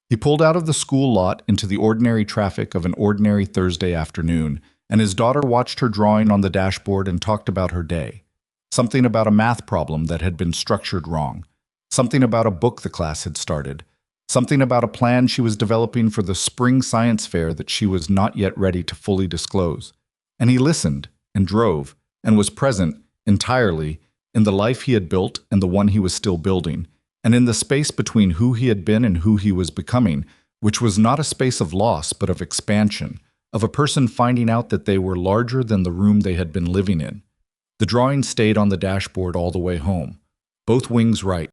He pulled out of the school lot into the ordinary traffic of an ordinary Thursday afternoon, and his daughter watched her drawing on the dashboard and talked about her day. Something about a math problem that had been structured wrong. Something about a book the class had started. Something about a plan she was developing for the spring science fair that she was not yet ready to fully disclose. And he listened, and drove, and was present, entirely, in the life he had built and the one he was still building, and in the space between who he had been and who he was becoming, which was not a space of loss but of expansion, of a person finding out that they were larger than the room they had been living in. The drawing stayed on the dashboard all the way home. Both wings right.